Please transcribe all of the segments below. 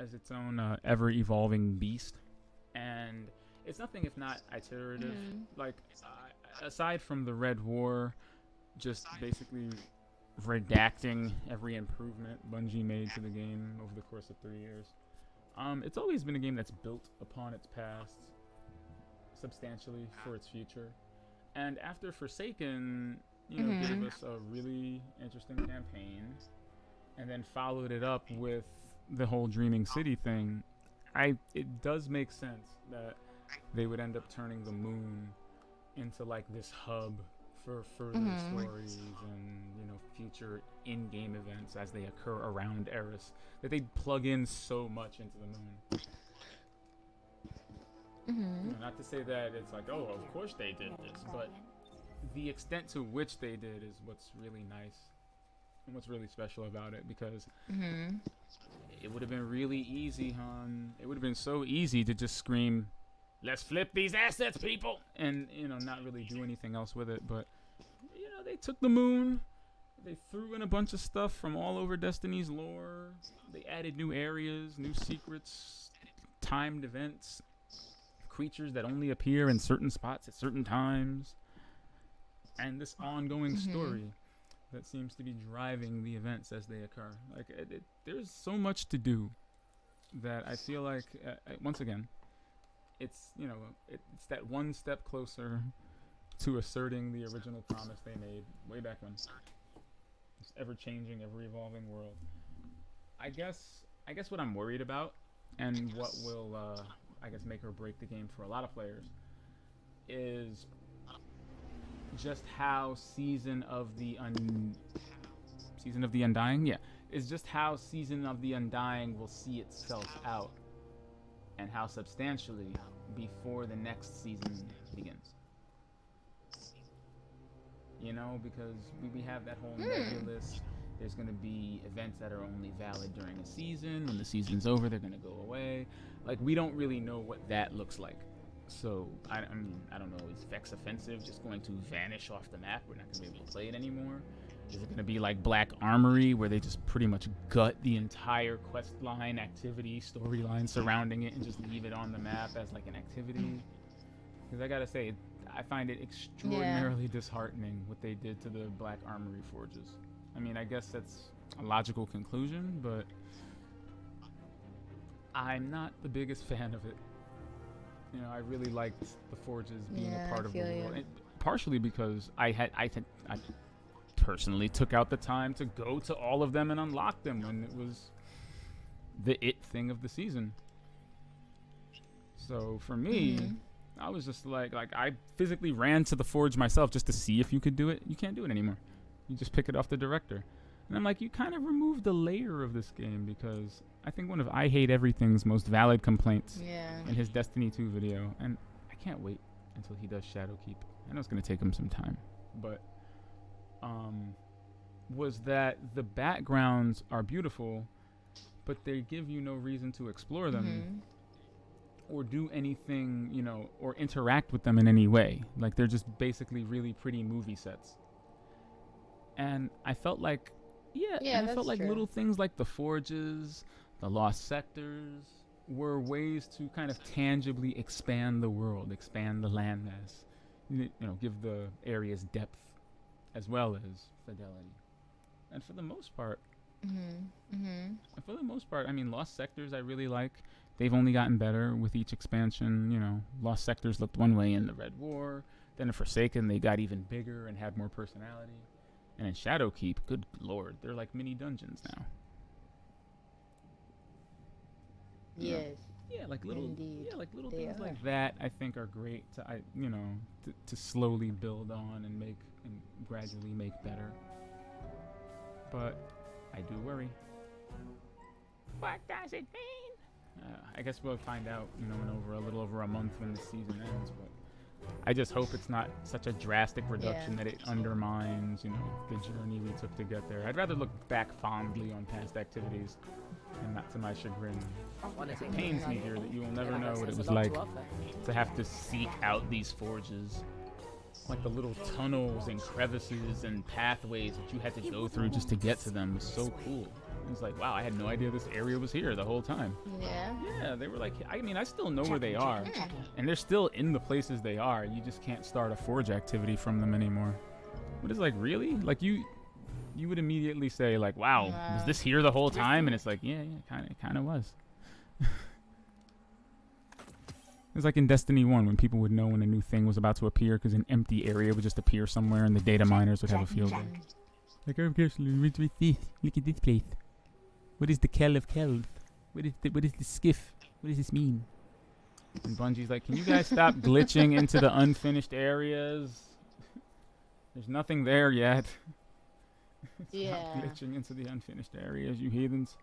as its own ever-evolving beast, and it's nothing if not iterative. Like, aside from the Red War, just basically redacting every improvement Bungie made to the game over the course of 3 years. It's always been a game that's built upon its past substantially for its future. And after Forsaken, gave us a really interesting campaign, and then followed it up with the whole Dreaming City thing, it does make sense that they would end up turning the moon into like this hub for further stories and future in-game events as they occur around Eris, that they plug in so much into the moon. Not to say that it's like, oh, of course they did this, but the extent to which they did is what's really nice and what's really special about it, because it would have been really easy, hon. It would have been so easy to just scream, let's flip these assets, people, and not really do anything else with it. But they took the moon, they threw in a bunch of stuff from all over Destiny's lore, they added new areas, new secrets, timed events, creatures that only appear in certain spots at certain times, and this ongoing story that seems to be driving the events as they occur. Like, there's so much to do that I feel like, once again, it's it's that one step closer to asserting the original promise they made way back when. This ever-changing, ever-evolving world. I guess what I'm worried about, and what will make or break the game for a lot of players, is just how Season of the Undying, is just how Season of the Undying will see itself out, and how substantially, before the next season begins. Because we have that whole nebulous, there's going to be events that are only valid during a season. When the season's over, they're going to go away. Like, we don't really know what that looks like. So, I don't know, is Vex Offensive just going to vanish off the map? We're not going to be able to play it anymore? Is it going to be like Black Armory, where they just pretty much gut the entire quest line, activity, storyline surrounding it, and just leave it on the map as like an activity? Because I gotta say, I find it extraordinarily disheartening what they did to the Black Armory forges. I mean, I guess that's a logical conclusion, but I'm not the biggest fan of it. I really liked the forges being a part of the world, and partially because I personally took out the time to go to all of them and unlock them when it was the thing of the season. So for me, I was just like I physically ran to the forge myself just to see if you could do it. You can't do it anymore. You just pick it off the director. And I'm like, you kind of removed a layer of this game, because I think one of I Hate Everything's most valid complaints in his Destiny 2 video, and I can't wait until he does Shadowkeep. I know it's going to take him some time, but was that the backgrounds are beautiful, but they give you no reason to explore them or do anything, or interact with them in any way. Like, they're just basically really pretty movie sets. And I felt like, I felt like little things like the forges, the lost sectors, were ways to kind of tangibly expand the world, expand the landmass, give the areas depth as well as fidelity. And for the most part, I mean, Lost Sectors I really like. They've only gotten better with each expansion. Lost Sectors looked one way in the Red War. Then in Forsaken, they got even bigger and had more personality. And in Shadowkeep, good lord, they're like mini dungeons now. Yes. Yeah, like little things are. like that I think are great to slowly build on and make and gradually make better. But I do worry. What does it mean? I guess we'll find out, in a little over a month when the season ends, but I just hope it's not such a drastic reduction that it undermines, the journey we took to get there. I'd rather look back fondly on past activities, and not to my chagrin. It pains me here that you will never know what it was like to have to seek out these forges. Like the little tunnels and crevices and pathways that you had to go through just to get to them was so cool. It's like, wow, I had no idea this area was here the whole time. Yeah. Yeah, they were like, I mean, I still know where they are. And they're still in the places they are. You just can't start a forge activity from them anymore. But it's like, really? Like, you would immediately say, like, wow, was this here the whole time? And it's like, yeah, kind of was. It's like in Destiny 1 when people would know when a new thing was about to appear because an empty area would just appear somewhere and the data miners would have a field day. Like, oh, gosh, look at this place. What is the Kell of Kelv? What is the skiff? What does this mean? And Bungie's like, can you guys stop glitching into the unfinished areas? There's nothing there yet. Stop glitching into the unfinished areas, you heathens.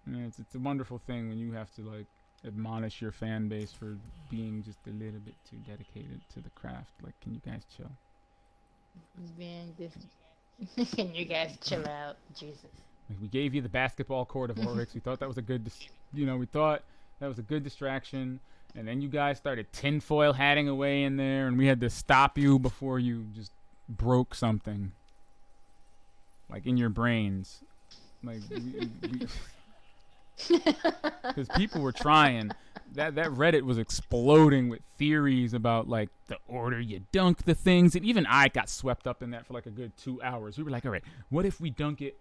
Yeah, it's a wonderful thing when you have to like admonish your fan base for being just a little bit too dedicated to the craft. Like, can you guys chill? Can you guys chill out? Jesus. Like, we gave you the basketball court of Oryx. We thought that was a good, we thought that was a good distraction. And then you guys started tinfoil hatting away in there, and we had to stop you before you just broke something. Like, in your brains. Like, because people were trying. That Reddit was exploding with theories about, like, the order you dunk the things. And even I got swept up in that for, like, a good 2 hours. We were like, all right, what if we dunk it?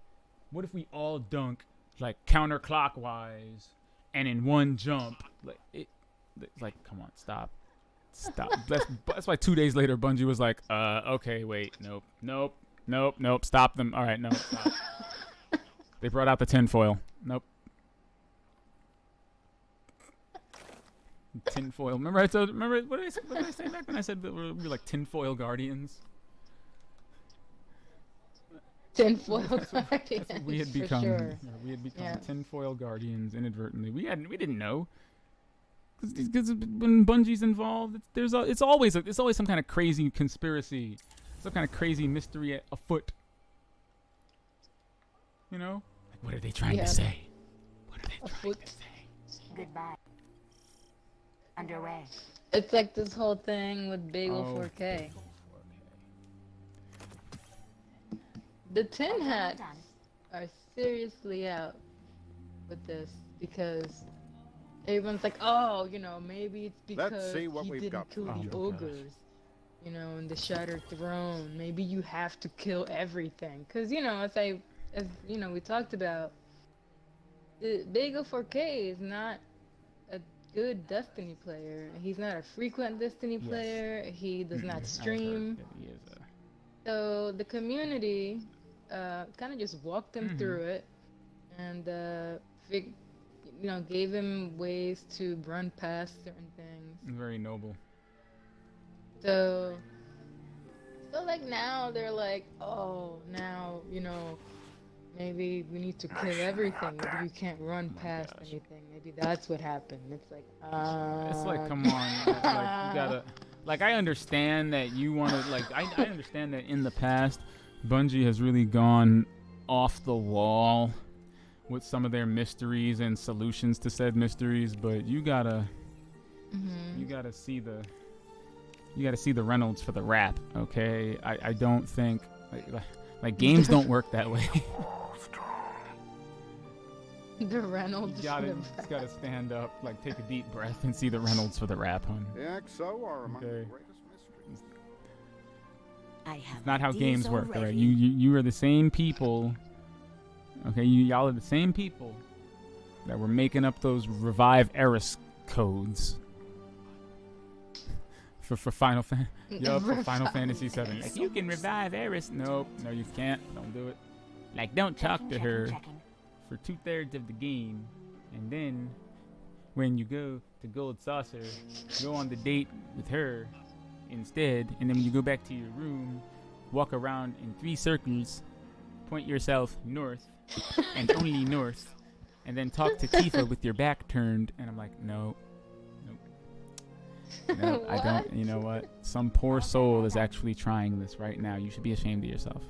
What if we all dunk, like, counterclockwise and in one jump? Like, come on, stop. That's why 2 days later, Bungie was like, okay, wait, nope, stop them. All right, no, stop. They brought out the tinfoil. Nope. Tinfoil. Remember what did I say back when I said that we were like tinfoil guardians? Tinfoil That's what we had become. Sure. Yeah, we had become tinfoil guardians inadvertently. We didn't know. Because when Bungie's involved, it's always some kind of crazy conspiracy, some kind of crazy mystery afoot. You know, like, what are they trying to say? What are they trying to say? Goodbye. Underway. It's like this whole thing with Bagel 4K. The tin hats are seriously out with this because everyone's like, oh, maybe it's because he didn't kill the ogres, in the Shattered Throne. Maybe you have to kill everything. Because, as we talked about, Bagel 4K is not a good Destiny player. He's not a frequent Destiny player. He does not stream. So the community kind of just walked him through it and gave him ways to run past certain things. Very noble. So like now they're like, oh, now, maybe we need to kill everything. Maybe you can't run past anything. Maybe that's what happened. It's like, It's like, come on. Like, you gotta... Like, I understand that you want to... Like, I understand that in the past, Bungie has really gone off the wall with some of their mysteries and solutions to said mysteries, but you gotta see the Reynolds for the rap, okay? I don't think like games don't work that way. The Reynolds. You just gotta stand up, like take a deep breath, and see the Reynolds for the rap, hon. The XO are among the greatest mysteries. It's not how games work, all right? You are the same people. Okay, y'all are the same people that were making up those Revive Eris codes for Final Fantasy 7. Like, you can revive Eris. Nope, no, you can't. Don't do it. Like, don't talk to her for 2/3 of the game, and then when you go to Gold Saucer, go on the date with her instead, and then when you go back to your room, walk around in 3 circles, point yourself north, and only north, and then talk to Tifa with your back turned. And I'm like, nope. No, I don't. You know what? Some poor soul is actually trying this right now. You should be ashamed of yourself.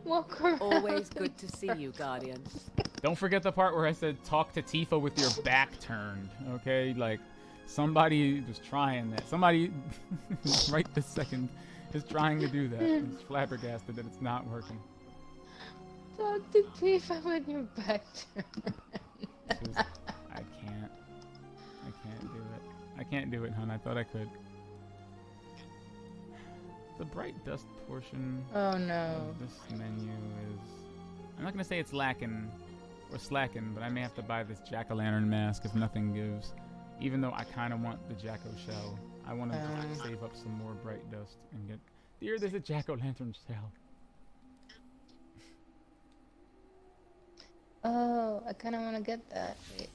Walk around. Always good to see you, Guardians. Don't forget the part where I said talk to Tifa with your back turned. Okay, like somebody was trying that. Somebody right this second is trying to do that. It's flabbergasted that it's not working. Talk to Tifa when you're back to I can't. I can't do it. I can't do it, hon. I thought I could. The bright dust portion Oh no. of this menu is... I'm not going to say it's lacking or slacking, but I may have to buy this jack-o'-lantern mask if nothing gives. Even though I kind of want the Jacko shell. I want to save up some more bright dust and get... Here, there's a jack-o'-lantern shell. Oh, I kind of want to get that. Wait.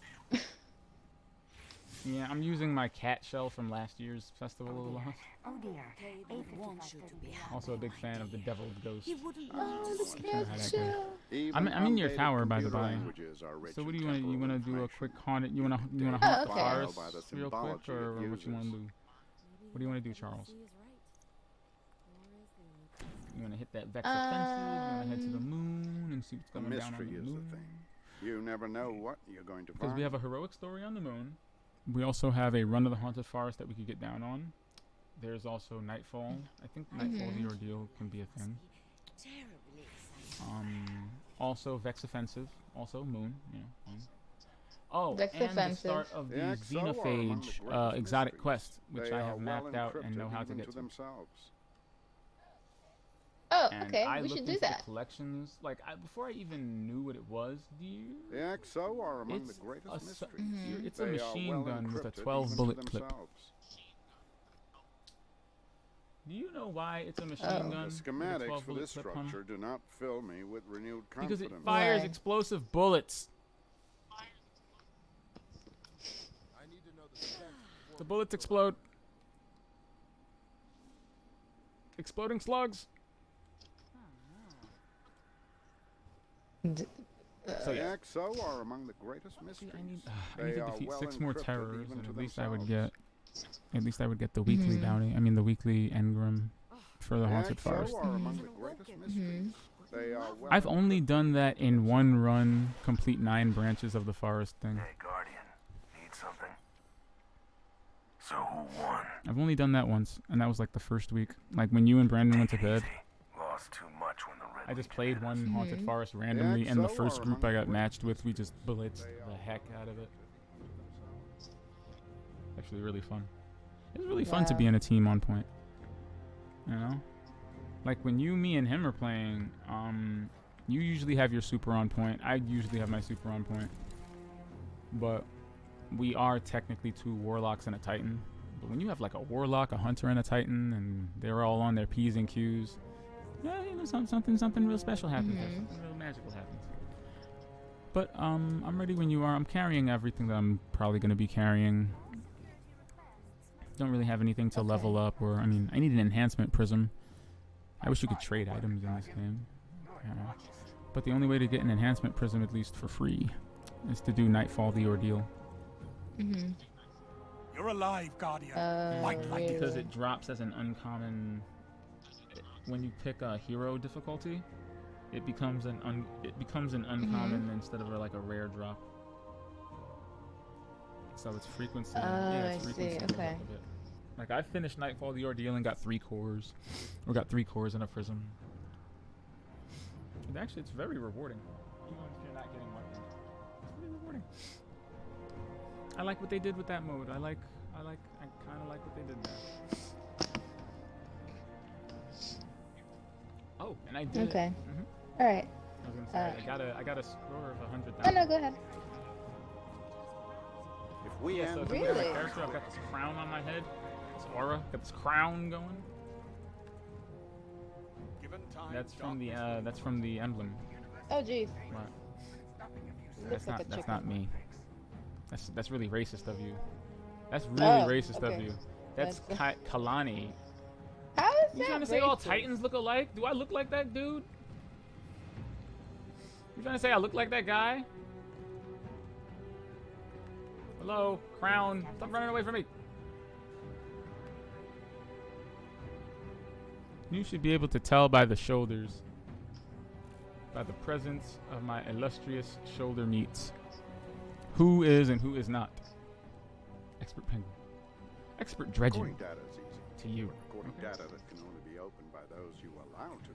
Yeah, I'm using my cat shell from last year's Festival of the Lost. Oh dear. Also a big fan of the Devil's Ghost. Oh, the cat shell. I'm in your tower, by the by. So what do you want? You want to do a quick haunted? You want to haunt the forest real quick, or what you want to do? What do you want to do, Charles? You want to hit that Vex offensive? You want to head to the moon and see what's going down on the moon? You never know what you're going to find. Because we have a heroic story on the moon. We also have a run of the haunted forest that we could get down on. There's also Nightfall. I think Nightfall the ordeal can be a thing. Also Vex offensive. Also moon. You know, moon. Oh, Vex and offensive. the start of the Xenophage exotic quest, which I have mapped out and know how to get to. Oh, And okay. I We looked should do into that. the collections, like before I even knew what it was. Do you? The XO are among the It's greatest a mysteries. It's a They are machine well gun with a encrypted 12 even to bullet clip. themselves. Do you know why it's a machine Oh. gun? The with a schematics 12 for bullet this clip, huh? structure do not fill me with renewed Because confidence. it fires Why? explosive bullets. The bullets explode. Exploding slugs. So The yeah. XO are among the greatest mysteries. I need They to are defeat well 6 more encrypted terrors, even and to at least I would themselves. get the weekly bounty. I mean the weekly engram for the The haunted XO forest. are among the greatest mysteries. They are well I've only encrypted. done that in one run, complete 9 branches of the forest thing. Hey, Guardian. Need something? So who won? I've only done that once, and that was like the first week. Like when you and Brandon went to Take it bed. easy. Lost too much when the I just Ridley played did one us. haunted forest randomly, and the XO first are group among I the got matched greatest with, we just blitzed They the are heck well out of it. encrypted even to themselves. Actually, really fun. It was really fun to be in a team on point. You know, like when you, me, and him are playing. You usually have your super on point. I usually have my super on point. But we are technically 2 warlocks and a titan. But when you have like a warlock, a hunter, and a titan, and they're all on their P's and Q's, yeah, you know, something real special happens. There. Something real magical happens. But I'm ready when you are. I'm carrying everything that I'm probably going to be carrying. Don't really have anything to level up, or I mean, I need an enhancement prism. I wish you could trade items in this game. But the only way to get an enhancement prism, at least for free, is to do Nightfall the Ordeal. You're alive, Guardian. Because it drops as an uncommon. When you pick a hero difficulty, it becomes an uncommon instead of like a rare drop. So its frequency. Its I frequency see. goes up Okay. a bit. Like I finished Nightfall the Ordeal and got 3 cores, or got 3 cores in a prism. And actually, it's very rewarding, even if you're not getting weapons. It's really rewarding. I like what they did with that mode. I kind of like what they did there. Oh, and I did. Okay. It. All right. I was gonna say I got a score of 100,000. Oh no, go ahead. If we Yeah, so end if you look at my Really? character, I've got this crown on my head, this aura, got this crown going. Given time, That's from the emblem. Oh jeez. What? Looks like a That's chicken. not me. That's really racist of you. That's really racist of okay. you. That's Kalani. How is You that trying to say all racist? Titans look alike? Do I look like that dude? You trying to say I look like that guy? Hello, crown. Stop running away from me. You should be able to tell by the shoulders, by the presence of my illustrious shoulder meats, who is and who is not. Expert penguin. Expert dredging Recording data is easy. to you. Recording data that can only be opened by those you allow to.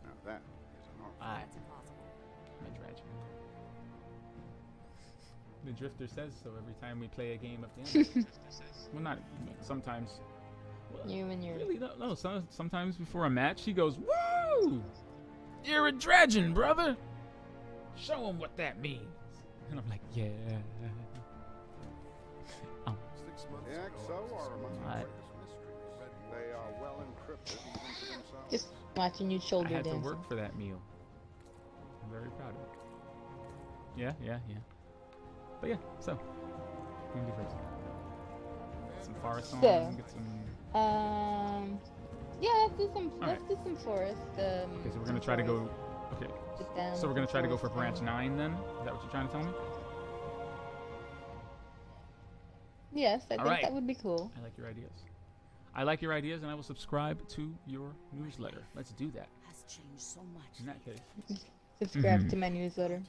Now that is an art. That's impossible. I'm a dredge. The Drifter says so every time we play a game of Gambit. Well, not sometimes. Well, You and your really, no. Sometimes before a match, he goes, "Woo! You're a dredging, brother. Show him what that means." And I'm like, "Yeah." The XO are among the What? greatest mysteries. They are well encrypted even to themselves. just watching you I shoulder had to dancing. work for that meal. I'm very proud of it. Yeah. But yeah, so what do you do first? Some forest songs, So, get some. Yeah, let's do some forest. Okay, so we're gonna try to go. Okay, Sit down, so we're gonna try to go for forest branch 9 then. Is that what you're trying to tell me? Yes, I think Alright. that would be cool. I like your ideas. I like your ideas, and I will subscribe to your newsletter. Let's do that. Has changed so much. In that case, Subscribe to my newsletter.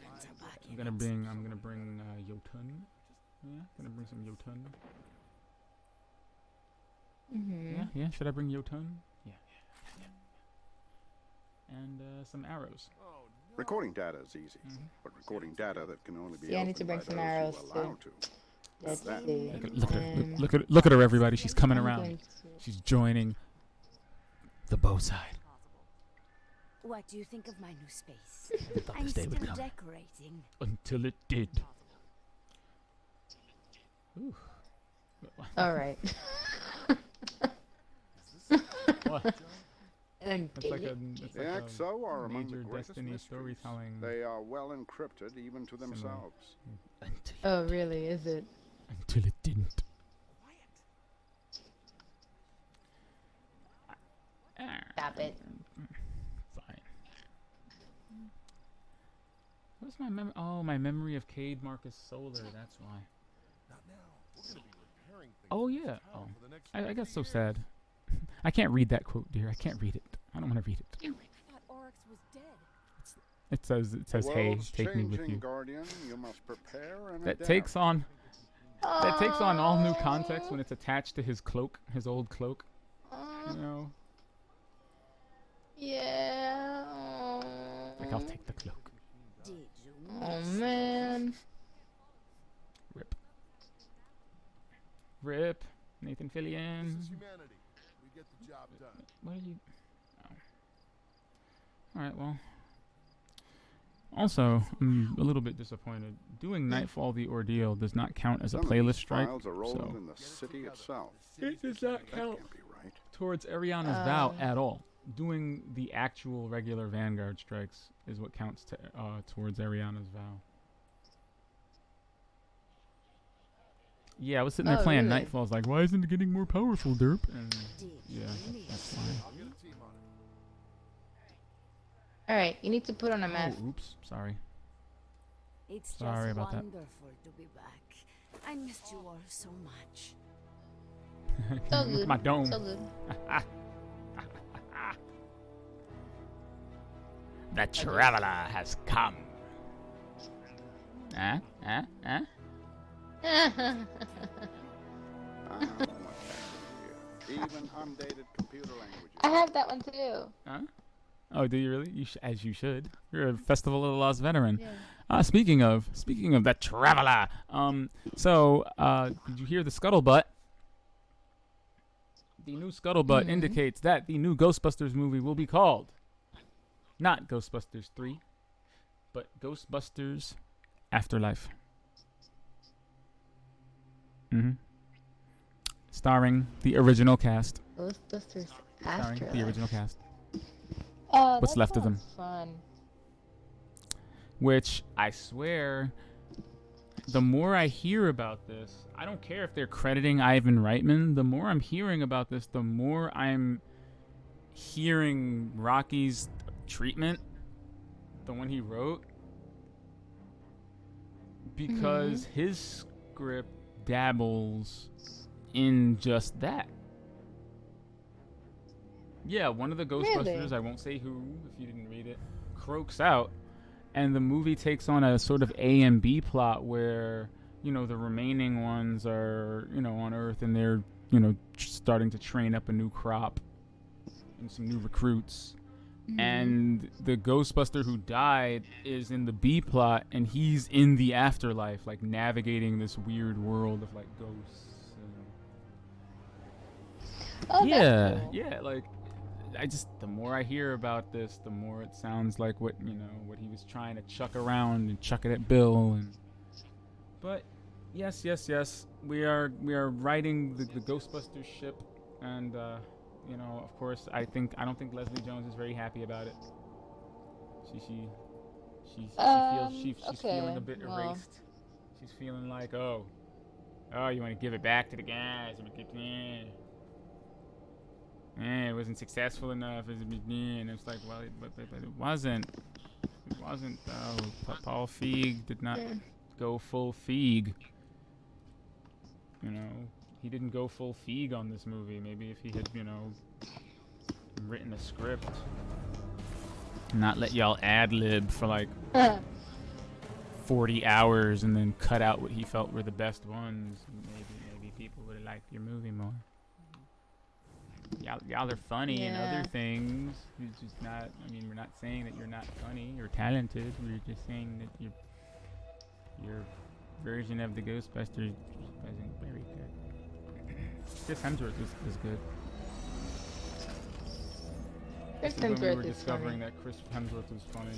I'm gonna bring Jotun. Yeah, gonna bring some Jotun. Yeah. Should I bring Jotun? Yeah. And some arrows. Recording data is easy, but recording data that can only be Yeah, I need to opened bring by some those arrows, you allow too. to. Let's That see. Look at her! Look at her, everybody! She's coming I'm around. going to- She's joining the bow side. What do you think of my new space? I thought I'm this day still would come decorating. until it did. Ooh. All right. What? And It's like a The XO are among the major greatest Destiny mysteries. storytelling. They are well encrypted even to Similar. themselves. Oh, really? Is it? Until it didn't. Stop it. Fine. What's my memory? Oh, my memory of Cade Marcus Solar. That's why. Oh yeah. Oh, I got so sad. I can't read that quote, dear. I can't read it. I don't want to read it. I thought Oryx was dead. It says, "Hey, World's take me with changing, you." Guardian, you must prepare and That adapt. takes on all new context when it's attached to his cloak, his old cloak. You know, Yeah. like I'll take the cloak. Did you Oh man. Rip, Nathan Fillion. Humanity. We get the job done. What are you? Oh. All right. Well. Also, I'm a little bit disappointed. Doing Nightfall: The Ordeal does not count as a Some of playlist these strike, files are rolled so in the city itself. it does not That count can't be right. towards Ariana's vow at all. Doing the actual regular Vanguard strikes is what counts towards Ariana's vow. Yeah, I was sitting there Oh, playing really? Nightfall. I was like, why isn't it getting more powerful, derp? And Did yeah, you need that's fine. I'll get a team on it. All right, you need to put on a mask. Oh, oops, sorry. It's Sorry just about that. wonderful to be back. I missed you all so much. So Look good. at my dome. So good. The traveler has come. Ah, what happened here? Even undated computer languages. I have that one too. Huh? Oh, do you really? As you should. You're a Festival of the Lost Veteran. Yeah. Speaking of the traveler. Did you hear the scuttlebutt? The new scuttlebutt indicates that the new Ghostbusters movie will be called not Ghostbusters 3, but Ghostbusters Afterlife. Starring the original cast. Ghostbusters Starring Afterlife. the original cast. Oh, What's that left of them. sounds Fun. Which, I swear, the more I hear about this, I don't care if they're crediting Ivan Reitman, the more I'm hearing about this, the more I'm hearing Rocky's treatment, the one he wrote, because his script dabbles in just that. Yeah, one of the Ghostbusters, Really? I won't say who if you didn't read it, croaks out, and the movie takes on a sort of A and B plot where, you know, the remaining ones are, you know, on Earth and they're, you know, starting to train up a new crop and some new recruits. And the Ghostbuster who died is in the B plot, and he's in the afterlife, like navigating this weird world of like ghosts. Oh, that's cool. Yeah. Like, the more I hear about this, the more it sounds like what what he was trying to chuck around and chuck it at Bill. But yes, we are riding the Ghostbuster ship, and of course, I don't think Leslie Jones is very happy about it. She's feeling a bit erased. She's feeling like, oh, you want to give it back to the guys? It wasn't successful enough. And it's like, well, but it wasn't. It wasn't. Paul Feig did not go full Feig. He didn't go full Feig on this movie. Maybe if he had, written a script, not let y'all ad-lib for like 40 hours and then cut out what he felt were the best ones, maybe people would have liked your movie more. Y'all are funny in other things. It's just not. We're not saying that you're not funny or talented. We're just saying that your version of the Ghostbusters wasn't very good. Chris Hemsworth is good. Chris This is when we Hemsworth were is discovering funny. that Chris Hemsworth was funny.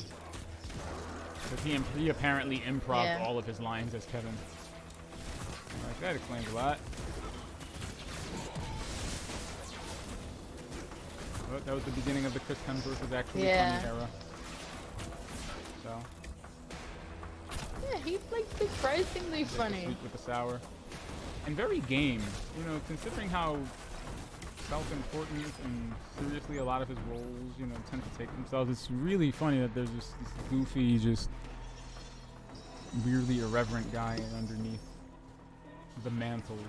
Because he apparently improv all of his lines as Kevin. Like, that explains a lot. But that was the beginning of the Chris Hemsworth was actually funny era. So. Yeah, he's like surprisingly funny. Sweet with the sour. And very game. Considering how self-important and seriously a lot of his roles, tend to take themselves. It's really funny that there's just this goofy, just weirdly irreverent guy underneath the mantle.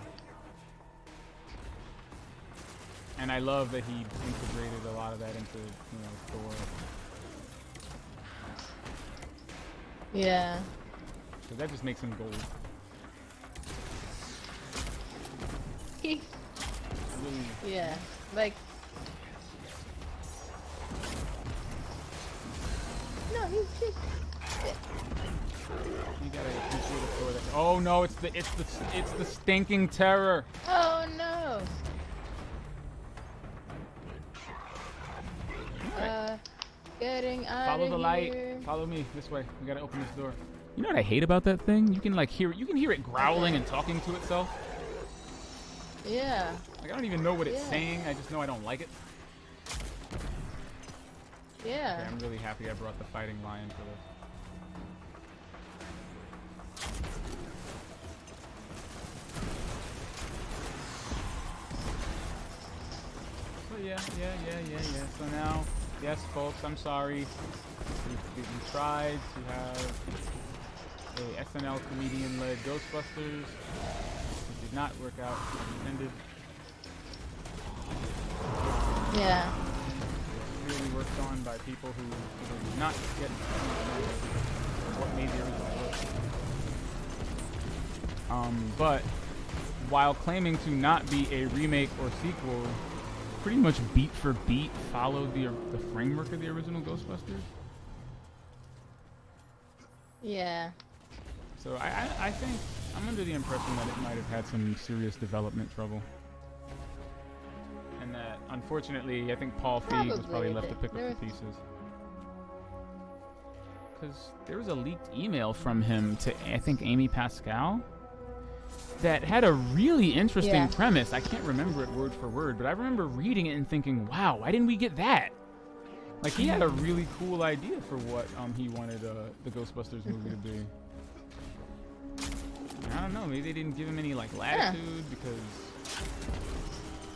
And I love that he integrated a lot of that into, Thor. Yeah. So that just makes him gold. Really. Yeah, like. No, he's just. You gotta appreciate a Thor. Oh no! It's the stinking terror. Oh no. Getting out Follow of the light. here. Follow me this way. We gotta open this door. You know what I hate about that thing? You can hear it growling and talking to itself. Yeah. Like, I don't even know what it's saying. I just know I don't like it. Yeah. Okay, I'm really happy I brought the fighting lion for this. So yeah. So now, yes, folks, I'm sorry. We tried to have a SNL comedian-led Ghostbusters. It did not work out as intended. Yeah. It was really worked on by people who did not get what made the original work. But while claiming to not be a remake or sequel, pretty much beat for beat followed the framework of the original Ghostbusters. Yeah. So I think I'm under the impression that it might have had some serious development trouble. And that, unfortunately, I think Paul Feig was probably left to pick up the pieces. Because there was a leaked email from him to, I think, Amy Pascal that had a really interesting premise. I can't remember it word for word, but I remember reading it and thinking, wow, why didn't we get that? Like, he had a really cool idea for what he wanted the Ghostbusters movie to be. I don't know, maybe they didn't give him any, like, latitude, because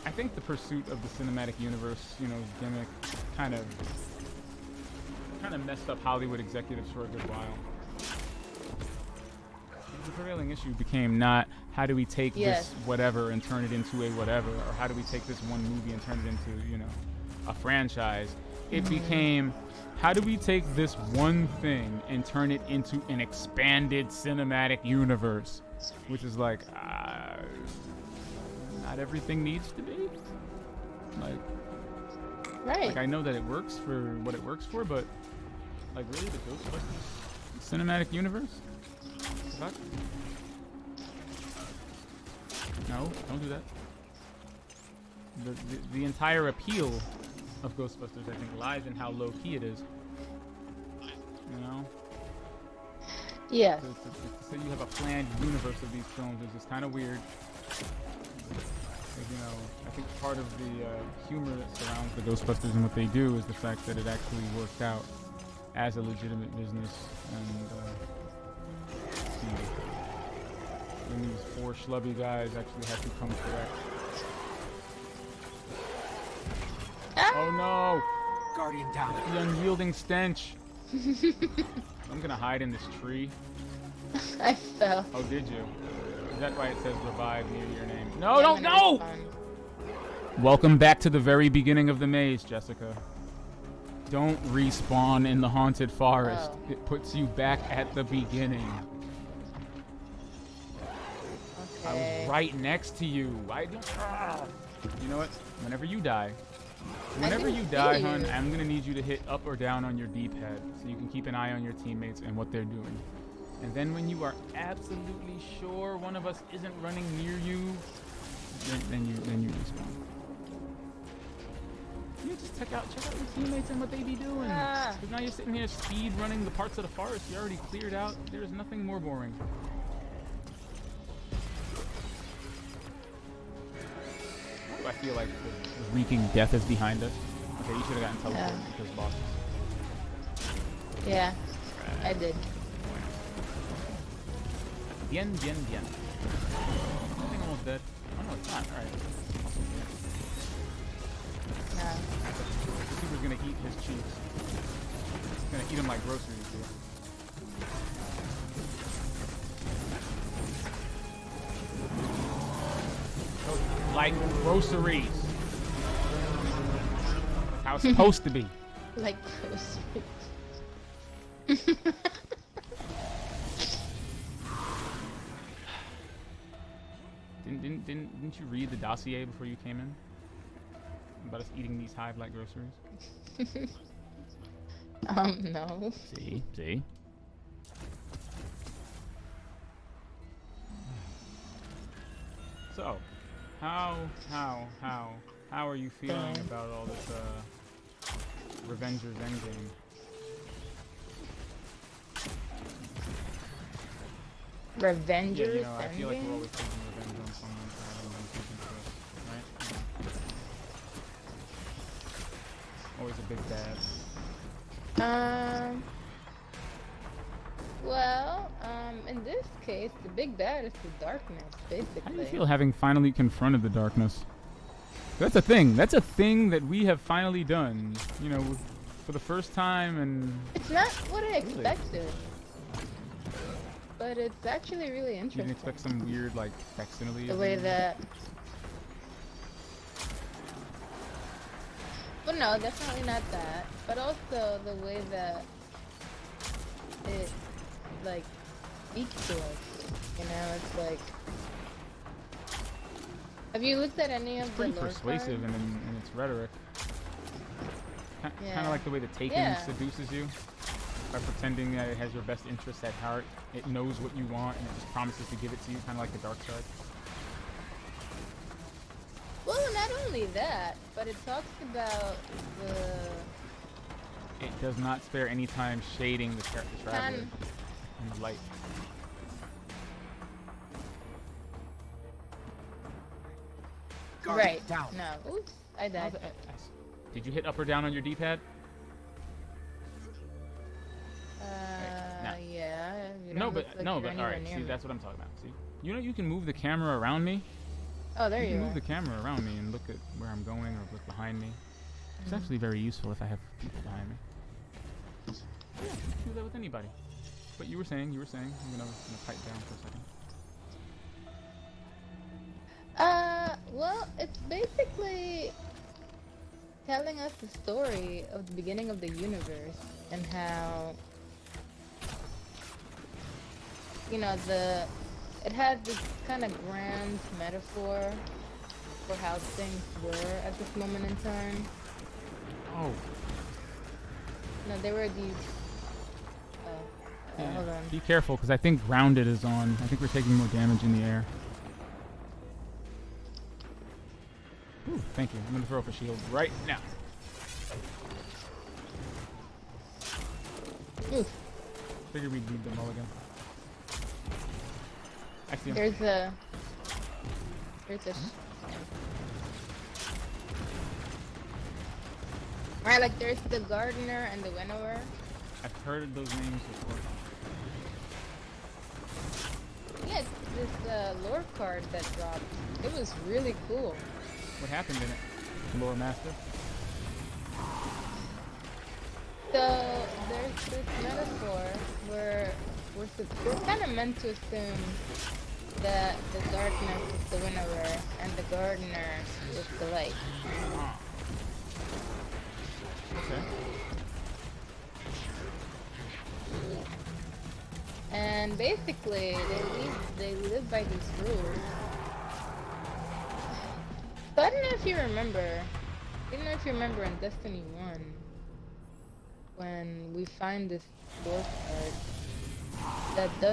I think the pursuit of the cinematic universe, gimmick kind of messed up Hollywood executives for a good while. The prevailing issue became not how do we take this whatever and turn it into a whatever, or how do we take this one movie and turn it into, a franchise. It became, how do we take this one thing and turn it into an expanded cinematic universe? Which is like, not everything needs to be. Like, Right. Like, I know that it works for what it works for, but like, really, the Ghostbusters cinematic universe? What? No, don't do that. The entire appeal of Ghostbusters, I think, lies in how low-key it is. You know? Yes. To say you have a planned universe of these films is just kind of weird. You know, I think part of the humor that surrounds the Ghostbusters and what they do is the fact that it actually worked out as a legitimate business, and when these 4 schlubby guys actually had to come correct. Oh no! Guardian down. The unyielding stench. I'm gonna hide in this tree. I fell. Oh, did you? Is that why it says revive near your name? No, no! Welcome back to the very beginning of the maze, Jessica. Don't respawn in the haunted forest. Oh. It puts you back at the beginning. Okay. I was right next to you. Why do you know what? Whenever you die, hun, I'm gonna need you to hit up or down on your D-pad so you can keep an eye on your teammates and what they're doing. And then when you are absolutely sure one of us isn't running near you, then you respawn. You just check out your teammates and what they be doing. Because now you're sitting here speed running the parts of the forest you already cleared out. There's nothing more boring. I feel like the reeking death is behind us. Okay, you should have gotten teleported because bosses. Yeah, I did. Bien. I think I'm almost dead. Oh no, it's not. Alright. No. The super's gonna eat his cheeks. He's gonna eat them like groceries here. Like groceries. That's how it's supposed to be. Like groceries. Didn't you read the dossier before you came in? About us eating these hive like groceries? No. See? So, how are you feeling about all this, Revengers Endgame? Revengers? Yeah, you know, I feel like we're always taking revenge on someone for having been taken to us, right? Always a big bad. In this case, the big bad is the darkness, basically. How do you feel having finally confronted the darkness? That's a thing. That's a thing that we have finally done. You know, for the first time, and it's not what I expected. But it's actually really interesting. You didn't expect some weird, like, facsimile? The way that... Well, no, definitely not that. But also the way that it, like, speaks to us. You know, it's like... Have you looked at any of the lore Pretty persuasive cards? in its rhetoric. Kind Yeah. of like the way the Taken seduces you. By pretending that it has your best interests at heart. It knows what you want and it just promises to give it to you, kind of like the dark side. Well, not only that, but it talks about the... It does not spare any time shading the traveler in the light. Right. No. Oops. I died. Did you hit up or down on your D-pad? Yeah. No, but alright. See, that's what I'm talking about. See, you know, you can move the camera around me. Oh, there you you can are. move the camera around me and look at where I'm going or look behind me. It's actually very useful if I have people behind me. Yeah, you can do that with anybody. But you were saying. I'm gonna pipe down for a second. Well, it's basically telling us the story of the beginning of the universe and how, you know, it had this kind of grand metaphor for how things were at this moment in time. Oh. No, they were these. Hold on. Be careful, because I think grounded is on. I think we're taking more damage in the air. Ooh, thank you. I'm gonna throw up a shield right now. Ooh. Figured we'd need them all again. I see him. There's a. Right, like there's the gardener and the winnower. I've heard those names before. Yeah, it's this lore card that dropped. It was really cool. What happened in it? Lore Master? So there's this metaphor where we're kind of meant to assume that the darkness is the winnower and the gardener is the light. Okay. And basically, they live by these rules. So I don't know if you remember. I don't know if you remember in Destiny 1 when we find this lore card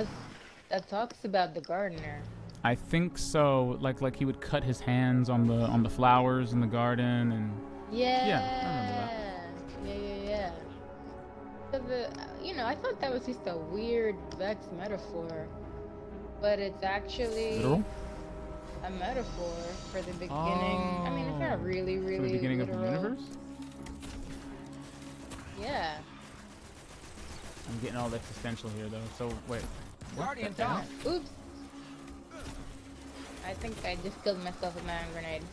that talks about the gardener. I think so. Like he would cut his hands on the flowers in the garden and. Yeah. Yeah, I remember that. Yeah. So I thought that was just a weird Vex metaphor, but it's actually Literal? a metaphor for the beginning. I mean, it's not really For the beginning literal. of the universe? Yeah. I'm getting all existential here though. So wait. Guardian the hell? down. Oops. I think I just killed myself with my own grenade.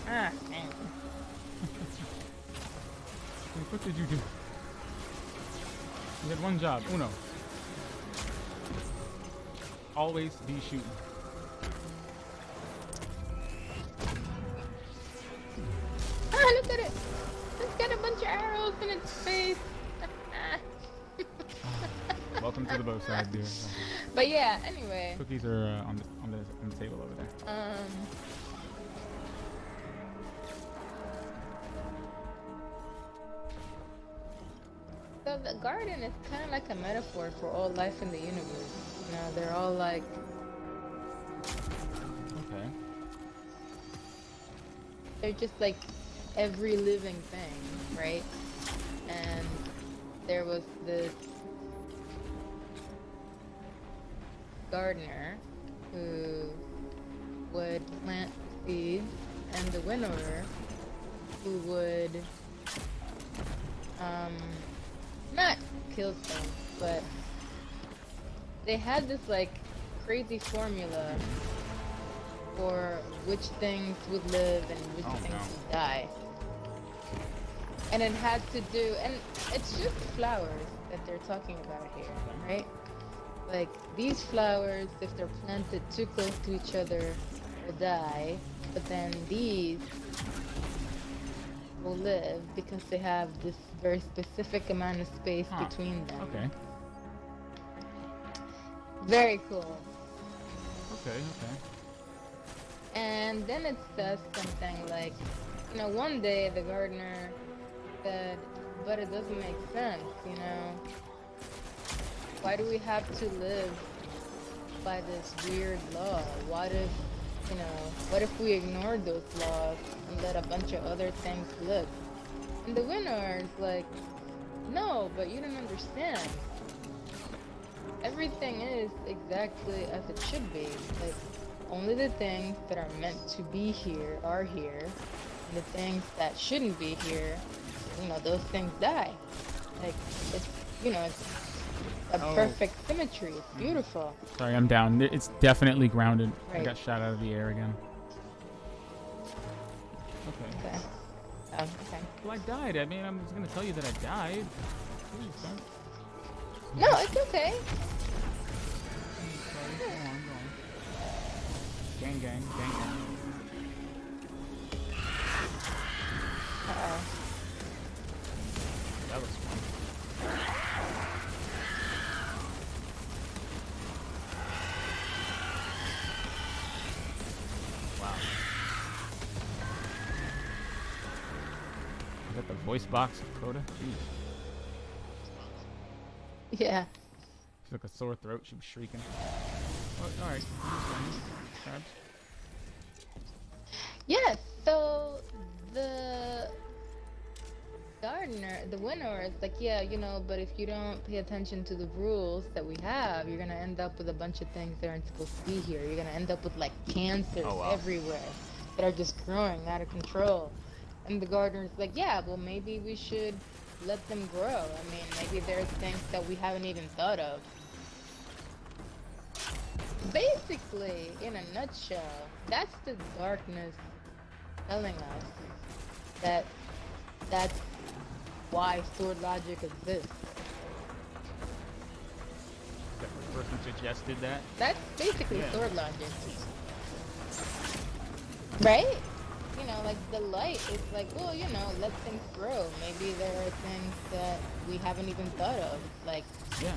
Ah, dang. What did you do? You had one job. Uno. Always be shooting. Ah, look at it! It's got a bunch of arrows in its face. Welcome to the bow side, dear. But yeah, anyway. Cookies are on the table over there. So the garden is kind of like a metaphor for all life in the universe. They're all like. Okay. They're just like every living thing, right? And there was this gardener who would plant seeds, and the winnower who would not kill things, but they had this like crazy formula for which things would live and which things would die. And it had to do, and it's just flowers that they're talking about here, right? Like these flowers, if they're planted too close to each other, will die, but then these will live because they have this very specific amount of space between them. Okay. Very cool. Okay. And then it says something like, one day the gardener said, but it doesn't make sense, Why do we have to live by this weird law? What if we ignored those laws and let a bunch of other things live? And the winner is like, no, but you don't understand. Everything is exactly as it should be. Like, only the things that are meant to be here are here. And the things that shouldn't be here, those things die. Like, it's a perfect symmetry. It's beautiful. Sorry, I'm down. It's definitely grounded. Right. I got shot out of the air again. Okay. Oh, okay. Well, I died. I mean, I'm just gonna tell you that I died. Please don't. No, it's okay. Sorry. Go on. Gang. Uh-oh. That was fun. Wow. Voice box Crota? Jeez. Yeah. She's like a sore throat. She was shrieking. Oh, alright. Crabs. Yeah, so the gardener, the winner is like, yeah, you know, but if you don't pay attention to the rules that we have, you're gonna end up with a bunch of things that aren't supposed to be here. You're gonna end up with like cancers everywhere that are just growing out of control. And the gardener's like, yeah, well, maybe we should let them grow. I mean, maybe there's things that we haven't even thought of. Basically, in a nutshell, that's the darkness telling us that that's why sword logic exists. That person suggested that. That's basically sword logic. Right? You know, like the light is like, well, you know, let things grow. Maybe there are things that we haven't even thought of. Like, yeah.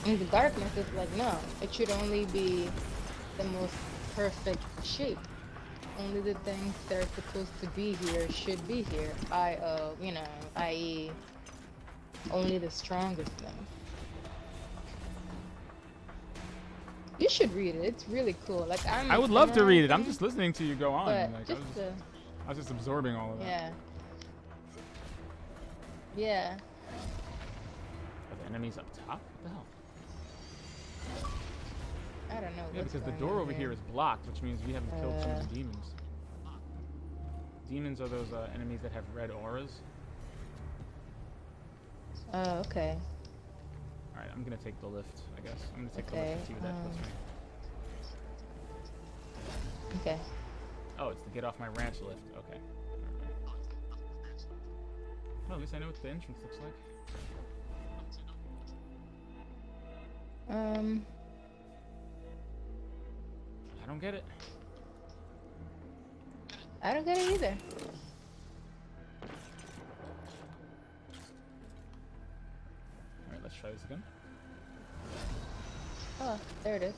And the darkness is like, no, it should only be the most perfect shape. Only the things that are supposed to be here should be here. You know, i.e. only the strongest thing. You should read it. It's really cool. Like I would love to read it. I'm just listening to you go on. But Like, just I was just absorbing all of that. yeah. Yeah. Are the enemies up top? What the hell? I don't know. Yeah, because the door over here is blocked, which means we haven't killed some of the demons. Demons are those enemies that have red auras. Oh, okay. Alright, I'm gonna take the lift, I guess. I'm gonna take the lift and see what that puts me. Okay. Oh, it's to get off my ranch lift. Okay. Well, at least I know what the entrance looks like. I don't get it. I don't get it either. Alright, let's try this again. Oh, there it is.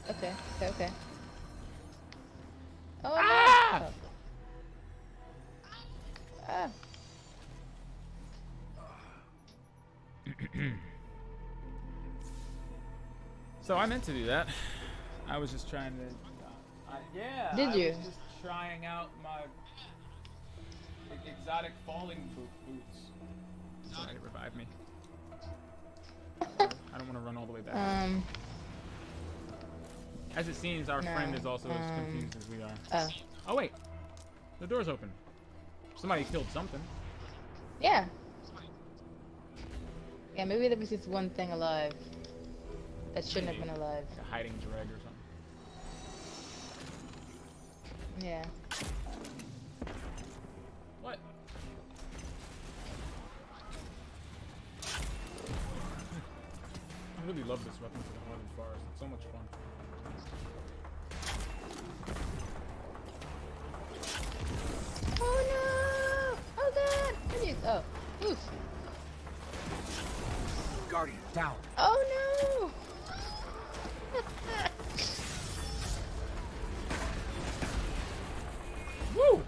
Okay, okay. Oh, Ah! no. Ah. So I meant to do that. I was just trying to... yeah, Did you? I was just trying out my exotic boots. Sorry, revive me. I don't want to run all the way back. As it seems, our friend is also as confused as we are. Oh wait, the door's open. Somebody killed something. Yeah. Yeah, maybe there was just one thing alive that shouldn't have been alive. Like a hiding dreg or something. Yeah. What? I really love this weapon for the Haunted Forest. It's so much fun. Oh no! Oh god! Oh, oof! Guardian, down. Oh no! Woo!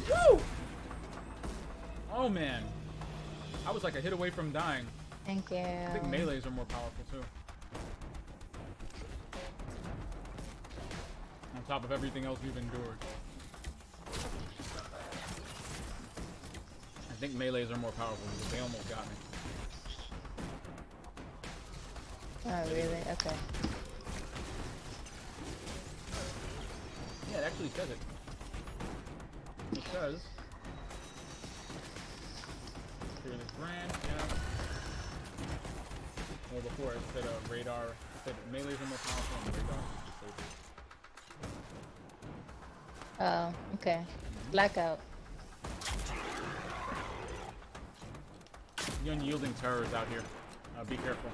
Woo! Oh man, I was like a hit away from dying. Thank you. I think melees are more powerful too. On top of everything else we've endured. I think melees are more powerful because they almost got me. Oh really? Okay. Yeah, it actually says it. It says... Here's this branch, yeah. Well, before it said radar, it said melees are more powerful and radar is disabled. Oh, okay. Blackout. The unyielding terrors out here. Be careful.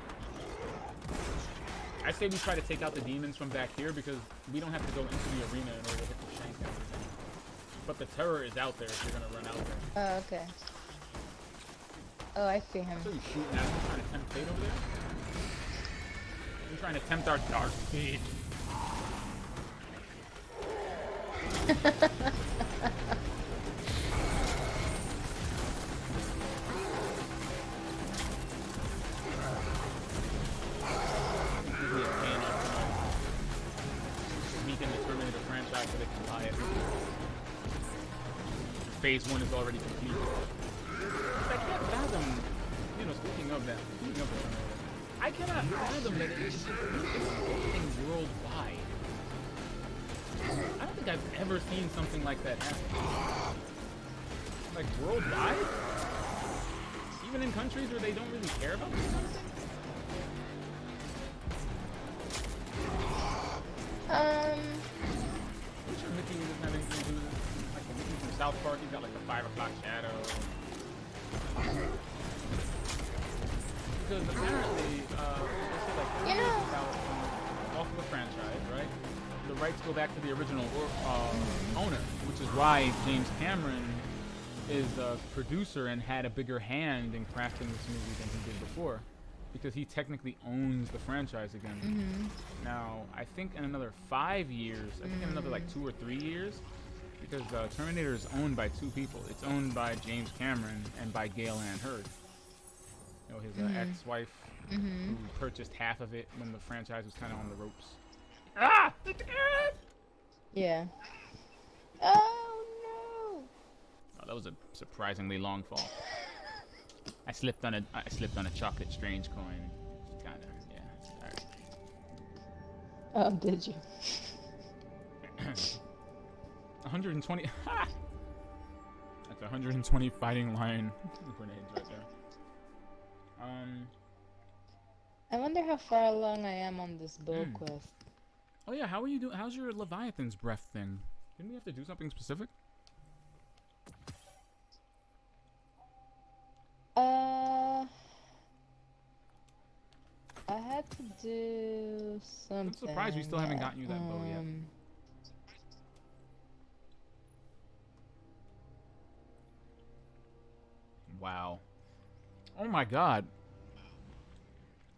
I say we try to take out the demons from back here because we don't have to go into the arena in order to hit the shank and everything. But the terror is out there if you're gonna run out there. Oh, okay. Oh, I see him. So you shooting at him, trying to tempt fate over there? You're trying to tempt our dark fate. phase 1 is already complete. I can't fathom, speaking of that, I cannot fathom that it's going worldwide. I don't think I've ever seen something like that happen. Like, worldwide? Even in countries where they don't really care about this kind of thing? I'm sure Mickey doesn't have anything to do with it. Like, the Mickey from South Park, he's got like the 5 o'clock shadow. Because apparently, they say like, off of the franchise, right? The rights go back to the original owner, which is why James Cameron is a producer and had a bigger hand in crafting this movie than he did before, because he technically owns the franchise again. Now, I think in another 5 years, I think in another like 2 or 3 years, because Terminator is owned by 2 people. It's owned by James Cameron and by Gail Ann Hurd. His ex-wife, who purchased half of it when the franchise was kind of on the ropes. Ah! Yeah. Oh no! Oh, that was a surprisingly long fall. I slipped on a chocolate strange coin. Kinda, yeah. Alright. Did you? 120. Ha! That's 120 fighting lion grenades right there. I wonder how far along I am on this build quest. Oh yeah, how are you doing? How's your Leviathan's breath thing? Didn't we have to do something specific? I had to do something. I'm surprised we still haven't gotten you that bow yet. Wow. Oh my god.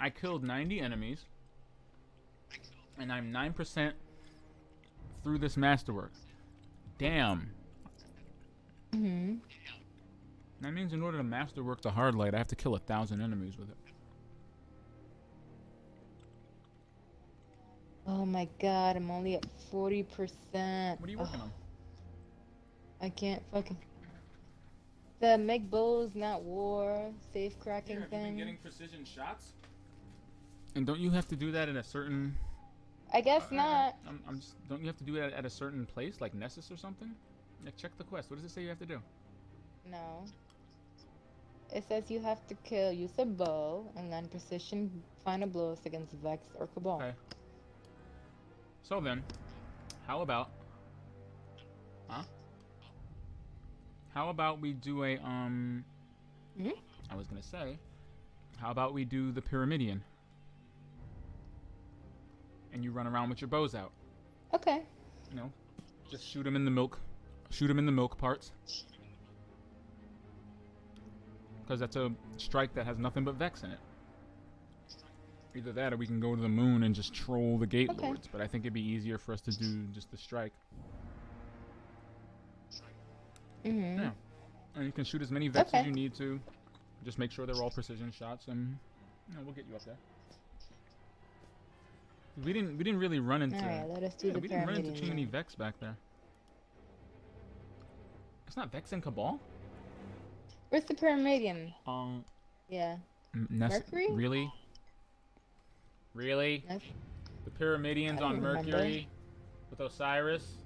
I killed 90 enemies. And I'm 9% through this masterwork. Damn. That means in order to masterwork the hard light, I have to kill 1,000 enemies with it. Oh my god, I'm only at 40%. What are you working on? I can't fucking... The make bows, not war, safe cracking Have thing. you been getting precision shots? And don't you have to do that in a certain... I guess not. Don't you have to do that at a certain place, like Nessus or something? Like, check the quest. What does it say you have to do? No. It says you have to use a bow, and then precision final blows against Vex or Cabal. Okay. So then, how about... Huh? How about we do a, I was gonna say, how about we do the Pyramidion? And you run around with your bows out. Okay. Just shoot them in the milk. Shoot them in the milk parts. Because that's a strike that has nothing but Vex in it. Either that or we can go to the moon and just troll the Gate Lords. But I think it'd be easier for us to do just the strike. Yeah. And you can shoot as many Vex as you need to. Just make sure they're all precision shots, and we'll get you up there. We didn't really run into. Alright, let us do the we didn't run into Pyramidion too many then. Vex back there. It's not Vex in Cabal. Where's the Pyramidion? Yeah. Mercury? Really? Really? The Pyramidions on Mercury with Osiris.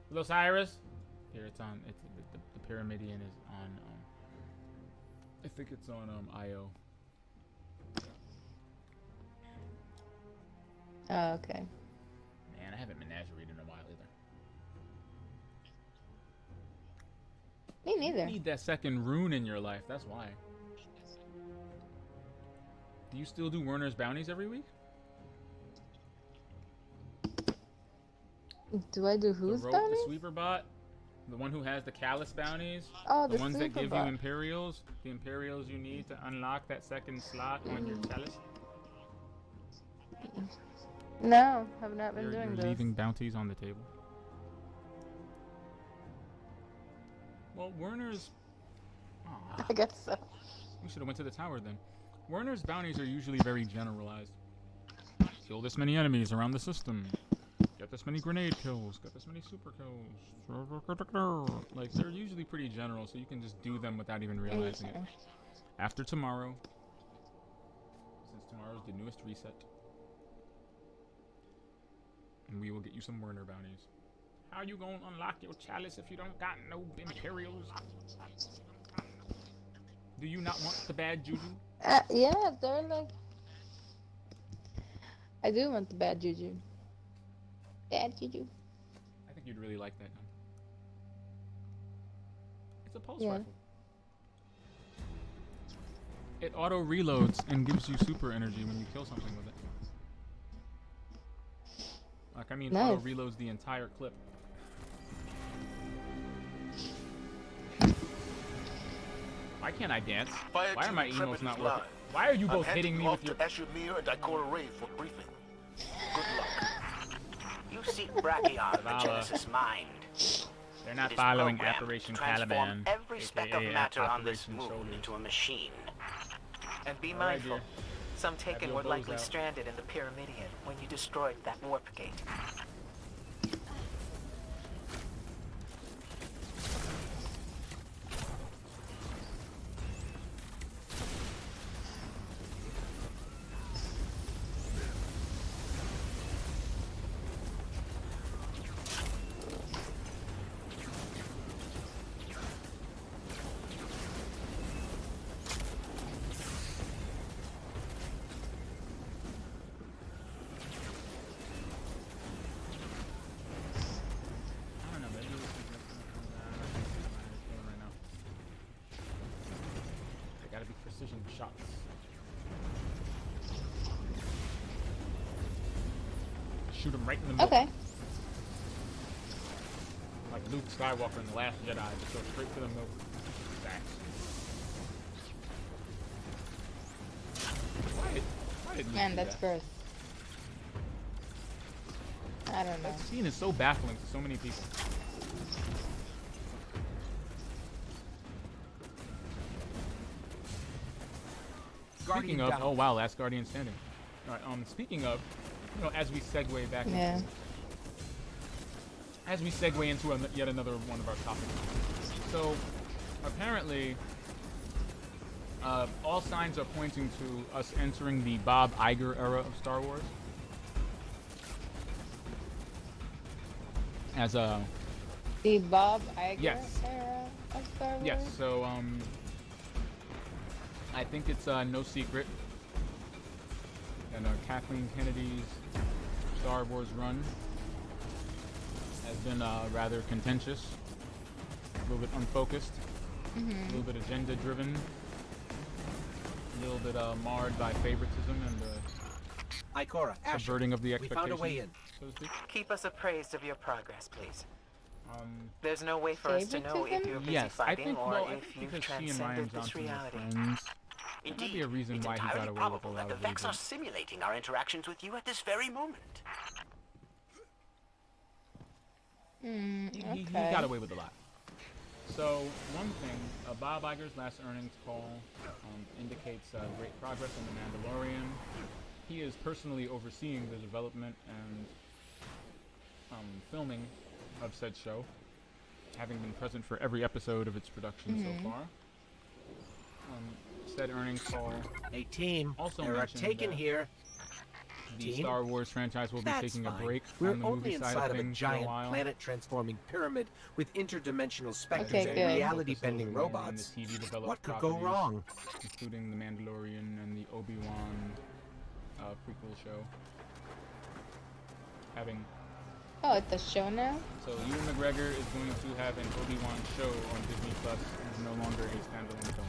With Osiris? Here it's on. It's the Pyramidion is on. I think it's on IO. Oh, okay. Man, I haven't menageried in a while either. Me neither. You need that second rune in your life. That's why. Do you still do Werner's bounties every week? Do I do whose the rope, bounties? the sweeper bot, the one who has the callus bounties. Oh, the ones that sweeper give bot. you Imperials. The Imperials you need to unlock that second slot on your chalice. No, have not been You're doing those. leaving bounties on the table. Well, Werner's... Aw, I guess so. we should have went to the tower then. Werner's bounties are usually very generalized. Kill this many enemies around the system. Get this many grenade kills, got this many super kills. Like, they're usually pretty general, so you can just do them without even realizing it. After tomorrow, since tomorrow's the newest reset, and we will get you some Werner bounties. How you gonna unlock your chalice if you don't got no Imperials? Do you not want the bad juju? Yeah, they're like... I do want the bad juju. Bad juju. I think you'd really like that gun. It's a pulse Yeah. rifle. It auto reloads and gives you super energy when you kill something with it. Like, I mean, Nice. auto reloads the entire clip. Why can't I dance? Why are my emails not working? Why are you both hitting me with your... Ashimir and Ikora Ray for briefing. Good luck. You seek Brachion, the Genesis mind. They're not It is following programmed Operation to transform Caliban, every speck of aka matter on this Operation moon Shoulders. into a machine. And be Alright, mindful. dear. Some Have Taken your were bows likely out. stranded in the Pyramidion when you destroyed that warp gate. I don't know, maybe this is right now. They gotta be precision shots. Shoot him right in the middle. Okay. Like Luke Skywalker in The Last Jedi, just go straight to the middle. Thanks. Why did Luke Man, do that's that? gross. I don't know. That scene is so baffling to so many people. Speaking of, oh wow, last Guardian standing. All right, speaking of, you know, as we segue back Yeah. into, as we segue into yet another one of our topics. So, apparently, all signs are pointing to us entering the Bob Iger era of Star Wars. As a The Bob Iger Yes. era of Star Wars? yes, so I think it's no secret that Kathleen Kennedy's Star Wars run has been rather contentious, a little bit unfocused, a little bit agenda driven, a little bit marred by favoritism and Ikora, subverting of the we expectations, found a way in. so to speak. Keep us appraised of your progress, please. There's no way for us to know if Favoritism? you're busy Yes, I fighting think, or well, I if think you've because she and Ryan transcended this Johnson were reality. friends, there might be a reason It's why he got entirely away with a probable lot that the of what he Vex did. are simulating our interactions with you at this very moment. He Okay. got away with a lot. So, one thing, Bob Iger's last earnings call indicates great progress on The Mandalorian. He is personally overseeing the development and filming of said show, having been present for every episode of its production so far. Said earnings call Hey team, also there are mentioned Taken that here. the Team? Star Wars franchise will be That's taking fine. a break We're on the only movie side inside of of a things for a giant while. planet-transforming pyramid with interdimensional specters Okay, and good. reality-bending Focus over mainly on robots. the TV developed What could go properties, wrong? including The Mandalorian and the Obi-Wan prequel show. Having Oh, it's a show now? so Ewan McGregor is going to have an Obi-Wan show on Disney Plus and is no longer a standalone film.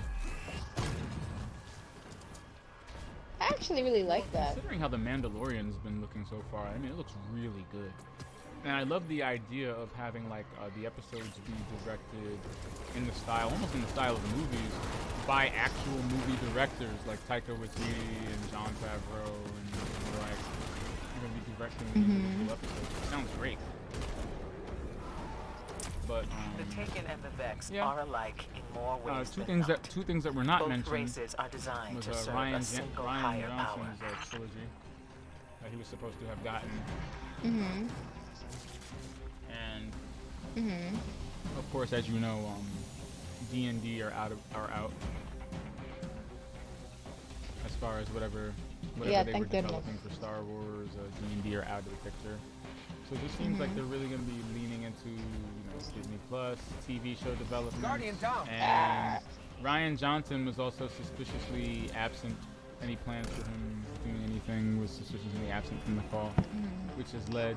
I actually really like that. Considering how The Mandalorian's been looking so far, I mean, it looks really good. And I love the idea of having like the episodes be directed in the style, almost in the style of the movies, by actual movie directors like Taika Waititi and Jon Favreau, and like they're gonna be directing the individual episodes. It sounds great. But The Taken and the Vex yeah. are alike in more ways two than things not. that were not Both mentioned races are designed was to serve Ryan a single Ryan higher power. Johnson's trilogy that he was supposed to have gotten. Mhm. Of course, as you know, D&D are out. As far as whatever Yeah, they were thank goodness. developing for Star Wars, D&D are out of the picture. So it just seems like they're really going to be leaning into, Disney Plus, TV show development. Guardian down. And Ryan Johnson was also suspiciously absent. Any plans for him doing anything was suspiciously absent from the call, which has led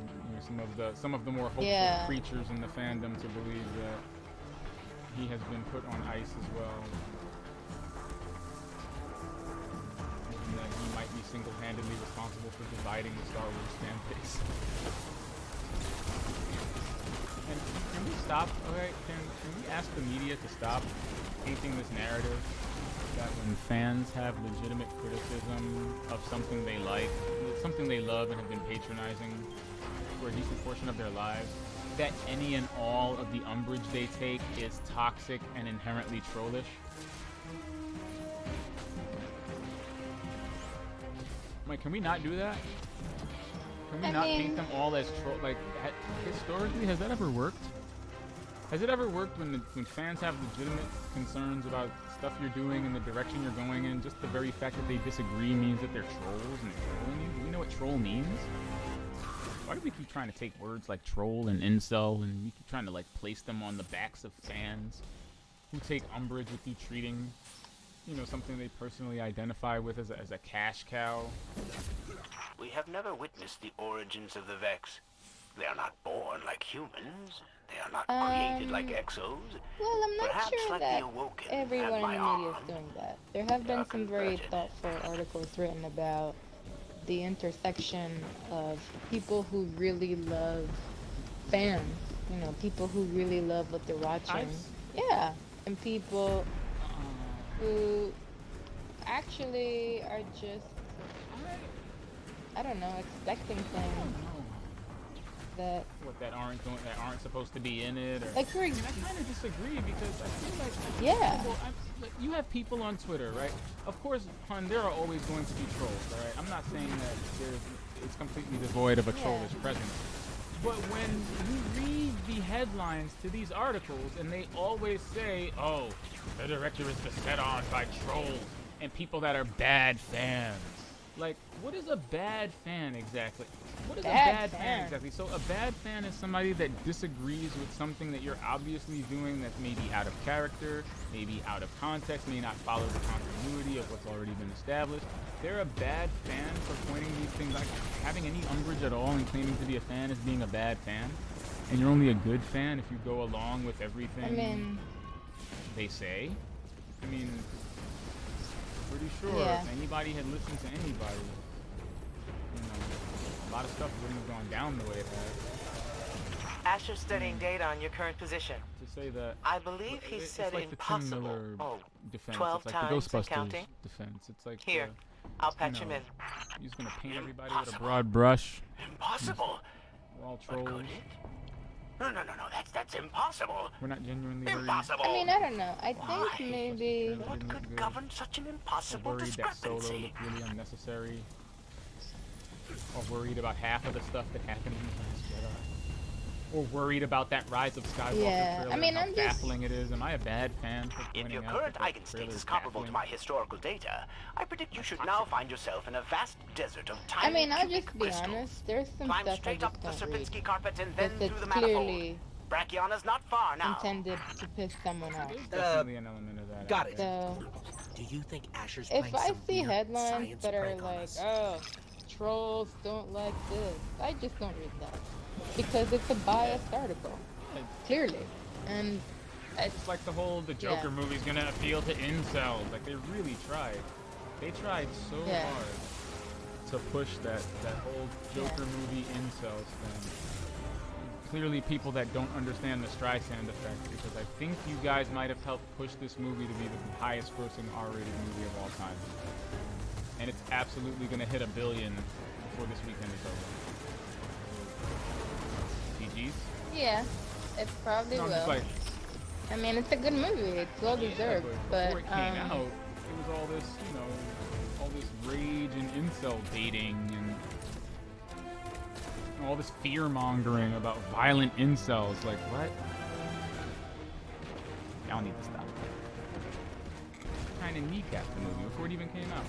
some of the more hopeful creatures in the fandom to believe that he has been put on ice as well. And that he might be single-handedly responsible for dividing the Star Wars fan base. And can we stop? Okay, can we ask the media to stop painting this narrative that when fans have legitimate criticism of something they like, something they love and have been patronizing for a decent portion of their lives, that any and all of the umbrage they take is toxic and inherently trollish? Like, can we not do that? Can we not paint them all as troll? Like, historically, has that ever worked? Has it ever worked when fans have legitimate concerns about stuff you're doing and the direction you're going in? Just the very fact that they disagree means that they're trolls and they're trolling you? Do we know what troll means? Why do we keep trying to take words like troll and incel and we keep trying to place them on the backs of fans who take umbrage with you treating, something they personally identify with as a cash cow? We have never witnessed the origins of the Vex. They are not born like humans. They are not created like exos. Well, I'm not Perhaps sure like that the Awoken everyone in had the my media arm. is doing that. There have been some very thoughtful articles written about the intersection of people who really love fans, people who really love what they're watching. Yeah, and people who actually are just, I don't know, expecting things that aren't supposed to be in it. Or, like, I kind of disagree because I feel like you have people on Twitter, right? Of course, hun, there are always going to be trolls, all right? I'm not saying that it's completely devoid of a trollish presence. But when you read the headlines to these articles and they always say, oh, the director is beset on by trolls and people that are bad fans. Like, what is a bad fan exactly? What is a bad fan exactly? So a bad fan is somebody that disagrees with something that you're obviously doing that's maybe out of character, maybe out of context, may not follow the continuity of what's already been established. They're a bad fan for pointing these things, like having any umbrage at all and claiming to be a fan as being a bad fan. And you're only a good fan if you go along with everything they say. I mean, pretty sure if anybody had listened to anybody, a lot of stuff wouldn't have gone down the way it has. Asher's studying data on your current position. To say that, I believe he said like impossible. The Tim Miller defense. 12 it's like times the Ghostbusters counting. defense. It's like Here, I'll patch him in. He's gonna paint everybody with a broad brush. Impossible. We're all trolls. No, that's impossible. We're not genuinely Impossible. I mean, I don't know. I think maybe What could govern such an impossible worried that Solo discrepancy? looked really unnecessary. Or worried about half of the stuff that happened in The Last Jedi. Or worried about that Rise of Skywalker trailer, I mean, how I'm just baffling it is. Am I a bad fan for If pointing your out current that that Eigen state trailer is comparable to baffling? my historical data, I predict you should now find yourself in a vast desert of tiny I mean, I'll cubic just be crystals. honest. There's some Climb stuff I straight just up the don't read. Serpinski carpet and then Because through the it's manifold. clearly Brachiona's not far now. intended to piss someone off. There's definitely an element of that. Got out it. there. So Do you think Asher's if playing I some see weird headlines science that are prank on like, us? oh, trolls don't like this, I just don't read that. Because it's a biased article. Clearly. And It's like the Joker movie's gonna appeal to incels. Like, they really tried. They tried so hard to push that whole Joker movie incels thing. Clearly people that don't understand the Streisand effect, because I think you guys might have helped push this movie to be the highest grossing R-rated movie of all time. And it's absolutely gonna hit $1 billion before this weekend is over. GG's? yeah, it probably No, I'm will. just like, I mean, it's a good movie. It's well deserved. But before it came out, it was all this, all this rage and incel baiting, and All this fear-mongering about violent incels. Like, what? Y'all need to stop. Trying to kneecap the movie before it even came out.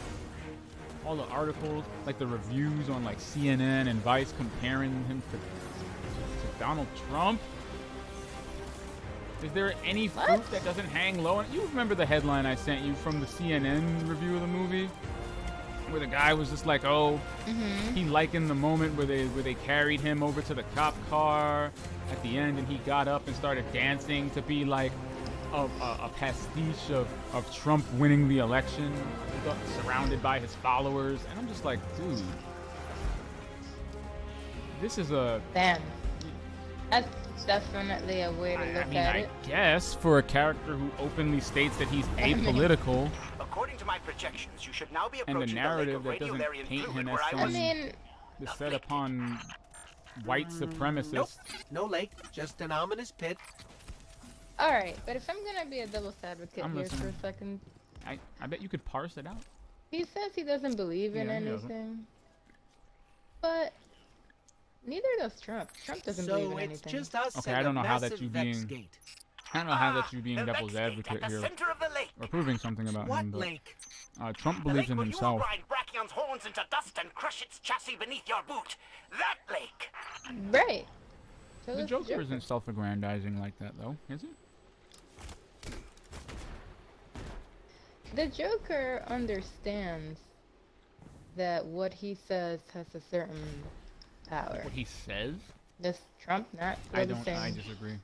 All the articles, like the reviews on like CNN and Vice comparing him to Donald Trump. Is there any fruit that doesn't hang low? You remember the headline I sent you from the CNN review of the movie? Where the guy was just like, oh, he likened the moment where they carried him over to the cop car at the end, and he got up and started dancing to be like a pastiche of Trump winning the election, surrounded by his followers. And I'm just like, dude, this is a... Damn. That's definitely a way to look at it. I guess for a character who openly states that he's apolitical... According to my projections, you should now be and the approaching narrative the lake that of doesn't radiolarian paint fluid him where as I someone was set upon white supremacists. Nope, no lake, just an ominous pit. Alright, but if I'm gonna be a devil's advocate I'm here listening. for a second. I bet you could parse it out. He says he doesn't believe in Yeah, he doesn't. anything. But neither does Trump. Trump doesn't believe in anything. So it's just us Okay, and I don't a know how that's massive you Vex being... gate. I don't know how that's you being the devil's Vex gate advocate at the here. center of the lake. Or proving something about What him, but lake? Trump The believes lake in where himself. you will grind Brachion's horns into dust and crush its chassis beneath your boot. That lake. Right. So The does Joker isn't self-aggrandizing like that, though, is he? The Joker understands that what he says has a certain power. What he says? Does Trump not feel the same? I disagree.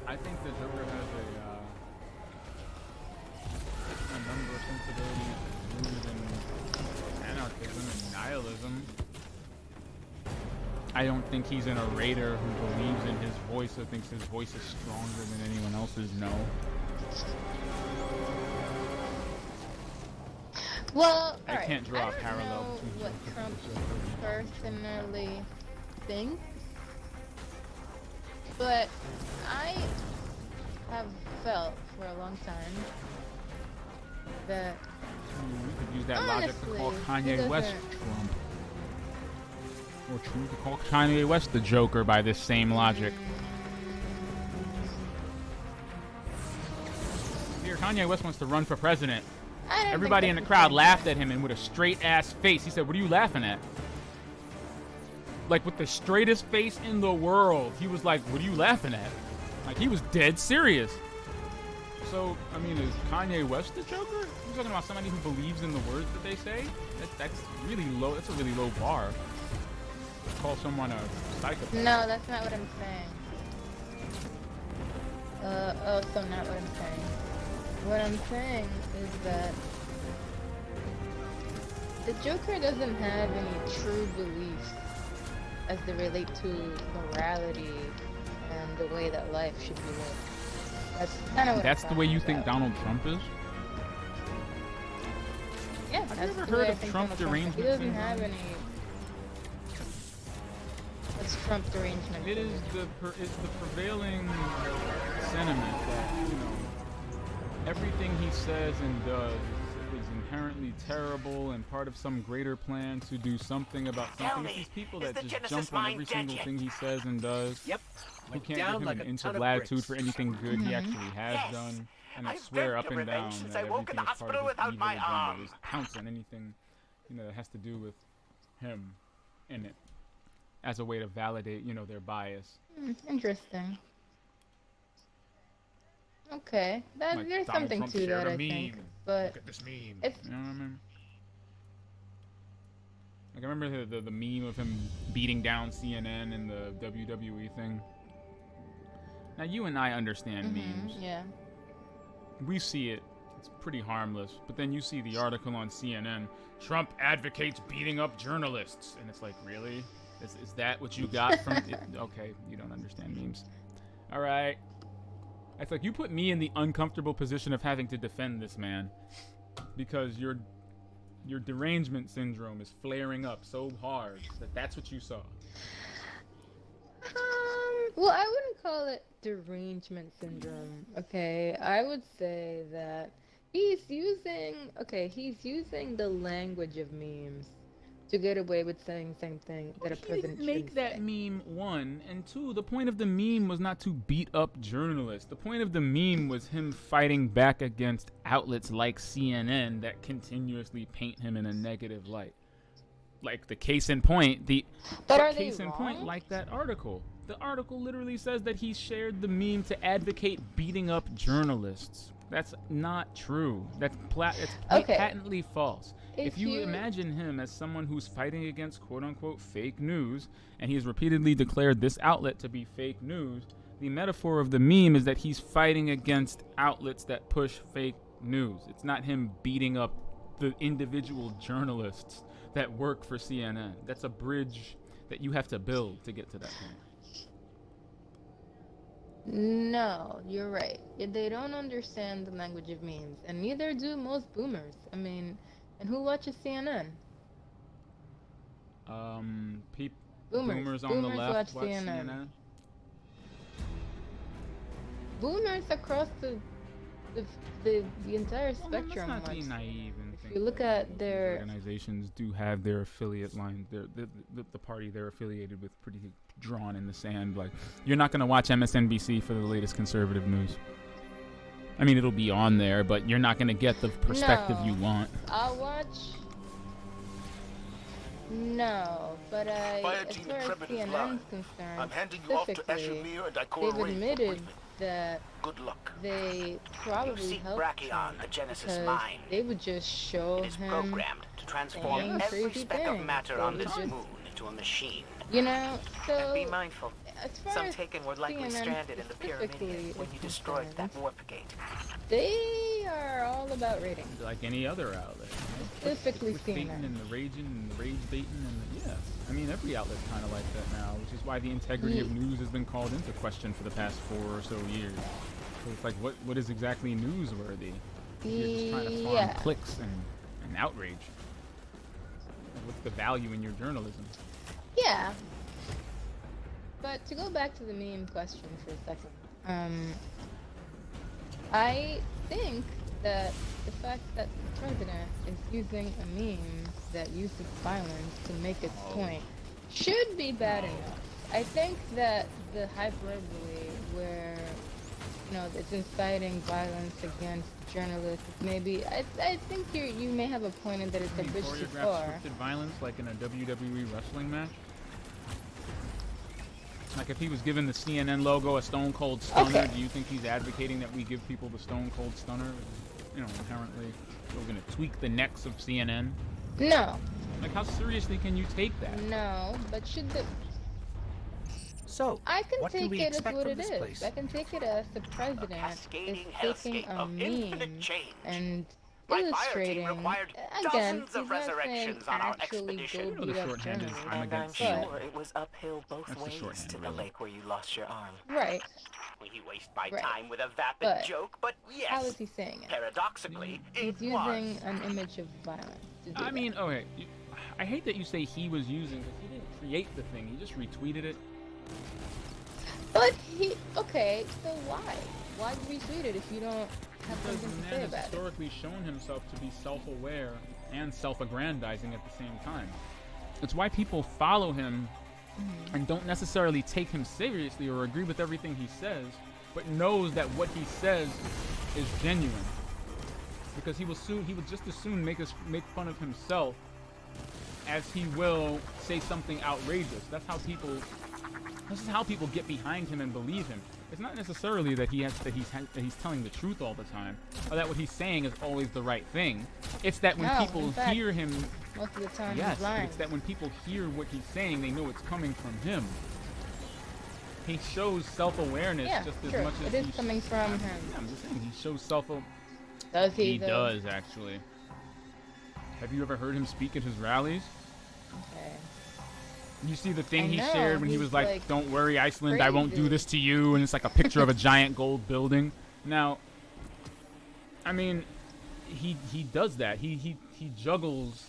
I think the Joker has a number of sensibilities rooted in anarchism and nihilism. I don't think he's an orator who believes in his voice or thinks his voice is stronger than anyone else's. No. Well, I can't draw a parallel know between what Joker Trump and Joker. personally thinks, but I have felt for a long time that We could use that logic to call honestly, he Kanye West doesn't- Trump. Or true to call Kanye West the Joker by this same logic. Here, Kanye West wants to run for president. I don't Everybody in think the that's crowd the laughed at him and with a straight ass face. He said, "What are you laughing at?" Like with the straightest face in the world. He was like, "What are you laughing at?" Like he was dead serious. So, I mean, is Kanye West the Joker? You're talking about somebody who believes in the words that they say? That's really low. That's a really low bar. Call someone a psychopath. No, that's not what I'm saying. Also not what I'm saying. What I'm saying is that the Joker doesn't have any true beliefs as they relate to morality and the way that life should be lived. That's kind of what That's I'm the way you talking think about. Donald Trump is? Yeah, Have you that's ever the way heard I of think Trump Donald Trump is. derangement He doesn't syndrome? have any. What's Trump derangement? It is it's the prevailing sentiment that, you know, everything he says and does is inherently terrible and part of some greater plan to do something about Tell something. me, It's these people is that the just Genesis jump on mine every dead single yet? thing he says and does. Yep. Who Went can't down give him like an a inch ton of of latitude bricks. for anything good he actually has Yes. done. And I I've swear begged up your and revenge down since that I woke in everything the is part hospital of his without evil my agenda. arm. Just pounce on anything, you know, that has to do with him in it as a way to validate, you know, their bias. Interesting. Okay, Like there's Donald something Trump to shared that, a I think. meme. But Look at this meme. it's You know what I mean? Like I remember the meme of him beating down CNN and the WWE thing. Now you and I understand memes. yeah. We see it. It's pretty harmless. But then you see the article on CNN. Trump advocates beating up journalists. And it's like, really? Is that what you got from it? Okay, you don't understand memes. All right. It's like you put me in the uncomfortable position of having to defend this man because your derangement syndrome is flaring up so hard that that's what you saw. Well, I wouldn't call it derangement syndrome, okay? I would say that He's using the language of memes to get away with saying the same thing that a president didn't make that say. meme, one, and two, the point of the meme was not to beat up journalists. The point of the meme was him fighting back against outlets like CNN that continuously paint him in a negative light. Like the case in point, like that article. The article literally says that he shared the meme to advocate beating up journalists. That's not true. That's patently false. If you imagine him as someone who's fighting against quote-unquote fake news, and he has repeatedly declared this outlet to be fake news, the metaphor of the meme is that he's fighting against outlets that push fake news. It's not him beating up the individual journalists that work for CNN. That's a bridge that you have to build to get to that point. No, you're right. They don't understand the language of memes, and neither do most boomers. I mean, and who watches CNN? Boomers on the left watch CNN. Boomers across the entire spectrum. Let's not be naive and think you look at their organizations do have their affiliate lines. The party they're affiliated with pretty drawn in the sand. Like, you're not going to watch MSNBC for the latest conservative news. I mean, it'll be on there, but you're not going to get the perspective you want. I'll watch. No, but as far as CNN's concerned, I'm handing you off to Ashimir and Ikora they've admitted that good luck. They probably helped him the Genesis because mind. they would just show It is him programmed to transform every speck of matter on this moon into a machine. You know, so and be mindful. As far Some as Taken were likely CNN stranded in the pyramid when you destroyed that warp gate. They are all about ratings. Like any other outlet. Specifically with CNN. baiting and the raging and the rage baiting and yeah. I mean, every outlet's kind of like that now, which is why the integrity of news has been called into question for the past 4 or so years. So it's like, what is exactly newsworthy? You're just trying to farm clicks and outrage. What's the value in your journalism? Yeah. But to go back to the meme question for a second, I think that the fact that the president is using a meme that uses violence to make its point should be bad enough. I think that the hyperbole where, you know, it's inciting violence against journalists, maybe, I think you may have a point in that it's a bridge too far. Scripted violence like in a WWE wrestling match? Like if he was given the CNN logo a Stone Cold Stunner, do you think he's advocating that we give people the Stone Cold Stunner? You know, inherently, we're going to tweak the necks of CNN? No. Like, how seriously can you take that? No, but should the... So, I can what take can we it as expect what from it this is. place? I can take it as the president is taking a meme and illustrating. Again, he's not saying actually go beat up journalists. And I'm sure it was uphill both ways to the lake where you lost your arm. Right. He wasted my time with a vapid joke, but yes. How is he saying it? Paradoxically, he's using an image of violence to do I mean, okay, I hate that you say he was using, because he didn't create the thing, he just retweeted it. But okay, so why? Why retweet it if you don't have something to say about it? The man has historically shown himself to be self-aware and self-aggrandizing at the same time. It's why people follow him and don't necessarily take him seriously or agree with everything he says, but knows that what he says is genuine. Because he will just as soon make fun of himself as he will say something outrageous. This is how people get behind him and believe him. It's not necessarily that he's telling the truth all the time, or that what he's saying is always the right thing. It's that when people hear him, most of the time yes, he's lying. it's that when people hear what he's saying, they know it's coming from him. He shows self-awareness just as much as it is coming from him. I'm just saying, he shows self. Does he? He does actually. Have you ever heard him speak at his rallies? Okay. You see the thing he shared when he was like, "Don't worry, Iceland, I won't do this to you," and it's like a picture of a giant gold building. Now, I mean, he does that. He juggles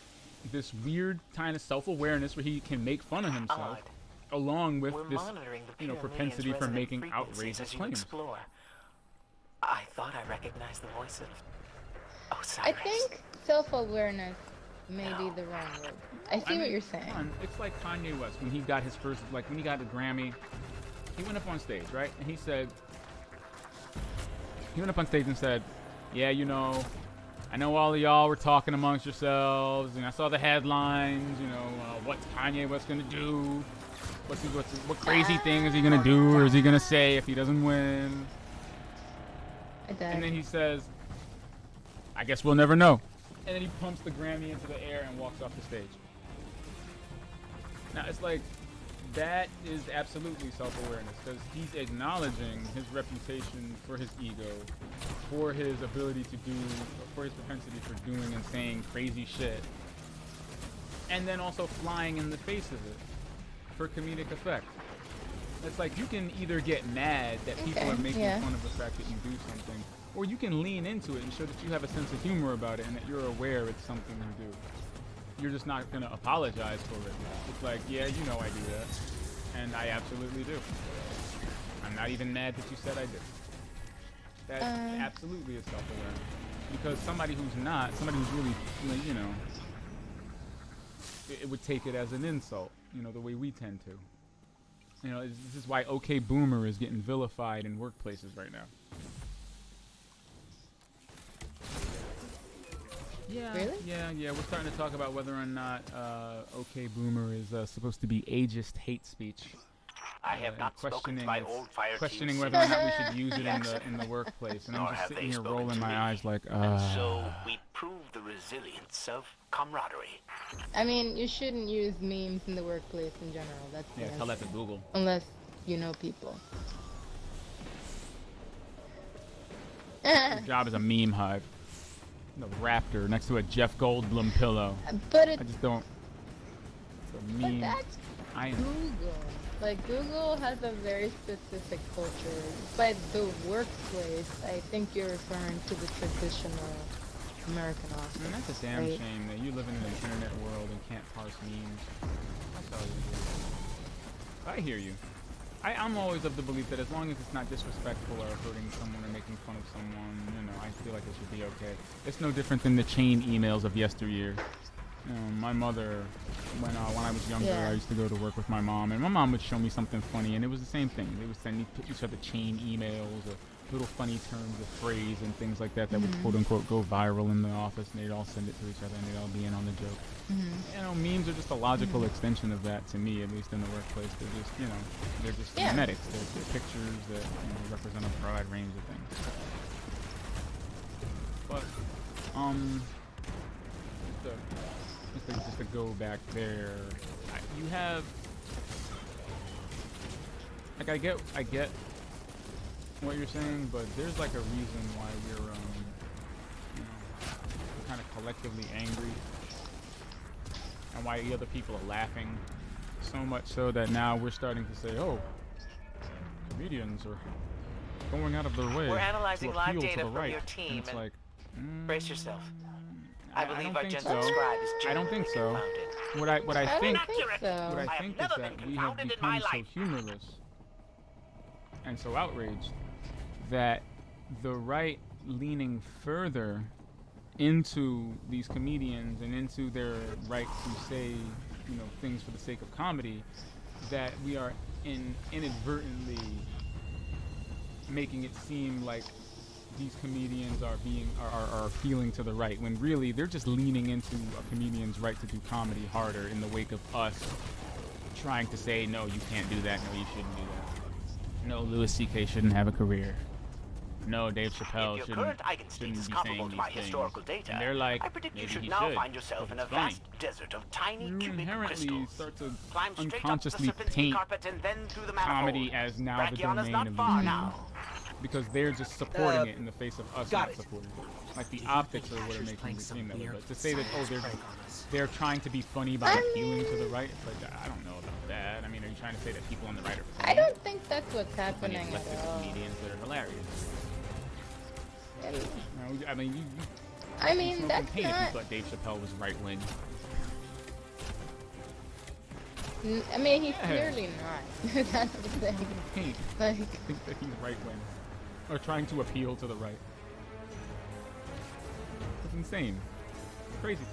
this weird kind of self-awareness where he can make fun of himself, along with this, propensity for making outrageous claims. I thought I recognized the voice of Oh, I Cyrus. think self-awareness may be the wrong word. I see what you're saying. It's like Kanye West when he got his first, like when he got the Grammy, he went up on stage, right? And he went up on stage and said, yeah, you know, I know all of y'all were talking amongst yourselves, and I saw the headlines, you know, what's Kanye West gonna do? What crazy thing is he gonna do, or is he gonna say if he doesn't win? And then he says, I guess we'll never know. And then he pumps the Grammy into the air and walks off the stage. Now, it's like, that is absolutely self-awareness, because he's acknowledging his reputation for his ego, for his ability to do, for his propensity for doing and saying crazy shit, and then also flying in the face of it for comedic effect. It's like, you can either get mad that people are making fun of the fact that you do something, or you can lean into it and show that you have a sense of humor about it and that you're aware it's something you do. You're just not going to apologize for it. It's like, yeah, you know I do that. And I absolutely do. I'm not even mad that you said I did. That absolutely is self-awareness. Because somebody who's really, you know, it would take it as an insult, you know, the way we tend to. You know, this is why OK Boomer is getting vilified in workplaces right now. Yeah, really? Yeah. We're starting to talk about whether or not OK Boomer is supposed to be ageist hate speech. I have not spoken to my old fire questioning team whether or not we should use it in the workplace. And I'm just sitting here rolling my eyes like, And so we prove the resilience of camaraderie. I mean, you shouldn't use memes in the workplace in general. That's tell that to Google. Unless you know people. Your job is a meme hive. The raptor next to a Jeff Goldblum pillow. But I just don't. It's a meme. But that's Google. Like, Google has a very specific culture. By the workplace, I think you're referring to the traditional American office. I mean, that's a damn shame that you live in an internet world and can't parse memes. That's all you do. I hear you. I'm always of the belief that as long as it's not disrespectful or hurting someone or making fun of someone, you know, I feel like it should be okay. It's no different than the chain emails of yesteryear. My mother, when I was younger, I used to go to work with my mom, and my mom would show me something funny, and it was the same thing. They would send each other chain emails or little funny terms of phrase and things like that that would quote-unquote go viral in the office, and they'd all send it to each other, and they'd all be in on the joke. You know, memes are just a logical extension of that to me, at least in the workplace. They're just, you know, they're just memetics. They're pictures that, you know, represent a broad range of things. But, just to go back there, you have, like, I get what you're saying, but there's like a reason why we're, you know, we're kind of collectively angry, and why the other people are laughing so much so that now we're starting to say, oh, comedians are going out of their way. We're analyzing to live appeal data to the from right. your team. And it's like, brace yourself. I believe our think general so. scribe is I don't think so. confounded. What I think so. what I think is that we have become so humorless and so outraged that the right leaning further into these comedians and into their right to say, you know, things for the sake of comedy, that we are inadvertently making it seem like these comedians are appealing to the right, when really they're just leaning into a comedian's right to do comedy harder in the wake of us trying to say, no, you can't do that, no, you shouldn't do that. No, Louis C.K. shouldn't have a career. No, Dave Chappelle shouldn't be saying these things. Data, And they're like, I predict maybe you should he now should, find yourself in a funny. vast desert of tiny You cubic inherently crystals. start to Climb straight unconsciously up the Sierpinski paint carpet and then through the comedy manifold. as now the Brachiona's domain not of far these now. because they're just supporting it in the face of us got not it. supporting it. Like the optics are what are making it seem that way. But to say that, oh, they're trying to be funny by appealing to the right, it's like, I don't know about that. I mean, are you trying to say that people on the right are funny? I don't think that's what's Funny happening at leftist all. comedians that are hilarious. And, I mean, you I mean, that's paint if not. you thought Dave Chappelle was right wing. I mean, he's Yeah. clearly not. That's the thing. Paint. Like, Think that he's right wing, or trying to appeal to the right. insane. It's crazy stuff.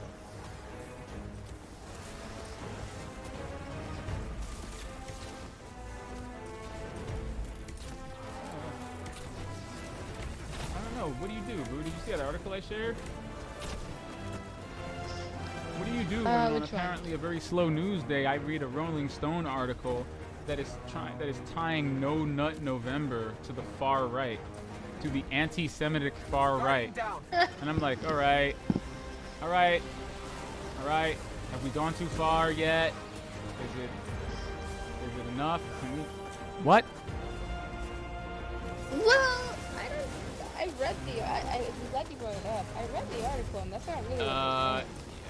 I don't know. What do you do, Boo? Did you see that article I shared? What do you do when on apparently a very slow news day I read a Rolling Stone article that is tying No Nut November to the far right, to the anti-Semitic far right, and I'm like, all right, have we gone too far yet? Is it enough? Can we? What? Well, I read I'm glad you brought it up. I read the article, and that's not really.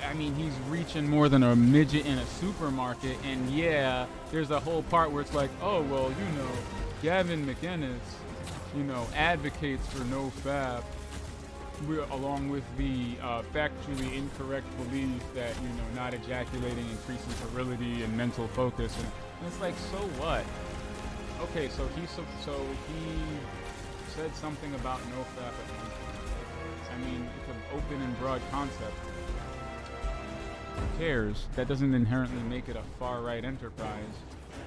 I mean, he's reaching more than a midget in a supermarket, and yeah, there's a whole part where it's like, oh, well, you know, Gavin McInnes, you know, advocates for no fap, along with the factually incorrect belief that, you know, not ejaculating increases virility and mental focus, and it's like, so what? Okay, so he said something about no fap at one point. I mean, it's an open and broad concept. Who cares? That doesn't inherently make it a far-right enterprise.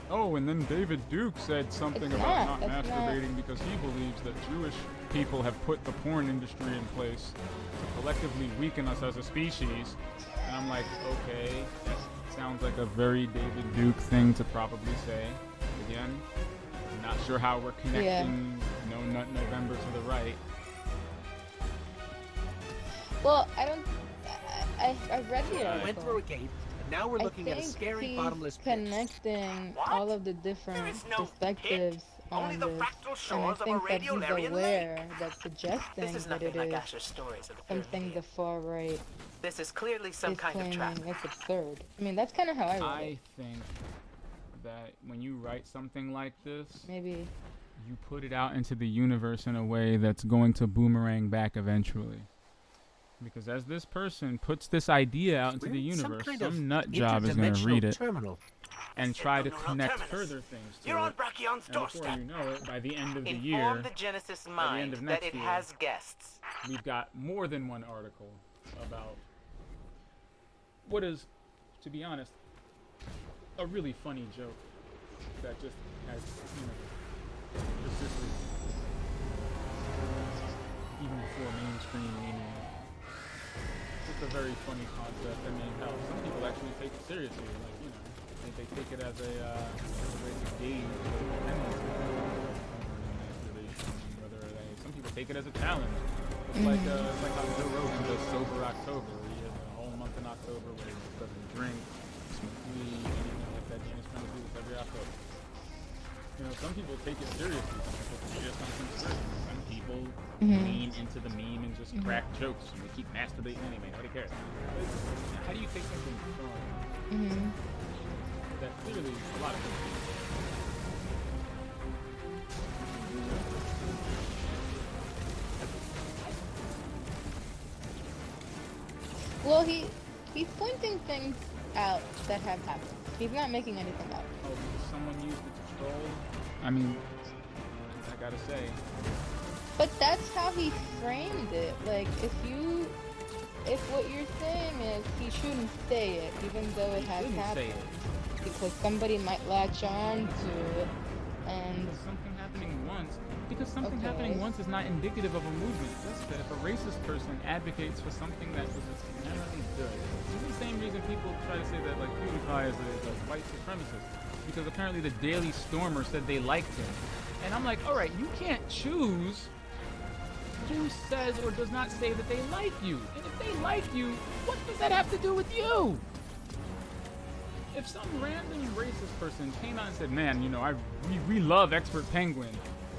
Oh, and then David Duke said something about not masturbating because he believes that Jewish people have put the porn industry in place to collectively weaken us as a species. And I'm like, okay, that sounds like a very David Duke thing to probably say. Again, I'm not sure how we're connecting No Nut November to the right. Well, I read the article. Went through a gate, and now we're looking at a scary bottomless pit. Connecting all of the different perspectives on this, and I think that he's aware that suggesting that it is something the far right This is clearly some kind of trap. It's absurd. I mean, that's kind of how I read it. I think that when you write something like this, maybe you put it out into the universe in a way that's going to boomerang back eventually. Because as this person puts this idea out into the universe, some nut job is going to read it and try to connect further things to it. And before you know it, by the end of the year, inform the Genesis mind that it has guests. We've got more than one article about what is, to be honest, a really funny joke that just has, you know, persisted even before mainstream media. It's a very funny concept. I mean, hell, some people actually take it seriously. Like, you know, they take it as a way to gauge their tendency masturbation. Some people take it as a challenge. It's like how Joe Rogan does Sober October, where he has a whole month in October where he just doesn't drink, smoke weed, anything like that. He's trying to do this every October. You know, some people take it seriously. Some people take it as something serious. Some people lean into the meme and just crack jokes and they keep masturbating anyway. Nobody cares. How do you take something from that clearly a lot of people do? Well, he's pointing things out that have happened. He's not making anything up. Oh, because someone used it to troll? I mean, I gotta say. But that's how he framed it. Like, if what you're saying is he shouldn't say it, even though it has happened, because somebody might latch on to it, and something happening once. Because something happening once is not indicative of a movement. Just that if a racist person advocates for something that was inherently good, it's the same reason people try to say that like PewDiePie is a white supremacist. Because apparently the Daily Stormer said they liked him. And I'm like, alright, you can't choose who says or does not say that they like you. And if they like you, what does that have to do with you? If some random racist person came out and said, man, you know, we love Expert Penguin,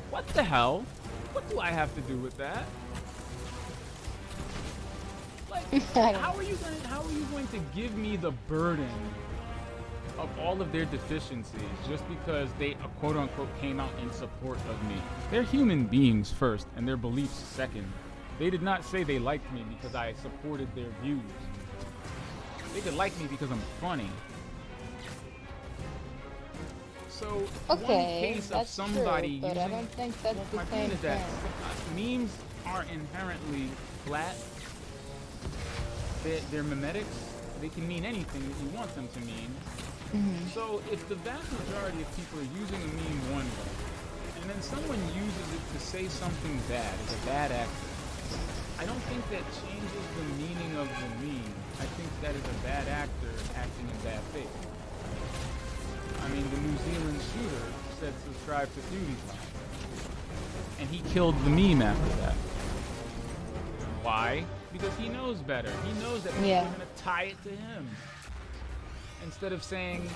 what the hell? What do I have to do with that? Like, how are you going to give me the burden of all of their deficiencies just because they quote unquote came out in support of me? They're human beings first and their beliefs second. They did not say they liked me because I supported their views. They could like me because I'm funny. So one case of somebody true, but I don't think that's the same thing. Memes are inherently flat, They're memetics. They can mean anything that you want them to mean. So if the vast majority of people are using a meme one way, and then someone uses it to say something bad, as a bad actor, I don't think that changes the meaning of the meme. I think that is a bad actor acting in bad faith. I mean, the New Zealand shooter said subscribe to DLive, and he killed the meme after that. Why? Because he knows better. He knows that people are going to tie it to him. Instead of saying,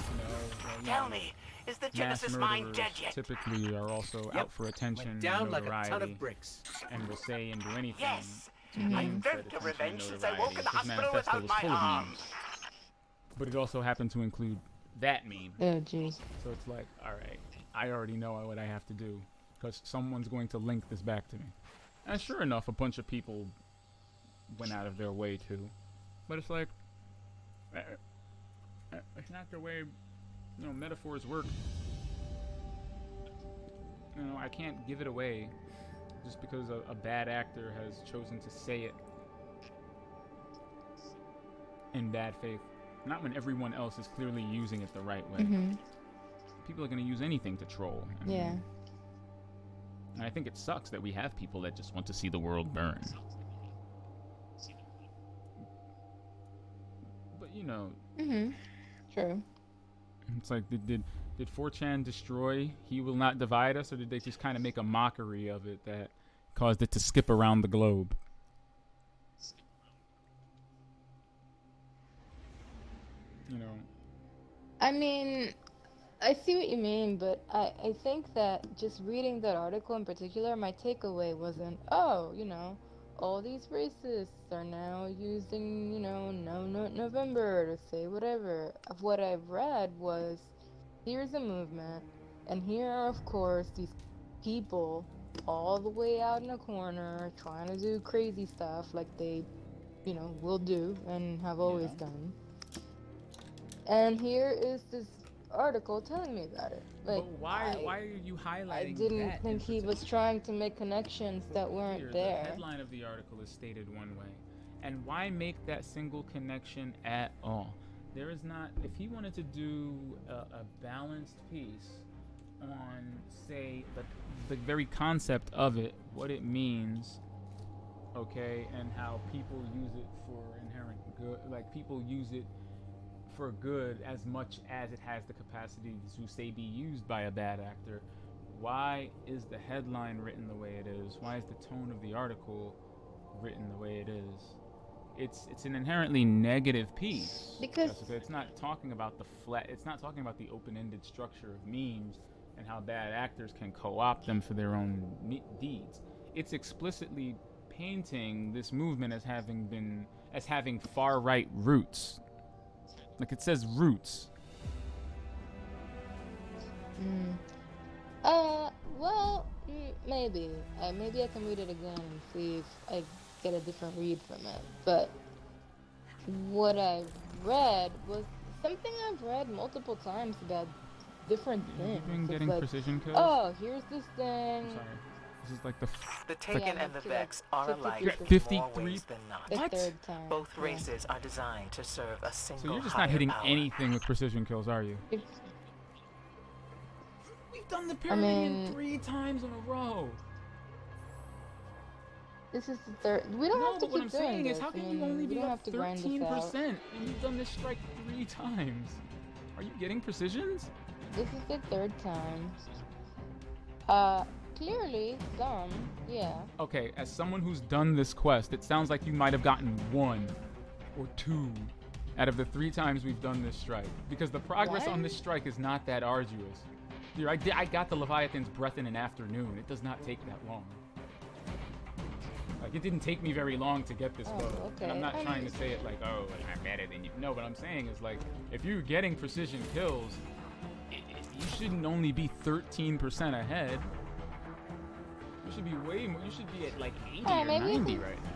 Tell me, is the Genesis mine dead yet? Typically are also out for attention and down like notoriety, a ton of bricks. and will say and do anything. Yes, to I gain vowed said to attention revenge and since I woke in the notoriety. His hospital manifesto without was my full of arm. memes. But it also happened to include that meme. Oh, jeez. So it's like, alright, I already know what I have to do, because someone's going to link this back to me. And sure enough, a bunch of people went out of their way to. But it's like, it's not the way, metaphors work. I can't give it away just because a bad actor has chosen to say it in bad faith. Not when everyone else is clearly using it the right way. People are going to use anything to troll. And I think it sucks that we have people that just want to see the world burn. But True. It's like, did 4chan destroy He Will Not Divide Us, or did they just kind of make a mockery of it that caused it to skip around the globe? I mean, I see what you mean, but I think that just reading that article in particular, my takeaway wasn't, all these racists are now using, No Nut November to say whatever. What I've read was, here's a movement, and here are, of course, these people all the way out in a corner trying to do crazy stuff like they, will do and have always done. And here is this article telling me about it. Like, but why are you highlighting I didn't that think he was trying to make connections that weren't there. The headline of the article is stated one way. And why make that single connection at all? There is not, if he wanted to do a balanced piece on, say, the very concept of it, what it means, okay, and how people use it for inherent good, like people use it for good as much as it has the capacity to, say, be used by a bad actor. Why is the headline written the way it is? Why is the tone of the article written the way it is? It's an inherently negative piece, because Jessica. It's not talking about it's not talking about the open-ended structure of memes and how bad actors can co-opt them for their own deeds. It's explicitly painting this movement as having far-right roots. Like, it says roots. Well, maybe. Maybe I can read it again and see if I get a different read from it. But what I read was something I've read multiple times about different things. You've been getting like, precision kills? oh, here's this thing. I'm sorry. This is like The Taken and the Vex are alike in 53 more ways than not. The What? third time. Both races are designed to serve a single So you're just higher not hitting power. anything with precision kills, are you? It's, We've done the pyramid 3 times in a row. this is the third. We don't No, have to but what I'm keep doing saying this. is, how can I you mean, only we be don't up have to grind this 13% out. and you've done this strike 3 times? Are you getting precisions? This is the third time. Clearly, some, yeah. Okay, as someone who's done this quest, it sounds like you might have gotten 1 or 2 out of the 3 times we've done this strike. Because the progress on this strike is not that arduous. Dude, I got the Leviathan's breath in an afternoon. It does not take that long. Like, it didn't take me very long to get this low. Okay. And I'm not trying to say it like, oh, I'm better than you. No, what I'm saying is, like, if you're getting precision kills, you shouldn't only be 13% ahead. You should be way more. You should be at like 80 or 90 right now.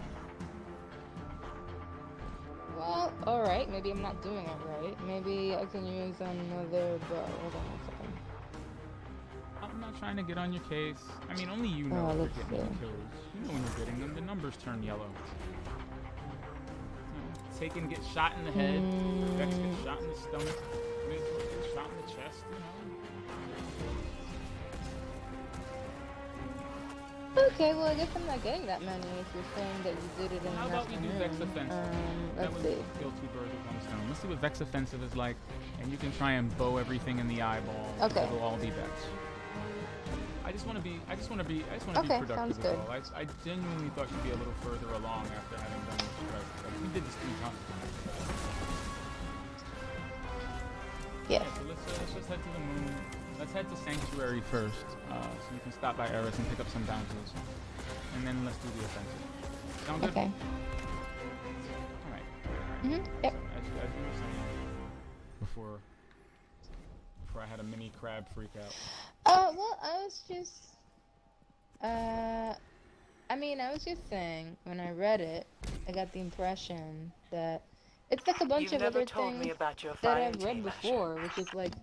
Well, alright, maybe I'm not doing it right. Maybe I can use another bow. Hold on a second. I'm not trying to get on your case. I mean, only you know Oh, when you're let's getting see. kills. You know when you're getting them. The numbers turn yellow. taken, get shot in the head. Vex gets shot in the stomach. Mid-Torch gets shot in the chest, you know? Okay, well, I guess I'm not getting that many if you're saying that you did it in How an about we do Vex afternoon. Offensive? Let's see. Kill two birds with one stone. Let's see what Vex Offensive is like, and you can try and bow everything in the eyeball. Okay. It'll all be Vex. I just want to be Okay, productive sounds as good. well. I genuinely thought you'd be a little further along after having done this quest. Like, we did this 3 times. Yes. Yeah, so let's just head to the moon. Let's head to Sanctuary first, so you can stop by Eris and pick up some bounties. And then let's do the offensive. Sound good? Okay. Alright. Yep. So, as you were saying, before I had a mini crab freak out. Well, I was just saying, when I read it, I got the impression that it's like a bunch You've of never other told things me about your that fire I've read team, before, which is like,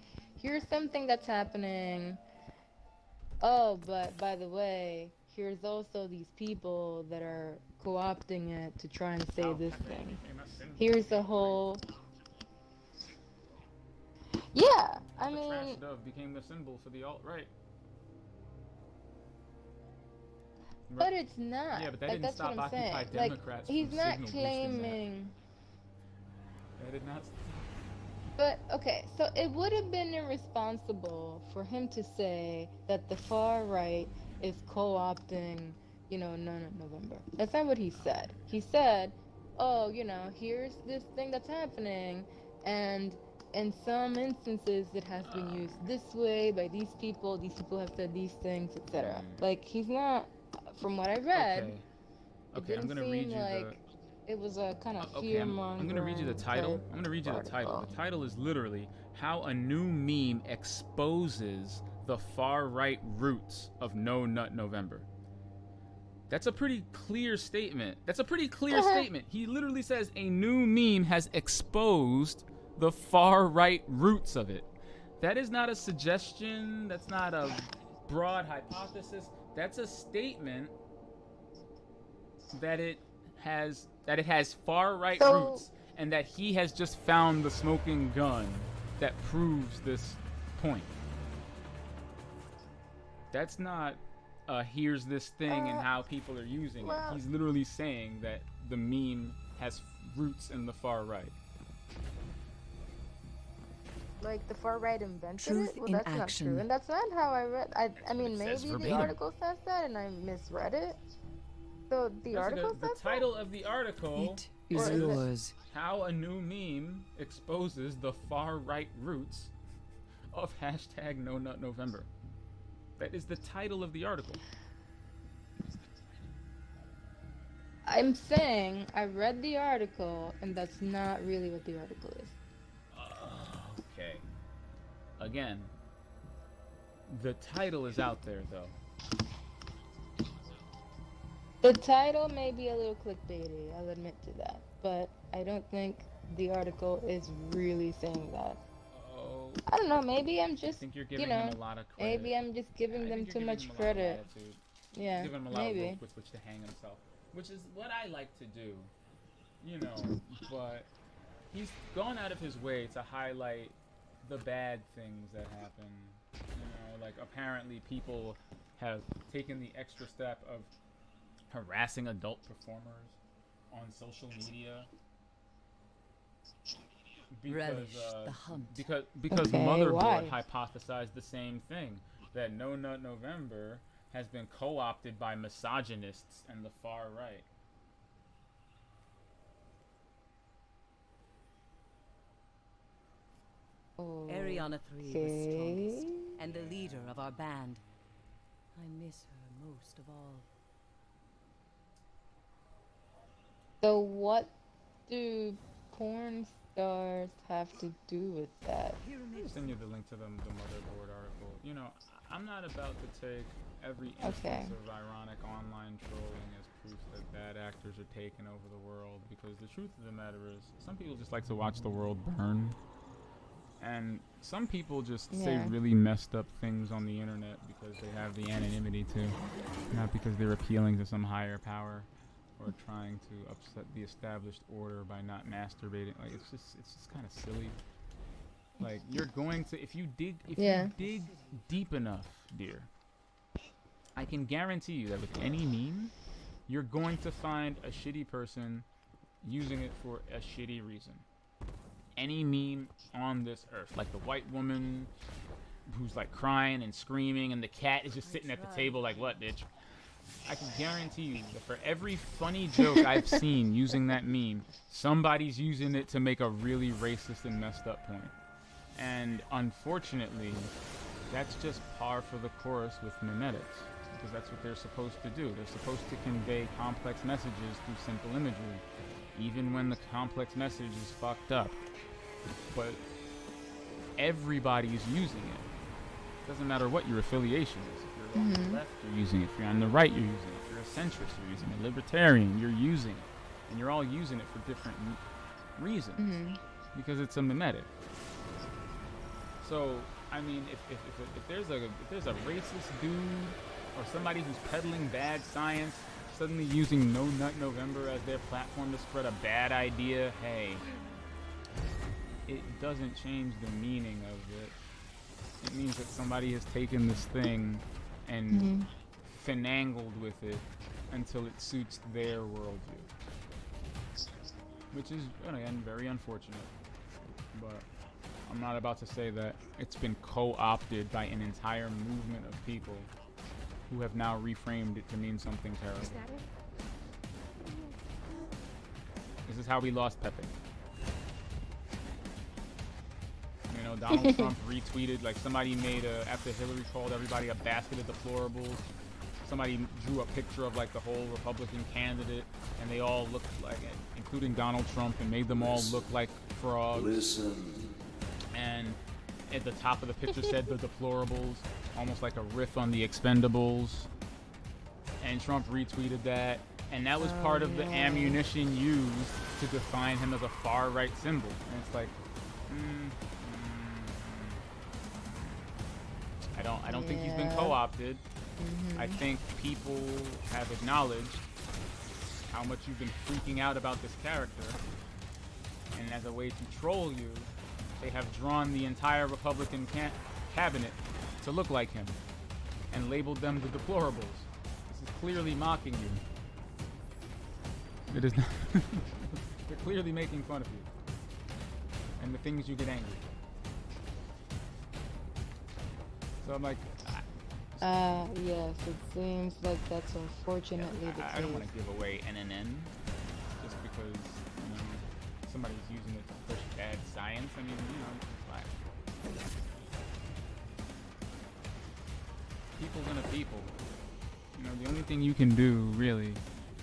here's something that's happening. Oh, but by the way, here's also these people that are co-opting it to try and say this thing. Here's a whole... Yeah, I The trash mean... dove became the symbol for the alt-right. But it's not. Yeah, but that like, didn't that's stop what I'm saying. Occupy Like, Democrats he's from not signal boosting claiming... That did not... But, okay, so it would have been irresponsible for him to say that the far right is co-opting, you know, November. That's not what he said. He said, oh, you know, here's this thing that's happening, and in some instances it has been used this way by these people have said these things, etc. Like, he's not, from what I read, Okay, I'm gonna read you like it was a kind of okay, I'm gonna read you the title. I'm gonna read you the title. The title is literally How a New Meme Exposes the Far-Right Roots of No Nut November. That's a pretty clear statement. Statement. He literally says a new meme has exposed the far-right roots of it. That is not a suggestion. That's not a broad hypothesis. That's a statement that it has far-right roots, and that he has just found the smoking gun that proves this point. That's not here's this thing and how people are using it. He's literally saying that the meme has roots in the far right. Like the far right invented Truth it? Well, in that's action. not true, and that's not how I read. I mean, maybe the verbatim. article says that, and I misread it. So the article the says title of the article It is yours. How a New Meme Exposes the Far Right Roots of hashtag No Nut November. That is the title of the article. I'm saying I read the article, and that's not really what the article is. Okay. Again, the title is out there, though. The title may be a little clickbaity, I'll admit to that, but I don't think the article is really saying that. Oh. I don't know, maybe I'm just, I think you're giving you know, him a lot of credit. maybe I'm just giving them too much credit. Yeah, Giving him a lot maybe. of rope with which to hang himself, which is what I like to do, you know, but he's gone out of his way to highlight the bad things that happen. You know, like apparently people have taken the extra step of harassing adult performers on social media because Okay, Motherboard why? hypothesized the same thing, that No Nut November has been co-opted by misogynists and the far right. Ariana 3 was strongest and the leader of our band. I miss her most of all. So what do porn stars have to do with that? I'll send you the link to the Motherboard article. You know, I'm not about to take every instance of ironic online trolling as proof that bad actors are taking over the world, because the truth of the matter is some people just like to watch the world burn, and some people just say really messed up things on the internet because they have the anonymity to, not because they're appealing to some higher power or trying to upset the established order by not masturbating. Like it's just kind of silly. Like you're going to if you dig deep enough, dear. I can guarantee you that with any meme, you're going to find a shitty person using it for a shitty reason. Any meme on this earth, like the white woman who's like crying and screaming and the cat is just sitting at the table like, what, bitch? I can guarantee you that for every funny joke I've seen using that meme, somebody's using it to make a really racist and messed up point. And unfortunately, that's just par for the course with memetics, because that's what they're supposed to do. They're supposed to convey complex messages through simple imagery, even when the complex message is fucked up. But everybody's using it. Doesn't matter what your affiliation is. If you're on the left, you're using it. If you're on the right, you're using it. If you're a centrist, you're using it. Libertarian, you're using it. And you're all using it for different reasons. Because it's a memetic. So, I mean, if there's a racist dude or somebody who's peddling bad science, suddenly using No Nut November as their platform to spread a bad idea, hey, it doesn't change the meaning of it. It means that somebody has taken this thing and finangled with it until it suits their worldview, which is, again, very unfortunate. But I'm not about to say that it's been co-opted by an entire movement of people who have now reframed it to mean something terrible. This is how we lost Pepe. You know, Donald Trump retweeted, like somebody made after Hillary called everybody a basket of deplorables, somebody drew a picture of like the whole Republican candidate and they all looked like it, including Donald Trump, and made them all look like frogs. And at the top of the picture said the deplorables, almost like a riff on the Expendables. And Trump retweeted that, and that was part of the ammunition used to define him as a far-right symbol. And it's like, I don't think he's been co-opted. I think people have acknowledged how much you've been freaking out about this character, and as a way to troll you, they have drawn the entire Republican cabinet to look like him and labeled them the deplorables. This is clearly mocking you. It is not. They're clearly making fun of you and the things you get angry. So I'm like, yes, it seems like that's unfortunately the case. I don't want to give away NNN just because, you know, somebody's using it to push bad science. I mean, you know, people gonna people. You know, the only thing you can do really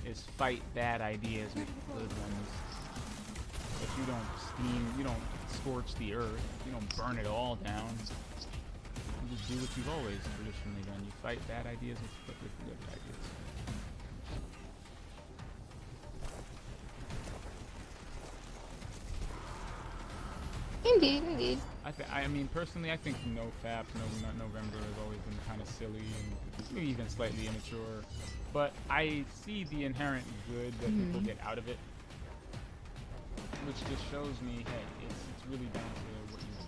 is fight bad ideas with good ones. But you don't you don't scorch the earth, you don't burn it all down. You just do what you've always traditionally done. You fight bad ideas with good ideas. Indeed. I mean, personally, I think No Nut November has always been kind of silly and maybe even slightly immature. But I see the inherent good that people get out of it, which just shows me, hey, it's really down to what you do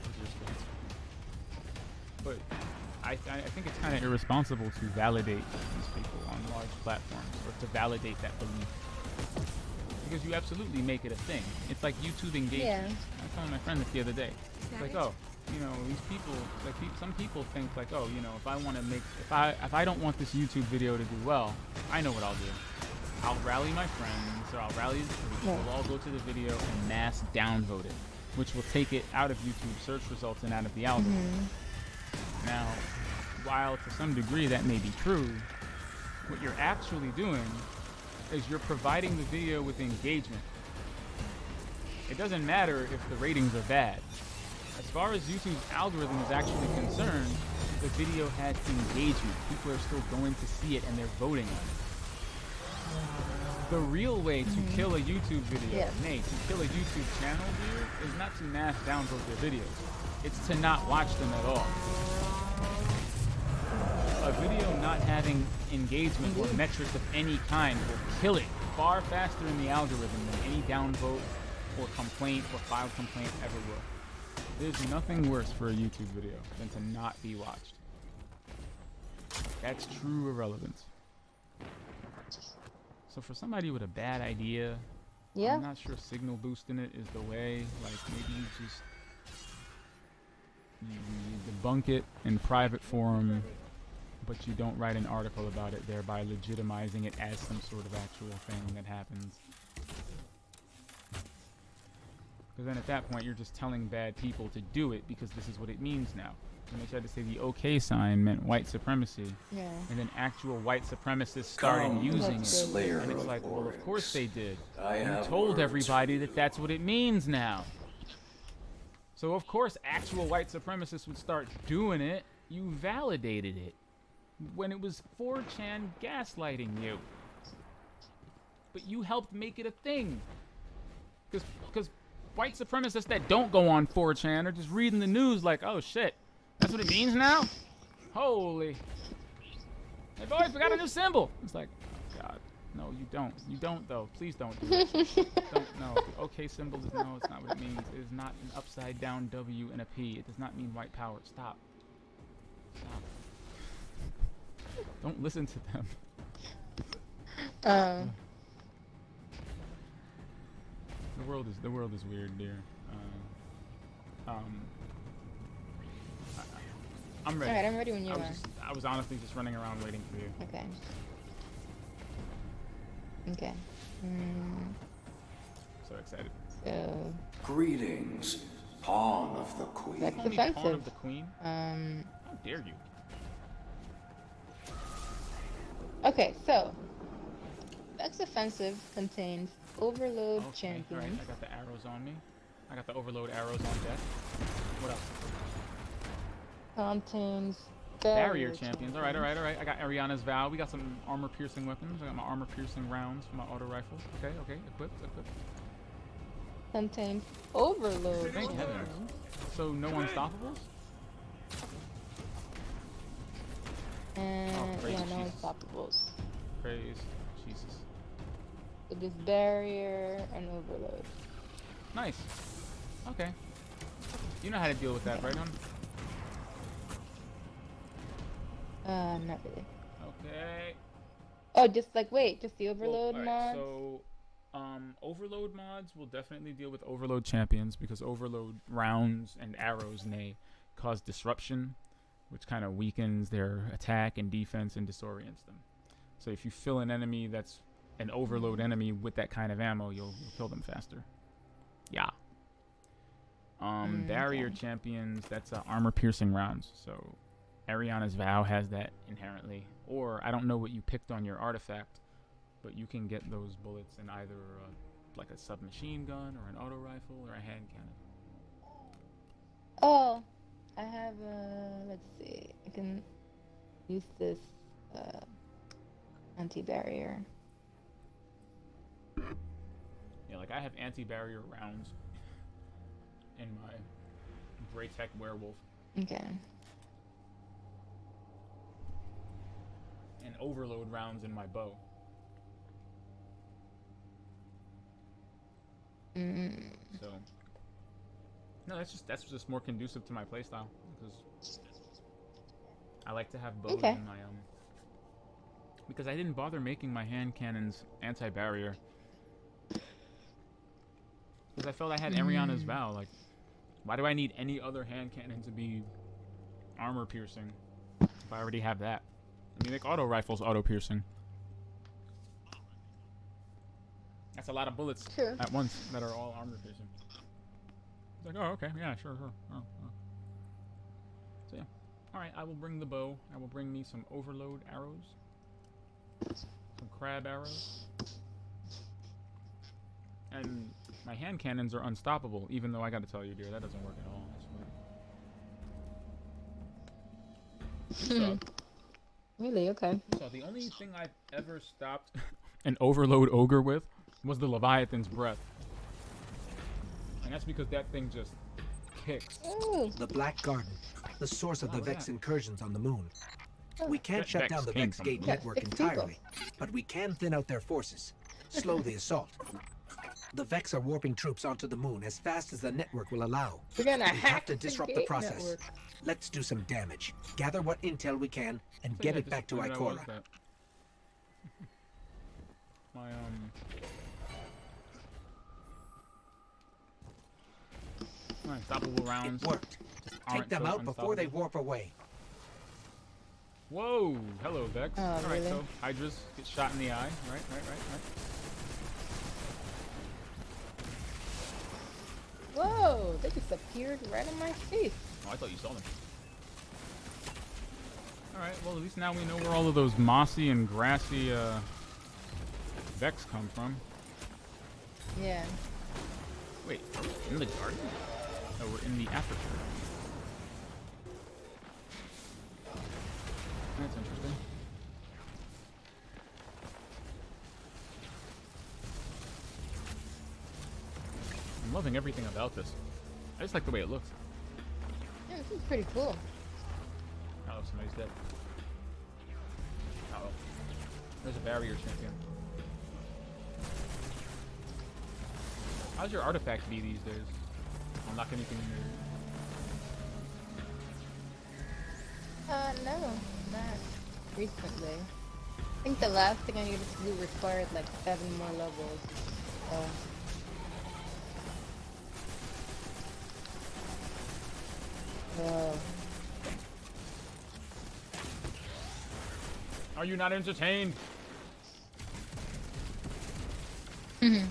with your stance. But I think it's kind of irresponsible to validate these people on large platforms, or to validate that belief. Because you absolutely make it a thing. It's like YouTube engagement. I was telling my friend this the other day. It's like, oh, you know, these people, like some people think like, oh, you know, if I want to make, if I don't want this YouTube video to do well, I know what I'll do. I'll rally my friends, or I'll rally the troops. We'll all go to the video and mass downvote it, which will take it out of YouTube search results and out of the algorithm. Now, while to some degree that may be true, what you're actually doing is you're providing the video with engagement. It doesn't matter if the ratings are bad. As far as YouTube's algorithm is actually concerned, the video has engagement. People are still going to see it and they're voting on it. The real way to kill a YouTube video, nay, to kill a YouTube channel here, is not to mass downvote their videos. It's to not watch them at all. A a video not having engagement or metrics of any kind will kill it far faster in the algorithm than any downvote or complaint or filed complaint ever will. There's nothing worse for a YouTube video than to not be watched. That's true irrelevance. So for somebody with a bad idea, I'm not sure signal boosting it is the way. Like maybe you just you debunk it in private forum, but you don't write an article about it, thereby legitimizing it as some sort of actual thing that happens. Because then at that point, you're just telling bad people to do it because this is what it means now. When they tried to say the OK sign meant white supremacy, and then actual white supremacists started using it, and it's like, well, of course they did. You told everybody that that's what it means now. So of course actual white supremacists would start doing it. You validated it when it was 4chan gaslighting you. But you helped make it a thing. Because white supremacists that don't go on 4chan are just reading the news like, oh shit, that's what it means now? Holy. Hey boys, we got a new symbol. It's like, oh god. No, you don't. You don't though. Please don't do it. Don't, no. The OK symbol is no, it's not what it means. It is not an upside down W and a P. It does not mean white power. Stop. Stop. Don't listen to them. The world is weird, dear. I'm ready. Alright, I'm ready when you are. I was honestly just running around waiting for you. Okay. Okay. So excited. So. Greetings, Pawn of the Queen. That's offensive. Pawn of the Queen? How dare you? Okay, so. Vex Offensive contains Overload Champions. Alright, I got the arrows on me. I got the Overload arrows on deck. What else? Contains Barrier champions. Alright. I got Ariana's Vow. We got some armor-piercing weapons. I got my armor-piercing rounds for my auto rifle. Okay. Equipped. Contains Overload. Thank heaven. So no Unstoppables? And praise no Jesus. Unstoppables. Praise Jesus. So this Barrier and Overload. Nice. Okay. You know how to deal with that, right, hon? Not really. Okay. Oh, just the Overload Well, mods? So, Overload mods will definitely deal with Overload champions because Overload rounds and arrows cause disruption, which kind of weakens their attack and defense and disorients them. So if you fill an enemy that's an Overload enemy with that kind of ammo, you'll kill them faster. Yeah. Barrier champions, that's armor-piercing rounds, so Ariana's Vow has that inherently. Or, I don't know what you picked on your artifact, but you can get those bullets in either like a submachine gun or an auto rifle or a hand cannon. Oh, I have let's see. I can use this anti-barrier. Yeah, like I have anti-barrier rounds in my Grey Tech Werewolf. Okay. And Overload rounds in my bow. So no, that's just more conducive to my playstyle because I like to have bows in my because I didn't bother making my hand cannons anti-barrier because I felt I had Ariana's Vow. Like, why do I need any other hand cannon to be armor piercing if I already have that? I mean, like auto rifles, auto piercing. That's a lot of bullets at once that are all armor piercing. It's like, oh, okay, yeah, sure. Oh. So yeah, all right. I will bring the bow. I will bring me some Overload arrows, some crab arrows, and my hand cannons are unstoppable. Even though I got to tell you, dear, that doesn't work at all. I swear. Really? Okay. So the only thing I've ever stopped an Overload ogre with was the Leviathan's Breath. And that's because that thing just kicks. Ooh. The Black Garden, the source of the Vex incursions on the moon. We can't shut down the Vex Gate network entirely, but we can thin out their forces, slow the assault. The Vex are warping troops onto the moon as fast as the network will allow. We're gonna We hack have to disrupt the process. Network. Let's do some damage, gather what intel we can, and get it back to Ikora. My unstoppable rounds. It worked. Take them out before they warp away. Whoa! Hello, Vex. Oh, Alright, really? so Hydras get shot in the eye. Right. Whoa! They just appeared right on my face. Oh, I thought you saw them. Alright, well, at least now we know where all of those mossy and grassy, Vex come from. Yeah. Wait, are we in the garden? No, we're in the aperture. That's interesting. I'm loving everything about this. I just like the way it looks. Yeah, this is pretty cool. Oh, somebody's dead. Uh oh. There's a barrier champion. How's your artifact be these days? I'll knock anything in there. No, not recently. I think the last thing I needed to do required like 7 more levels. Whoa. Are you not entertained? Mm-hmm.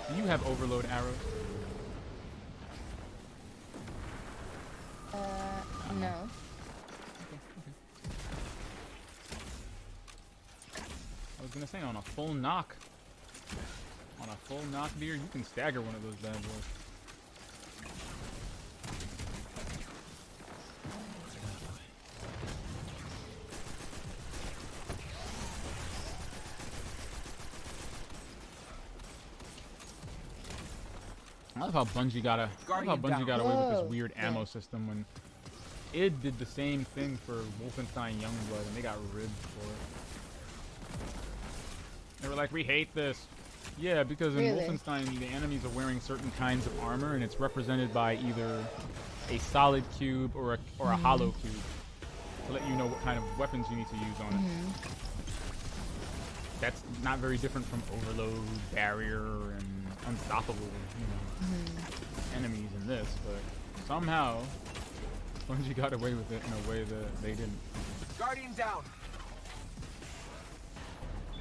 Do you have overload arrows? No. I was gonna say on a full knock. On a full knock beer, you can stagger one of those bad boys. I love how Bungie got away with this weird ammo system when id did the same thing for Wolfenstein Youngblood and they got ribbed for it. They were like, we hate this. Yeah, because in Wolfenstein the enemies are wearing certain kinds of armor and it's represented by either a solid cube or a hollow cube to let you know what kind of weapons you need to use on it. That's not very different from Overload, Barrier, and Unstoppable, enemies in this, but somehow Bungie got away with it in a way that they didn't. Guardian down.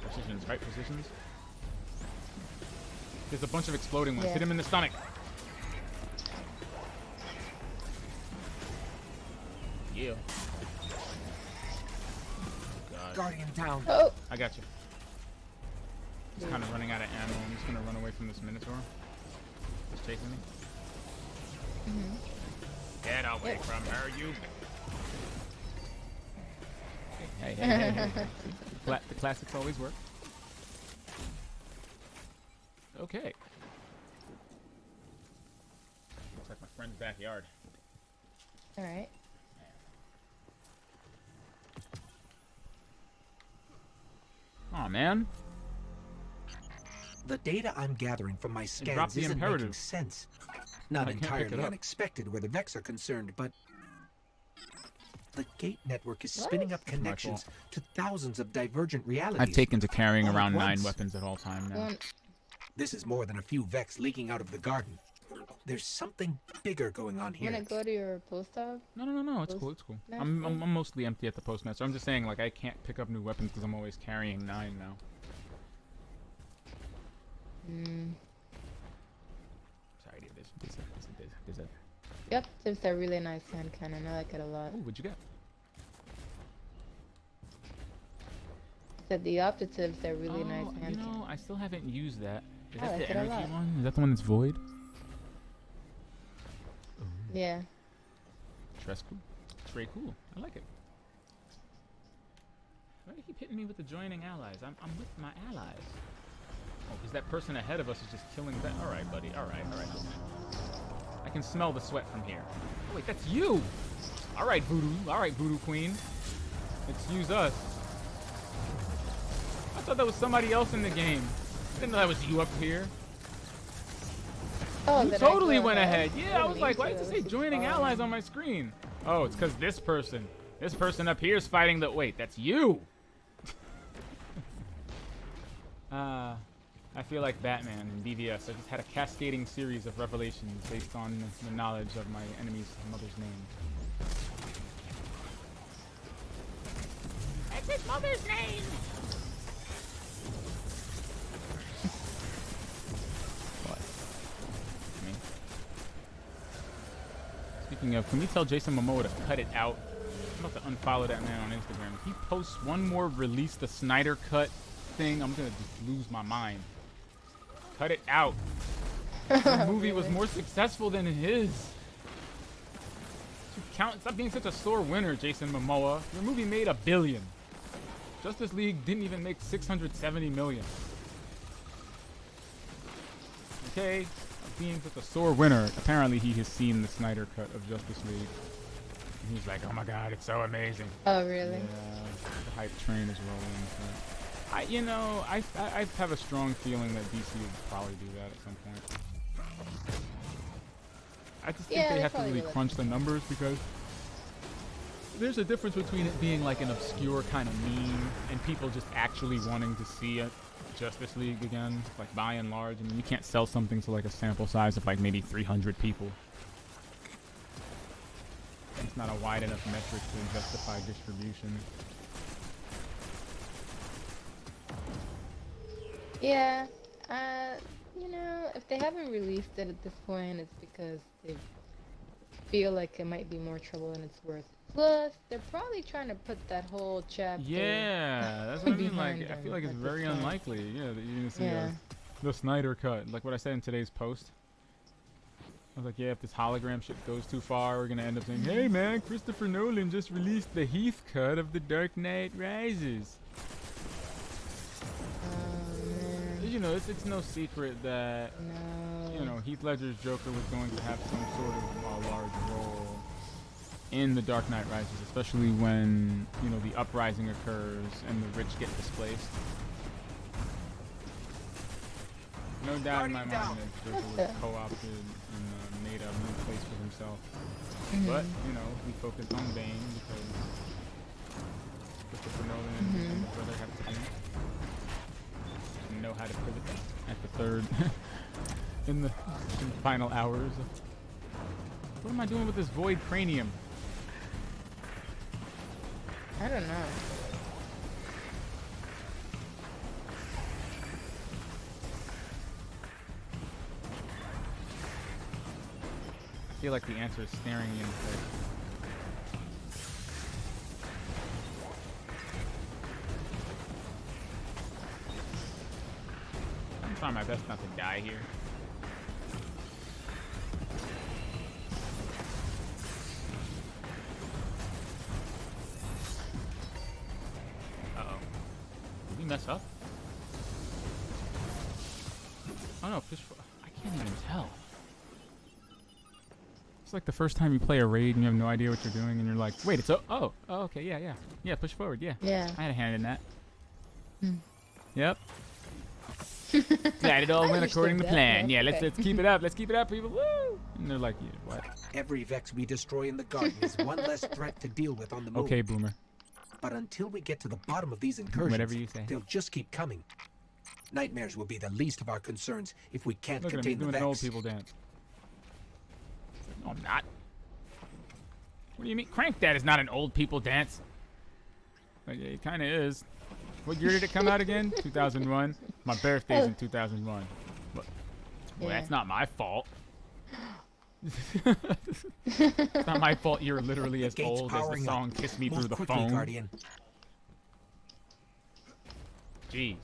Precisions, right? Precisions? There's a bunch of exploding ones. Hit him in the stomach. Yeah. God. Guardian down. Oh. I got you. Just kind of running out of ammo. I'm just gonna run away from this Minotaur. He's chasing me. Get away from her, you. Hey. The classics always work. Okay. Looks like my friend's backyard. Alright. Aw, man. The data I'm gathering from my scans isn't making sense. Not entirely unexpected where the Vex are concerned, but the gate network is spinning up connections to thousands of divergent realities. I've taken to carrying around 9 weapons at all time now. This is more than a few Vex leaking out of the garden. There's something bigger going on here. You wanna go to your post op? No, it's cool. I'm mostly empty at the postmaster. I'm just saying, like, I can't pick up new weapons because I'm always carrying 9 now. Sorry, dude. There's a... Yep, it's a really nice hand cannon. I like it a lot. Oh, what'd you get? Said the optatives are really nice hand cannon. I still haven't used that. Is I that like the it a energy lot. one? Is that the one that's void? Yeah. That's cool. It's very cool. I like it. Why do you keep hitting me with the joining allies? I'm with my allies. Oh, because that person ahead of us is just killing that. All right, buddy. All right. I can smell the sweat from here. Oh, wait, that's you! All right, Voodoo. All right, Voodoo Queen. Excuse us. I thought that was somebody else in the game. I didn't know that was you up here. Oh, you totally went ahead. Yeah, I was like, why does it say joining allies on my screen? Oh, it's because this person up here is fighting the. Wait, that's you. I feel like Batman in BVS. I just had a cascading series of revelations based on the knowledge of my enemy's mother's name. That's his mother's name! What? Me? Speaking of, can we tell Jason Momoa to cut it out? I'm about to unfollow that man on Instagram. If he posts one more release the Snyder Cut thing, I'm gonna just lose my mind. Cut it out. The movie was more successful than his. Stop being such a sore winner, Jason Momoa. Your movie made $1 billion. Justice League didn't even make $670 million. Okay, being such a sore winner. Apparently, he has seen the Snyder Cut of Justice League. And he's like, "Oh my God, it's so amazing." Oh really? Yeah, the hype train is rolling. So. I have a strong feeling that DC would probably do that at some point. I just think they have to really crunch the numbers because there's a difference between it being like an obscure kind of meme and people just actually wanting to see a Justice League again. Like by and large, I mean, you can't sell something to like a sample size of like maybe 300 people. It's not a wide enough metric to justify distribution. Yeah, you know, if they haven't released it at this point, it's because they feel like it might be more trouble than it's worth. Plus, they're probably trying to put that whole chapter. Yeah, that's what I mean. Like, I feel like it's very unlikely. Yeah, that you're gonna see the Snyder Cut. Like what I said in today's post. I was like, yeah, if this hologram shit goes too far, we're gonna end up saying, "Hey, man, Christopher Nolan just released the Heath cut of The Dark Knight Rises." You know, it's no secret that you know Heath Ledger's Joker was going to have some sort of large role in The Dark Knight Rises, especially when you know the uprising occurs and the rich get displaced. No doubt in my mind that Joker was co-opted and made a new place for himself. But you know, we focused on Bane because Christopher Nolan and his brother have to know how to pivot at the third in the final hours. What am I doing with this void cranium? I don't know. I feel like the answer is staring me in the face. I'm trying my best not to die here. Uh-oh. Did we mess up? Oh no, I can't even tell. It's like the first time you play a raid and you have no idea what you're doing and you're like, wait, it's okay, yeah, push forward, yeah. I had a hand in that. Yep. Glad it all went according to plan. Yeah, let's keep it up. Let's keep it up, people. Woo! And they're like, yeah, what? Every Vex we destroy in the garden is one less threat to deal with on the move. Okay, Boomer. But until we get to the bottom of these incursions, whatever you say, they'll just keep coming. Nightmares will be the least of our concerns if we can't Look at him, contain he's doing the Vex. an old people dance. No, I'm not. What do you mean? Crank That is not an old people dance. But yeah, it kind of is. What year did it come out again? 2001. My birthday's in 2001. Well, that's not my fault. It's not my fault you're literally as old as the song Kiss Me Through the Phone. Guardian. Jeez.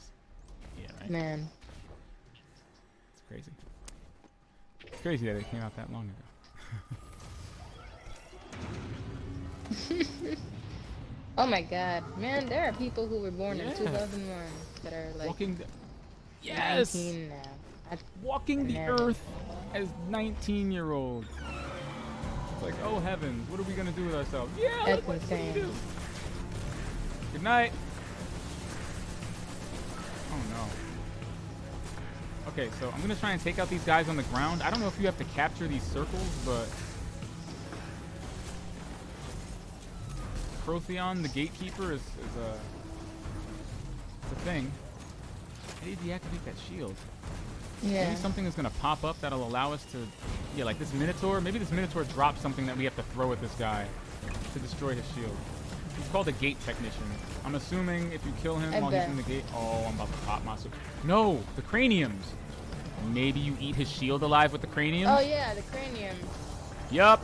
Yeah, right. Man. It's crazy. It's crazy that it came out that long ago. Oh my God, man! There are people who were born in 2001 that are like 19 now. Walking the earth as 19-year-olds. It's like, oh heavens, what are we gonna do with ourselves? Yeah, That's what do we do? Good night. Oh no. Okay, so I'm gonna try and take out these guys on the ground. I don't know if you have to capture these circles, but Protheon, the gatekeeper, is a thing. How do you deactivate that shield? Yeah. Maybe something is gonna pop up that'll allow us to, yeah, like this Minotaur. Maybe this Minotaur drops something that we have to throw at this guy to destroy his shield. He's called a gate technician. I'm assuming if you kill him while he's in the gate. Oh, I'm about to pop my. No, the craniums. Maybe you eat his shield alive with the craniums. Oh yeah, the craniums. Yup.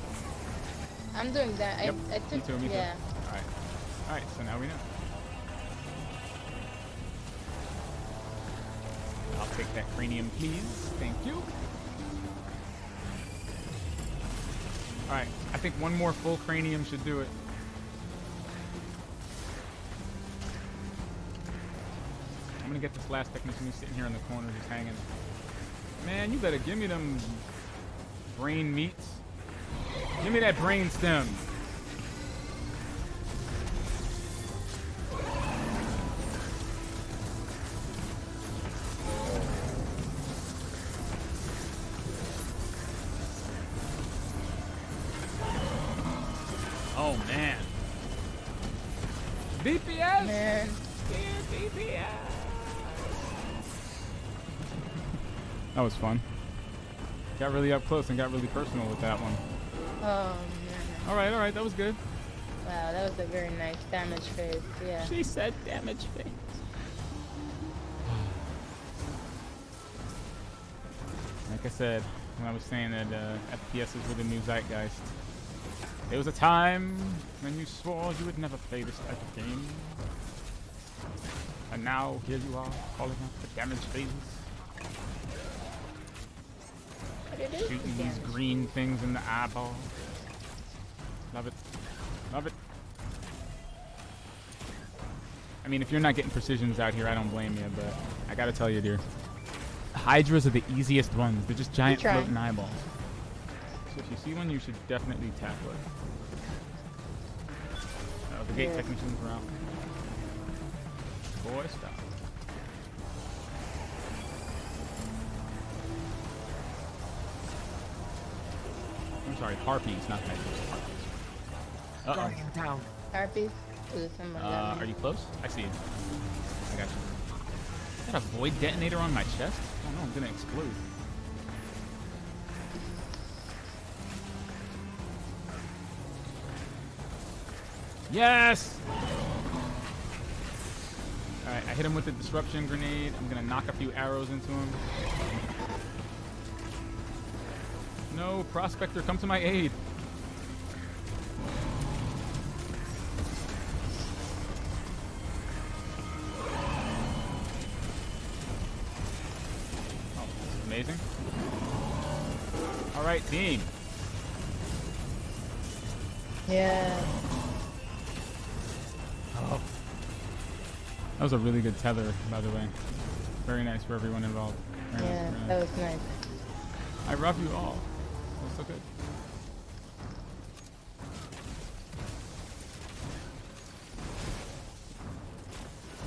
I'm doing that. Yep. I took. Me too. Me too. Yeah. All right. All right. So now we know. I'll take that cranium, please. Thank you. All right. I think one more full cranium should do it. I'm gonna get this last technician who's sitting here in the corner just hanging. Man, you better give me them brain meats. Give me that brain stem. Oh man. DPS! Man. DPS! That was fun. Got really up close and got really personal with that one. Oh man. Alright, that was good. Wow, that was a very nice damage phase. Yeah. She said damage phase. Like I said, when I was saying that FPSs were the new zeitgeist, there was a time when you swore you would never play this type of game. And now, here you are, calling out the damage phases. Shooting these green things in the eyeball. Love it. Love it. I mean, if you're not getting precisions out here, I don't blame you, but I gotta tell you, dear. Hydras are the easiest ones. They're just giant floating eyeballs. So if you see one, you should definitely tackle it. Oh, the gate technicians are out. Boy, stop. I'm sorry, harpies, not hydras. Uh-oh. Guardian down. Harpies? Are you close? I see you. I got you. Is that a void detonator on my chest? Oh no, I'm gonna explode. Yes! Alright, I hit him with the disruption grenade. I'm gonna knock a few arrows into him. No, Prospector, come to my aid. Oh, this is amazing. Alright, team. Yeah. Oh. That was a really good tether, by the way. Very nice for everyone involved. Very Yeah, nice, that was nice. I rough you all. That was so good.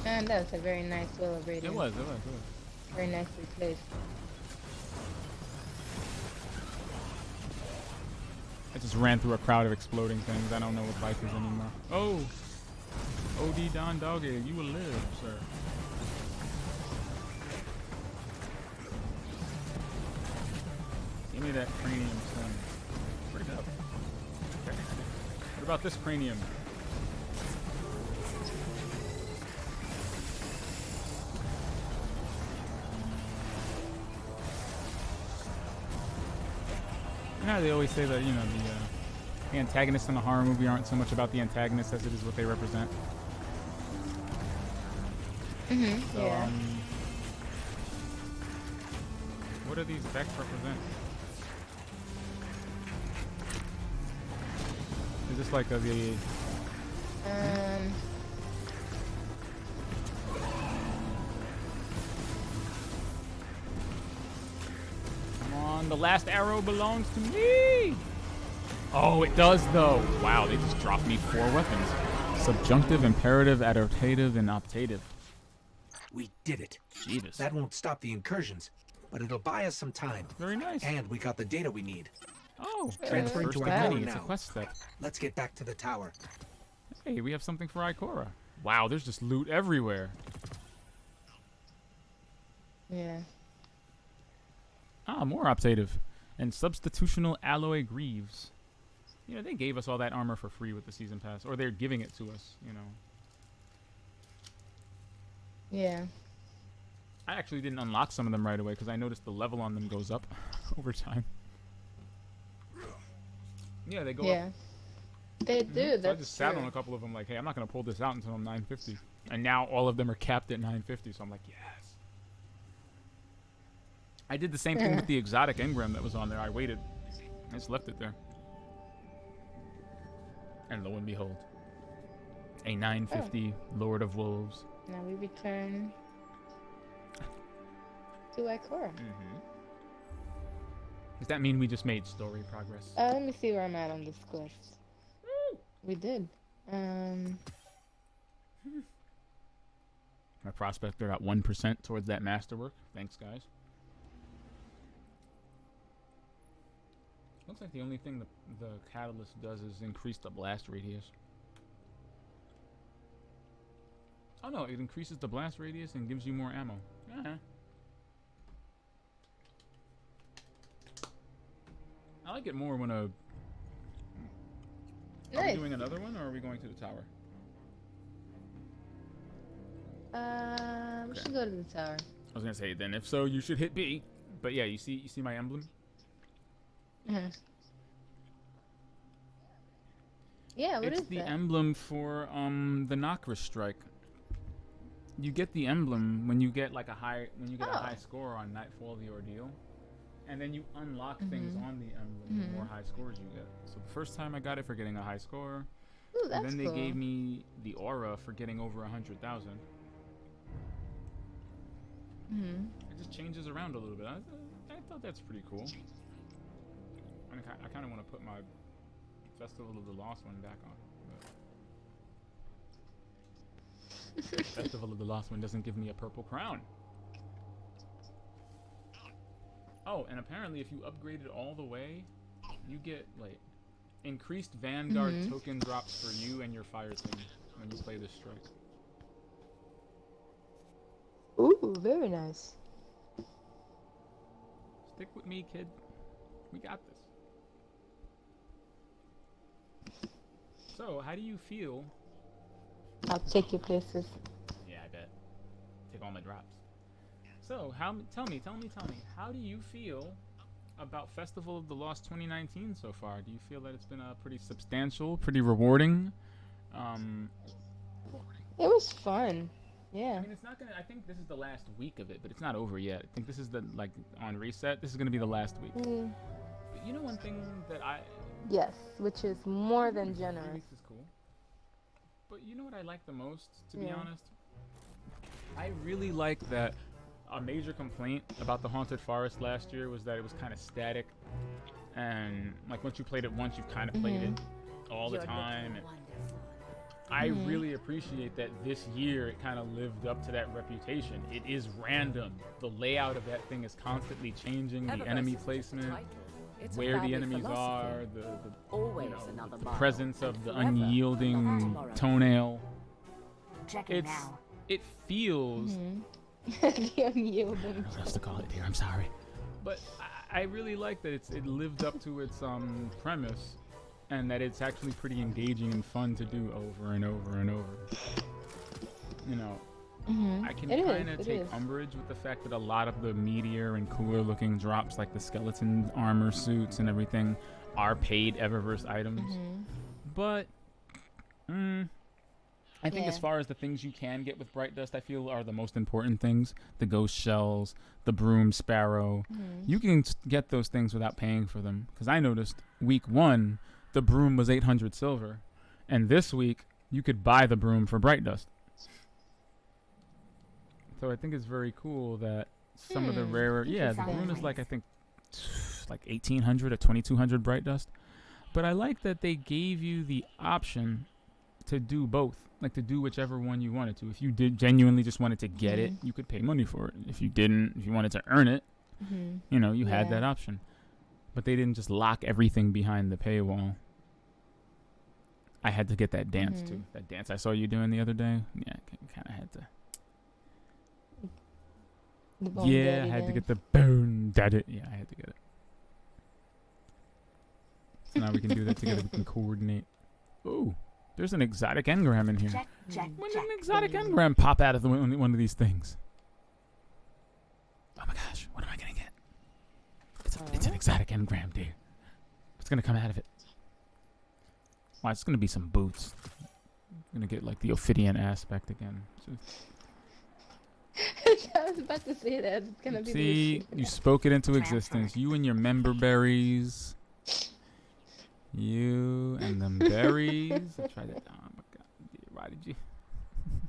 And that was a very nice Willow Radiant. It was. Very nicely placed. I just ran through a crowd of exploding things. I don't know what life is anymore. Oh! OD Don Doggy, you will live, sir. Give me that cranium stone. Where'd it go? Okay. What about this cranium? You know how they always say that, you know, the antagonists in a horror movie aren't so much about the antagonist as it is what they represent. Mm-hmm. So, yeah. What do these Vex represent? Is this like the Come on, the last arrow belongs to me! Oh, it does though. Wow, they just dropped me 4 weapons. Subjunctive, imperative, adaptative, and optative. We did it. Jeebus. That won't stop the incursions, but it'll buy us some time. Very nice. And we got the data we need. Oh, Transferring to Ikora Ikora It's a now. quest step. Let's get back to the tower. Hey, we have something for Ikora. Wow, there's just loot everywhere. Yeah. Ah, more optative. And substitutional alloy greaves. You know, they gave us all that armor for free with the season pass. Or they're giving it to us, you know. Yeah. I actually didn't unlock some of them right away because I noticed the level on them goes up over time. Yeah, they go up. Yeah. They do, So that's I just sat true. on a couple of them like, hey, I'm not going to pull this out until I'm 950. And now all of them are capped at 950, so I'm like, yes. I did the same thing with the exotic engram that was on there. I waited. I just left it there. And lo and behold, a 950 Lord of Wolves. Now we return to Ikora. Does that mean we just made story progress? Let me see where I'm at on this quest. We did. My prospector got 1% towards that masterwork. Thanks, guys. Looks like the only thing the catalyst does is increase the blast radius. Oh no, it increases the blast radius and gives you more ammo. I like it more when a... Are we doing another one, or are we going to the tower? We should go to the tower. I was gonna say, then if so, you should hit B. But yeah, you see my emblem? Yeah, what is It's the that? emblem for the Nakra strike. You get the emblem when you get like a high high score on Nightfall the Ordeal, and then you unlock things on the emblem the more high scores you get. So the first time I got it for getting a high score, Ooh, and that's then they cool. gave me the aura for getting over 100,000. It just changes around a little bit. I thought that's pretty cool. I kind of want to put my Festival of the Lost one back on. But Festival of the Lost one doesn't give me a purple crown. Oh, and apparently if you upgrade it all the way, you get like increased Vanguard token drops for you and your fire team when you play this strike. Ooh, very nice. Stick with me, kid. We got this. So, how do you feel? I'll take your places. Yeah, I bet. Take all my drops. So, tell me, how do you feel about Festival of the Lost 2019 so far? Do you feel that it's been pretty substantial, pretty rewarding? It was fun. Yeah. I mean, it's not gonna. I think this is the last week of it, but it's not over yet. I think this is on reset. This is gonna be the last week. But you know, one thing that Yes, which is more than 3 generous. weeks is cool. But you know what I like the most, to be honest? I really like that a major complaint about the Haunted Forest last year was that it was kind of static. And like once you played it once, you've kind of played it all the time. And I really appreciate that this year it kind of lived up to that reputation. It is random. The layout of that thing is constantly changing. The enemy placement, where the enemies are, the presence of the unyielding toenail. It feels. The unyielding. What else to call it here? I'm sorry, but I really like that it lived up to its premise, and that it's actually pretty engaging and fun to do over and over and over. You know. I can kind of take umbrage with the fact that a lot of the meatier and cooler looking drops, like the skeleton armor suits and everything, are paid Eververse items. But I think as far as the things you can get with Bright Dust, I feel are the most important things. The ghost shells, the broom sparrow. You can get those things without paying for them. Because I noticed week 1, the broom was 800 silver. And this week, you could buy the broom for Bright Dust. So I think it's very cool that some of the rarer... Yeah, the broom is like, I think, like 1,800 or 2,200 Bright Dust. But I like that they gave you the option to do both, like to do whichever one you wanted to. If you did genuinely just wanted to get it, you could pay money for it. If you didn't, if you wanted to earn it, you know, you had that option. But they didn't just lock everything behind the paywall. I had to get that dance too. That dance I saw you doing the other day. Yeah, I kind of had to. Yeah, I had to get the bone daddy. Yeah, I had to get it. So now we can do that together. We can coordinate. Ooh, there's an exotic engram in here. When did an exotic engram pop out of one of these things? Oh my gosh, what am I gonna get? It's an exotic engram, dear. What's gonna come out of it? Well, it's gonna be some boots. I'm gonna get like the Ophidian aspect again. I was about to say that. It's gonna be. See, you spoke it into existence. You and your member berries. You and them berries. I tried it. Oh my god!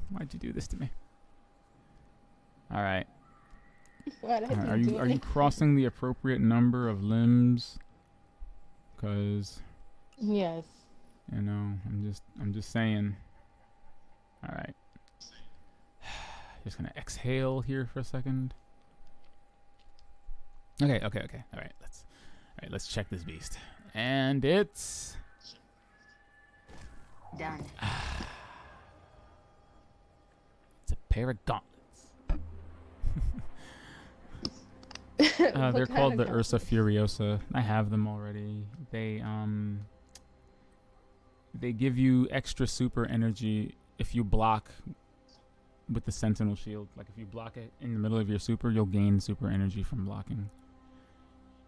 Why'd you do this to me? All right. Are you crossing the appropriate number of limbs? Cause. Yes. You know, I'm just saying. All right. Just gonna exhale here for a second. Okay. All right, let's check this beast. And it's done. It's a pair of gauntlets. They're called the Ursa Furiosa. I have them already. They give you extra super energy if you block with the Sentinel Shield. Like if you block it in the middle of your super, you'll gain super energy from blocking.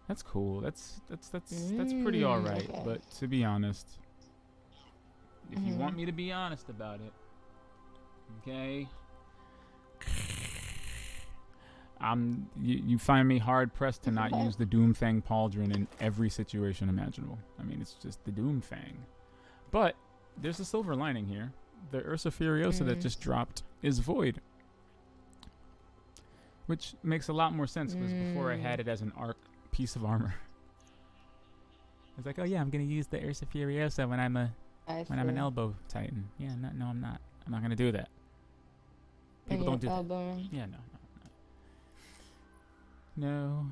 That's cool. That's pretty alright. Okay. But to be honest, if you want me to be honest about it, okay, you find me hard pressed to not use the Doomfang Pauldron in every situation imaginable. I mean, it's just the Doomfang. But there's a silver lining here. The Ursa Furiosa that just dropped is void, which makes a lot more sense because before I had it as an arc piece of armor. I was like, oh yeah, I'm gonna use the Ursa Furiosa when I'm an elbow titan. Yeah, no, I'm not. I'm not gonna do that. People don't do that. Yeah, no.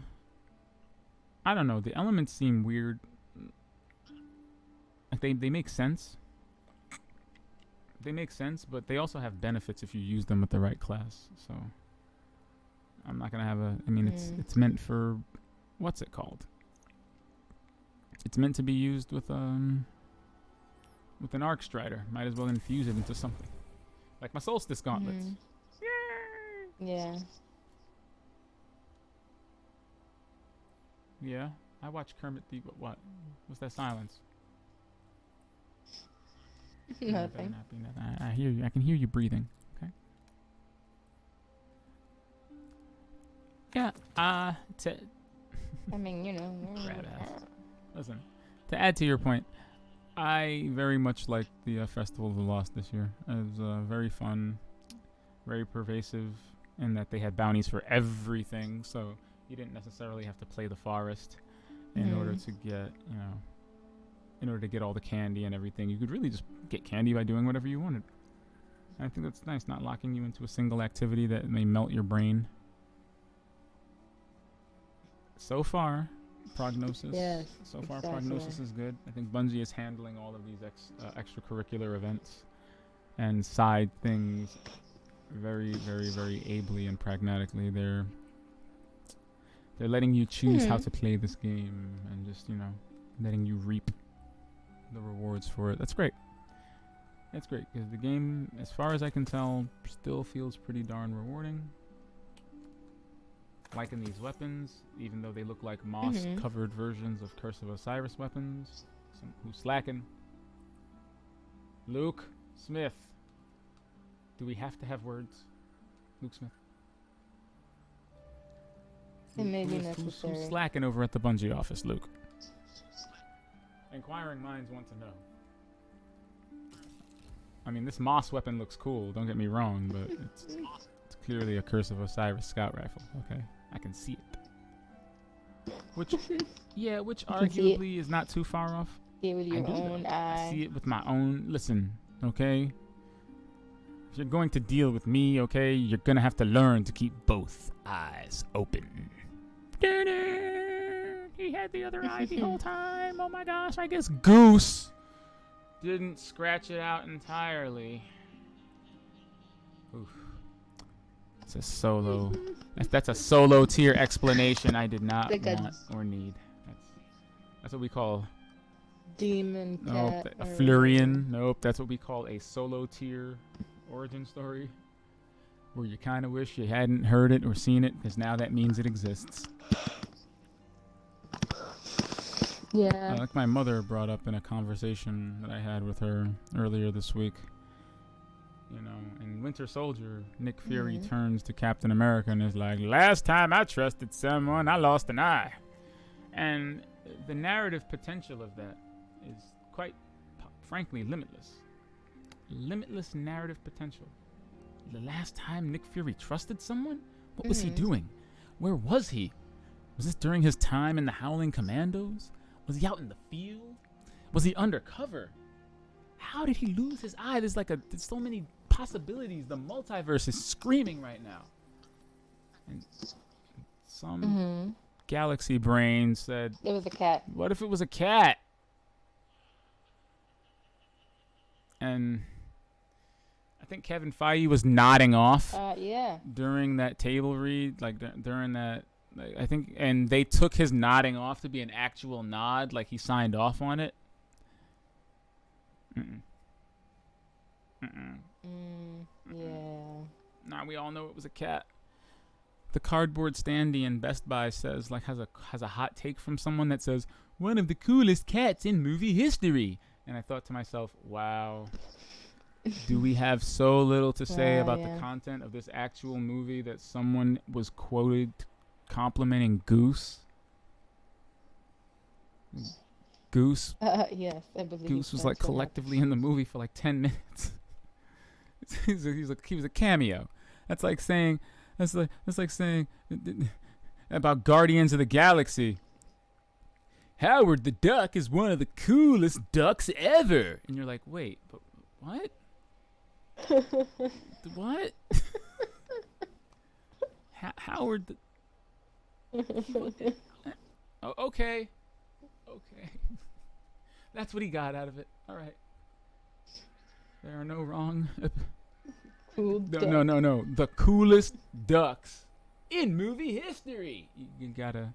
I don't know. The elements seem weird. Like they make sense. They make sense, but they also have benefits if you use them with the right class. So I'm not gonna have a. I mean, it's meant for. What's it called? It's meant to be used with an Arc Strider. Might as well infuse it into something. Like my Solstice gauntlets. Yeah. Yeah. I watched Kermit the what? What's that silence? Nothing. I hear you. I can hear you breathing. Okay. Yeah. I mean, you know. Listen, to add to your point, I very much liked the Festival of the Lost this year. It was very fun, very pervasive, in that they had bounties for everything. So you didn't necessarily have to play the forest in order to get, in order to get all the candy and everything. You could really just get candy by doing whatever you wanted. And I think that's nice, not locking you into a single activity that may melt your brain. So far, Prognosis. Yes, so far, Prognosis is good. I think Bungie is handling all of these extracurricular events and side things very, very, very ably and pragmatically. They're letting you choose how to play this game and just, letting you reap the rewards for it. That's great. That's great because the game, as far as I can tell, still feels pretty darn rewarding. Liking these weapons, even though they look like moss-covered versions of Curse of Osiris weapons. Who's slacking? Luke Smith. Do we have to have words? Luke Smith. It may be necessary. Who's slacking over at the Bungie office, Luke? Inquiring minds want to know. I mean, this moss weapon looks cool, don't get me wrong, but it's clearly a Curse of Osiris scout rifle, okay? I can see it. Which arguably is not too far off. See it with your own eye. I see it with my own. Listen, okay? If you're going to deal with me, okay, you're going to have to learn to keep both eyes open. He had the other eye the whole time. Oh my gosh, I guess Goose didn't scratch it out entirely. Oof. It's a solo. That's a solo tier explanation I did not want or need. That's what we call demon cat. Nope, a Flurian. Nope, that's what we call a solo tier origin story, where you kind of wish you hadn't heard it or seen it, because now that means it exists. Yeah. Like my mother brought up in a conversation that I had with her earlier this week. You know, in Winter Soldier, Nick Fury turns to Captain America and is like, "Last time I trusted someone, I lost an eye." And the narrative potential of that is quite, frankly, limitless. Limitless narrative potential. The last time Nick Fury trusted someone? What was he doing? Where was he? Was this during his time in the Howling Commandos? Was he out in the field? Was he undercover? How did he lose his eye? There's so many possibilities. The multiverse is screaming right now. And some galaxy brain said, it was a cat. What if it was a cat? And I think Kevin Feige was nodding off during that table read, during that, I think, and they took his nodding off to be an actual nod, like he signed off on it. Yeah. Nah, we all know it was a cat. The cardboard standee in Best Buy says, has a hot take from someone that says, "One of the coolest cats in movie history." And I thought to myself, wow, do we have so little to say about the content of this actual movie that someone was quoted complimenting Goose? Goose? Yes, I believe Goose was collectively in the movie for 10 minutes. He was a cameo. That's like saying about Guardians of the Galaxy, Howard the Duck is one of the coolest ducks ever. And you're like, wait, but what? What? Howard the... Oh, okay. That's what he got out of it. All right. There are no wrong... Cool No. The coolest ducks in movie history. You gotta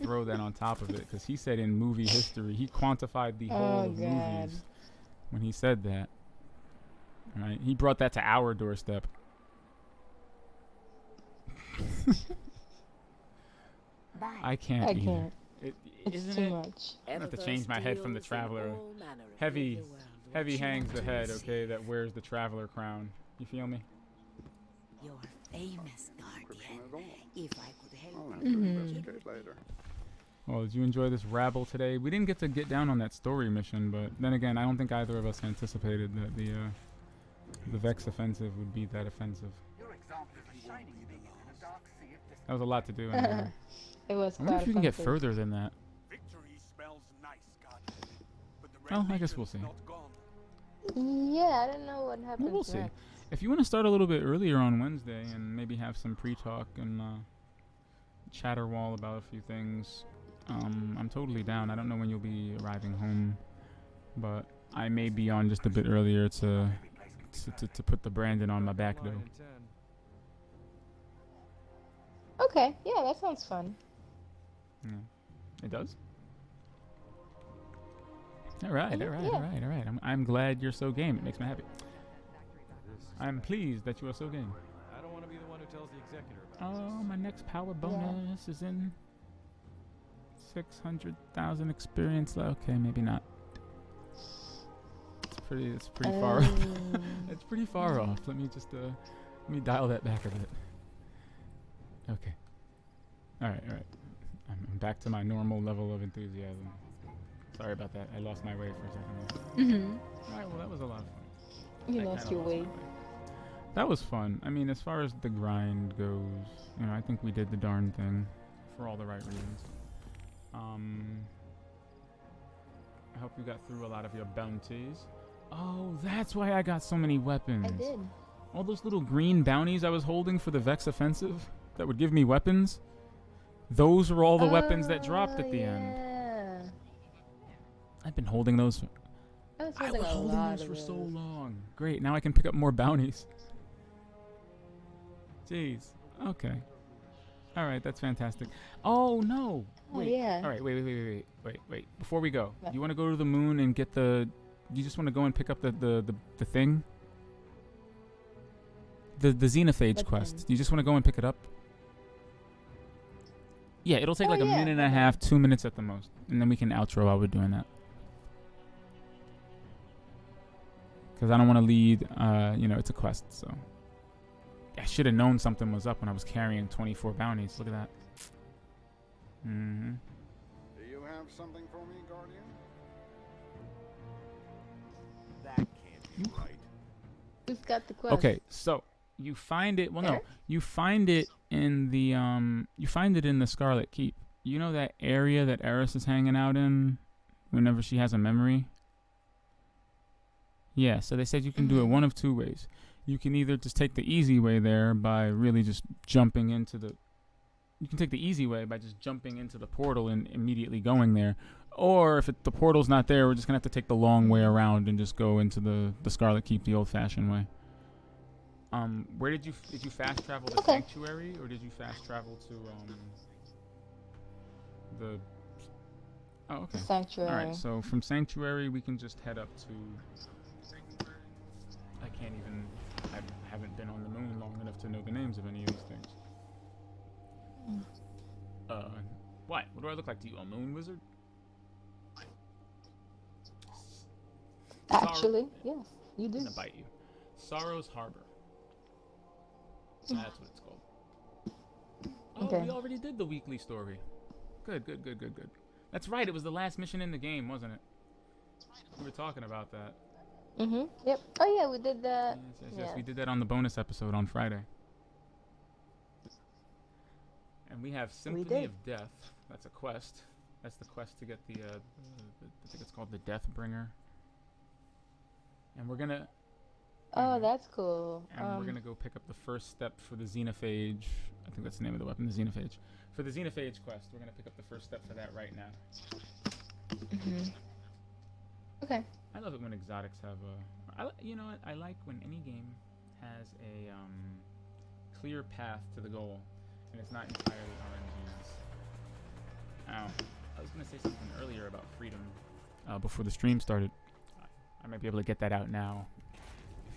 throw that on top of it, because he said in movie history. He quantified the whole of movies when he said that. All right, he brought that to our doorstep. I can't either. It's too much. I have to change my head from the Traveler. Heavy hangs the head, okay, that wears the Traveler crown. You feel me? Your famous guardian. If I could help Later. Well, did you enjoy this rabble today? We didn't get to get down on that story mission, but then again, I don't think either of us anticipated that the Vex offensive would be that offensive. That was a lot to do. Anyway. It was. I wonder if you can get further than that. Well, I guess we'll see. Yeah, I don't know what happens. We'll see. If you want to start a little bit earlier on Wednesday and maybe have some pre-talk and chatter wall about a few things, I'm totally down. I don't know when you'll be arriving home, but I may be on just a bit earlier to put the Brandon on my back though. Okay, yeah, that sounds fun. Yeah. It does? All right. I'm glad you're so game. It makes me happy. I'm pleased that you are so game. I don't want to be the one who tells the executor about this. Oh, my next power bonus is in 600,000 experience. Okay, maybe not. It's pretty far off. It's pretty far off. Let me dial that back a bit. Okay. All right. I'm back to my normal level of enthusiasm. Sorry about that. I lost my way for a second. All right, well, that was a lot of fun. You lost your way. That was fun. I mean, as far as the grind goes, I think we did the darn thing for all the right reasons. I hope you got through a lot of your bounties. Oh, that's why I got so many weapons. I did. All those little green bounties I was holding for the Vex offensive that would give me weapons. Those were all the weapons that dropped at the end. I've been holding those. I was holding those for so long. Great, now I can pick up more bounties. Jeez. Okay. All right, that's fantastic. Oh no! Wait. Yeah. All right, wait. Before we go, you want to go to the moon and get the? You just want to go and pick up the thing? The Xenophage quest. You just want to go and pick it up? Yeah, it'll take like a minute and a half, 2 minutes at the most, and then we can outro while we're doing that. Because I don't want to lead. It's a quest, so. I should have known something was up when I was carrying 24 bounties. Look at that. Mm-hmm. Do you have something for me, Guardian? That can't be right. Who's got the quest? Okay, so you find it. Well, no, you find it in the Scarlet Keep. You know that area that Eris is hanging out in whenever she has a memory? Yeah, so they said you can do it one of two ways. You can either just take the easy way there by really just jumping into the... You can take the easy way by just jumping into the portal and immediately going there. Or if the portal's not there, we're just going to have to take the long way around and just go into the Scarlet Keep the old-fashioned way. Where did you fast travel to Sanctuary, or did you fast travel to the... Oh, okay. Sanctuary. All right, so from Sanctuary, we can just head up to... I can't even... I haven't been on the moon long enough to know the names of any of these things. What? What do I look like to you? A moon wizard? Actually, yes, you do. I'm gonna bite you. Sorrow's Harbor. That's what it's called. Oh, Okay. We already did the weekly story. Good. That's right, it was the last mission in the game, wasn't it? We were talking about that. Yep. Oh yeah, we did that. Yes, we did that on the bonus episode on Friday. And we have Symphony of Death. That's a quest. That's the quest to get the I think it's called the Deathbringer. And we're gonna... Oh, that's cool. And we're gonna go pick up the first step for the Xenophage. I think that's the name of the weapon, the Xenophage. For the Xenophage quest, we're gonna pick up the first step for that right now. Okay. I love it when exotics have you know what? I like when any game has a clear path to the goal, and it's not entirely RNGs. I was gonna say something earlier about freedom before the stream started. I might be able to get that out now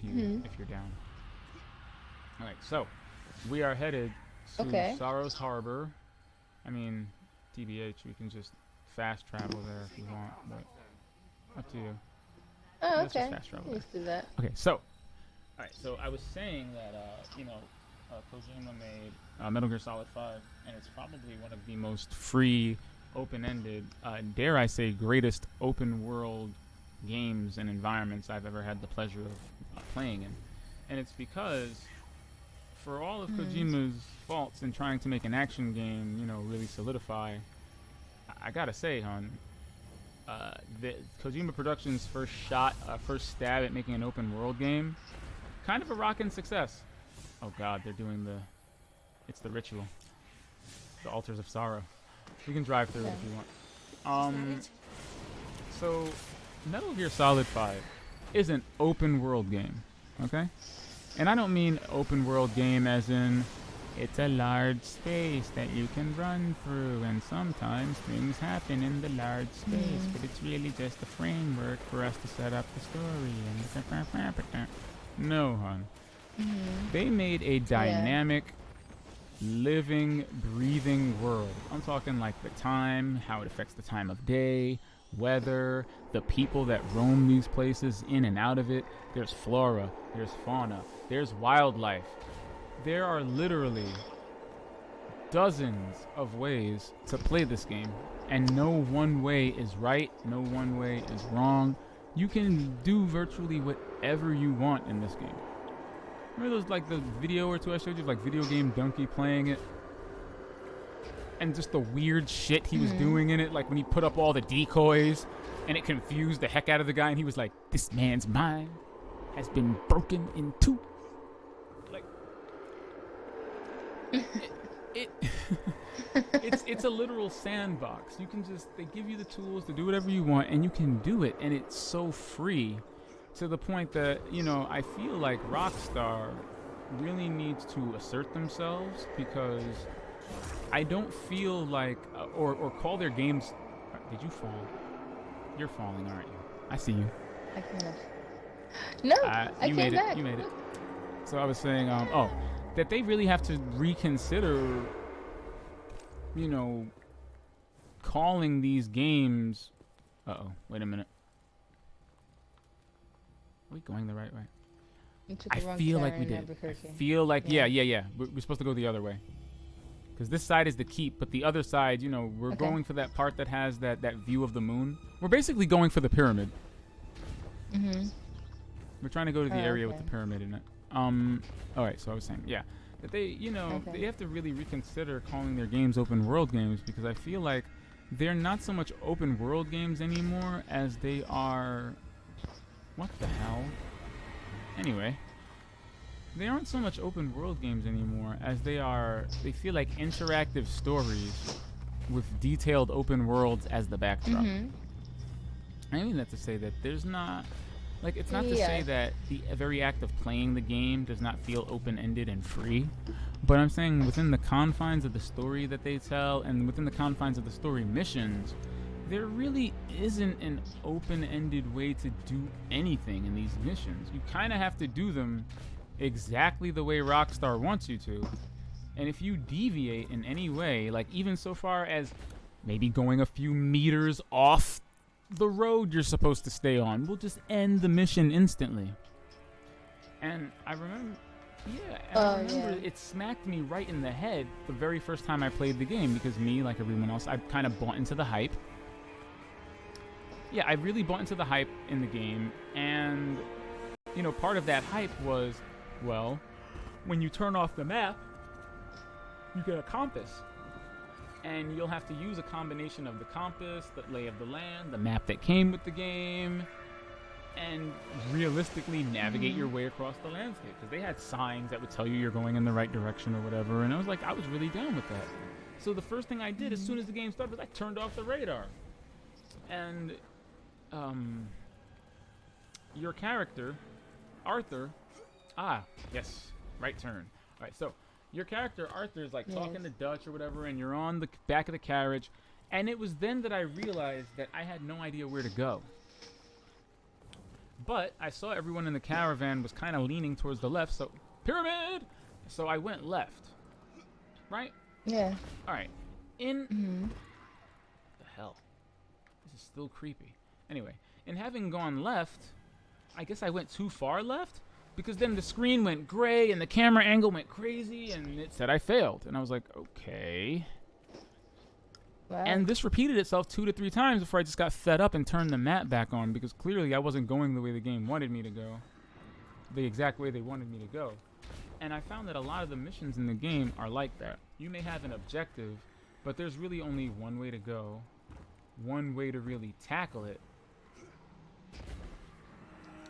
if you're down. All right, so we are headed to Sorrow's Harbor. I mean, TBH, we can just fast travel there if you want, but up to you. Oh, let's just fast travel. Let's do that. Okay, so, all right, so I was saying that Kojima made Metal Gear Solid 5, and it's probably one of the most free, open-ended, dare I say, greatest open-world games and environments I've ever had the pleasure of playing in. And it's because, for all of Kojima's faults in trying to make an action game, really solidify, I gotta say, hon, the Kojima Productions' first stab at making an open world game, kind of a rockin' success. Oh god, they're doing it's the ritual. The Altars of Sorrow. We can drive through it if you want. So, Metal Gear Solid 5 is an open world game, okay? And I don't mean open world game as in it's a large space that you can run through, and sometimes things happen in the large space, but it's really just a framework for us to set up the story. And no, hon. They made a dynamic, living, breathing world. I'm talking like the time, how it affects the time of day, weather, the people that roam these places in and out of it. There's flora, there's fauna, there's wildlife. There are literally dozens of ways to play this game, and no one way is right, no one way is wrong. You can do virtually whatever you want in this game. Remember those, like, the video or two I showed you, like Video Game Donkey playing it? and just the weird shit he was doing in it, like when he put up all the decoys and it confused the heck out of the guy, and he was like, "This man's mind has been broken in two." Like, it's a literal sandbox. You can they give you the tools to do whatever you want, and you can do it, and it's so free, to the point that, you know, I feel like Rockstar really needs to assert themselves, because I don't feel like, or call their games. Did you fall? You're falling, aren't you? I see you. I kind of. No, I you came made back. it. You made it. So I was saying, that they really have to reconsider, you know, calling these games. Wait a minute. Are we going the right way? I feel like we did. I feel like yeah. We're supposed to go the other way, because this side is the keep, but the other side, you know, we're going for that part that has that view of the moon. We're basically going for the pyramid. We're trying to go to the area with the pyramid in it. All right. So I was saying, that they, you know, they have to really reconsider calling their games open world games, because I feel like they're not so much open world games anymore as they are. What the hell? Anyway, they aren't so much open world games anymore as they feel like interactive stories with detailed open worlds as the backdrop. I mean that to say that there's not, like, it's not to say that the very act of playing the game does not feel open-ended and free, but I'm saying within the confines of the story that they tell, and within the confines of the story missions, there really isn't an open-ended way to do anything in these missions. You kind of have to do them exactly the way Rockstar wants you to. And if you deviate in any way, like even so far as maybe going a few meters off the road you're supposed to stay on, we'll just end the mission instantly. And I remember, it smacked me right in the head the very first time I played the game, because me, like everyone else, I kind of bought into the hype. Yeah, I really bought into the hype in the game, and, you know, part of that hype was, well, when you turn off the map, you get a compass, and you'll have to use a combination of the compass, the lay of the land, the map that came with the game, and realistically navigate your way across the landscape, because they had signs that would tell you you're going in the right direction or whatever, and I was really down with that. So the first thing I did as soon as the game started was I turned off the radar, and your character, Arthur, yes, right turn. All right, so your character, Arthur, is like talking to Dutch or whatever, and you're on the back of the carriage, and it was then that I realized that I had no idea where to go. But I saw everyone in the caravan was kind of leaning towards the left, so pyramid! So I went left. Right? Yeah. All right. The hell? This is still creepy. Anyway, in having gone left, I guess I went too far left, because then the screen went gray and the camera angle went crazy and it said I failed. And I was like, okay. Wow. And this repeated itself 2 to 3 times before I just got fed up and turned the map back on, because clearly I wasn't going the way the game wanted me to go, the exact way they wanted me to go. And I found that a lot of the missions in the game are like that. You may have an objective, but there's really only one way to go, one way to really tackle it.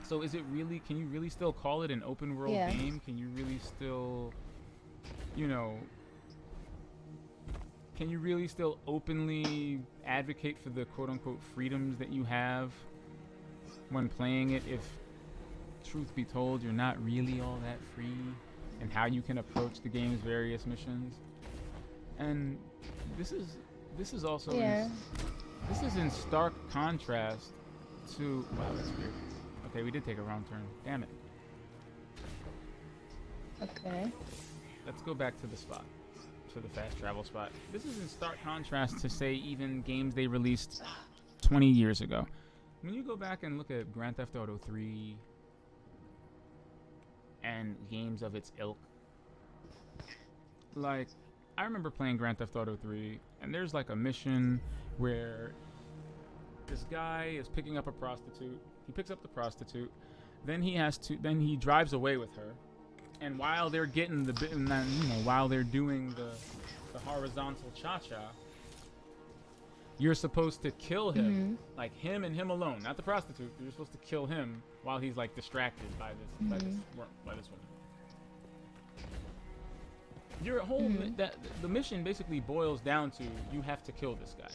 So is it really, can you really still call it an open world game? Can you really still, you know, can you really still openly advocate for the quote-unquote freedoms that you have when playing it, if, truth be told, you're not really all that free in how you can approach the game's various missions? And this is also this is in stark contrast to, wow, that's weird. Okay, we did take a wrong turn. Damn it. Okay. Let's go back to the spot. To the fast travel spot. This is in stark contrast to, say, even games they released 20 years ago. When you go back and look at Grand Theft Auto 3 and games of its ilk, like, I remember playing Grand Theft Auto 3, and there's like a mission where this guy is picking up a prostitute. He picks up the prostitute, then he drives away with her, and while they're getting while they're doing the horizontal cha-cha, you're supposed to kill him, like him and him alone, not the prostitute. You're supposed to kill him while he's like distracted by this by this woman. Your whole the mission basically boils down to you have to kill this guy.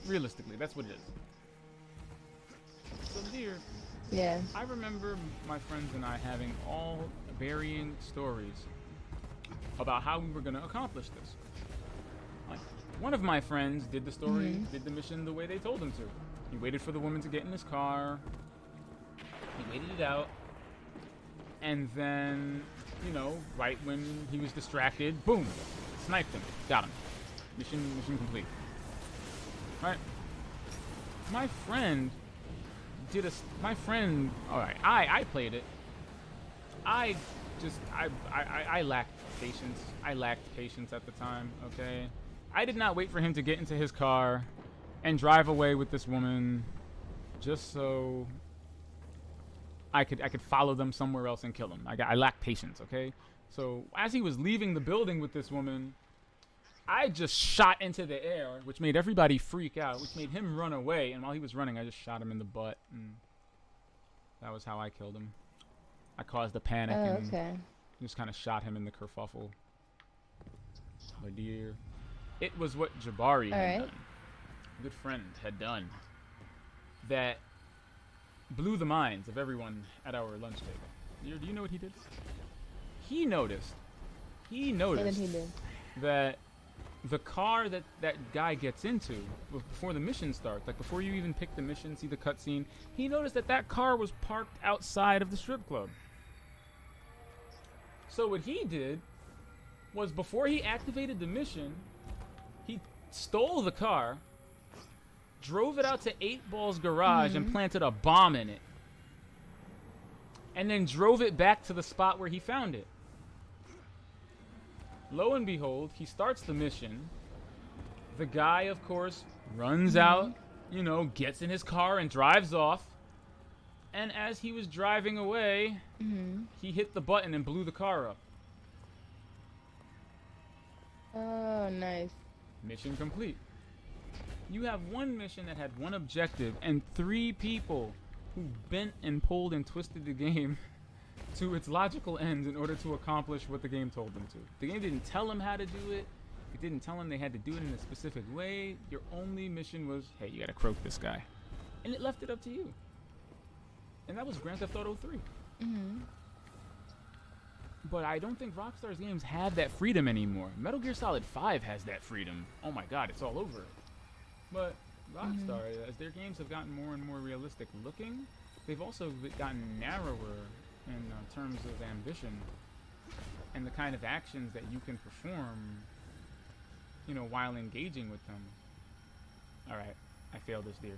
Realistically, that's what it is. So dear, yeah, I remember my friends and I having all varying stories about how we were going to accomplish this. Like, one of my friends did the story, did the mission the way they told him to. He waited for the woman to get in his car. He waited it out. And then, you know, right when he was distracted, boom, sniped him, got him. Mission complete. Right? My friend alright, I played it. I lacked patience. I lacked patience at the time, okay? I did not wait for him to get into his car and drive away with this woman just so I could follow them somewhere else and kill him. I lacked patience, okay? So as he was leaving the building with this woman, I just shot into the air, which made everybody freak out, which made him run away. And while he was running, I just shot him in the butt. And that was how I killed him. I caused a panic and just kind of shot him in the kerfuffle. Oh dear. It was what Jabari had done. A good friend had done. That blew the minds of everyone at our lunch table. Do you know what he did? He noticed that the car that guy gets into before the mission starts, like before you even pick the mission, see the cutscene, he noticed that car was parked outside of the strip club. So what he did was, before he activated the mission, he stole the car, drove it out to 8 Ball's garage and planted a bomb in it, and then drove it back to the spot where he found it. Lo and behold, he starts the mission. The guy, of course, runs out, you know, gets in his car and drives off. And as he was driving away, he hit the button and blew the car up. Oh, nice. Mission complete. You have one mission that had one objective and 3 people who bent and pulled and twisted the game to its logical ends in order to accomplish what the game told them to. The game didn't tell them how to do it. It didn't tell them they had to do it in a specific way. Your only mission was, hey, you gotta croak this guy. And it left it up to you. And that was Grand Theft Auto 3. But I don't think Rockstar's games have that freedom anymore. Metal Gear Solid 5 has that freedom. Oh my god, it's all over it. But Rockstar, as their games have gotten more and more realistic looking, they've also gotten narrower in terms of ambition and the kind of actions that you can perform, you know, while engaging with them. Alright, I failed this, deer.